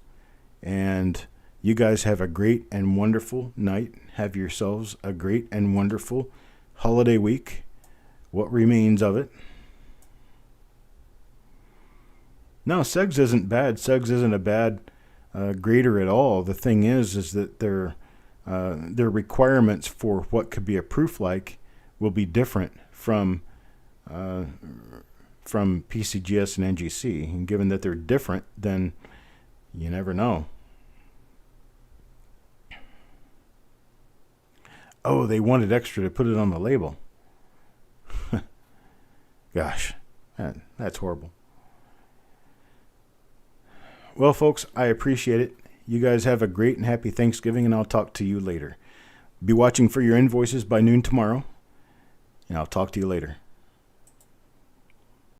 And you guys have a great and wonderful night. Have yourselves a great and wonderful holiday week. What remains of it. No, SEGs isn't bad. SEGs isn't a bad grader at all. The thing is that their requirements for what could be a proof like will be different from PCGS and NGC. And given that they're different, then you never know. Oh, they wanted extra to put it on the label. Gosh, that's horrible. Well, folks, I appreciate it. You guys have a great and happy Thanksgiving, and I'll talk to you later. Be watching for your invoices by noon tomorrow, and I'll talk to you later.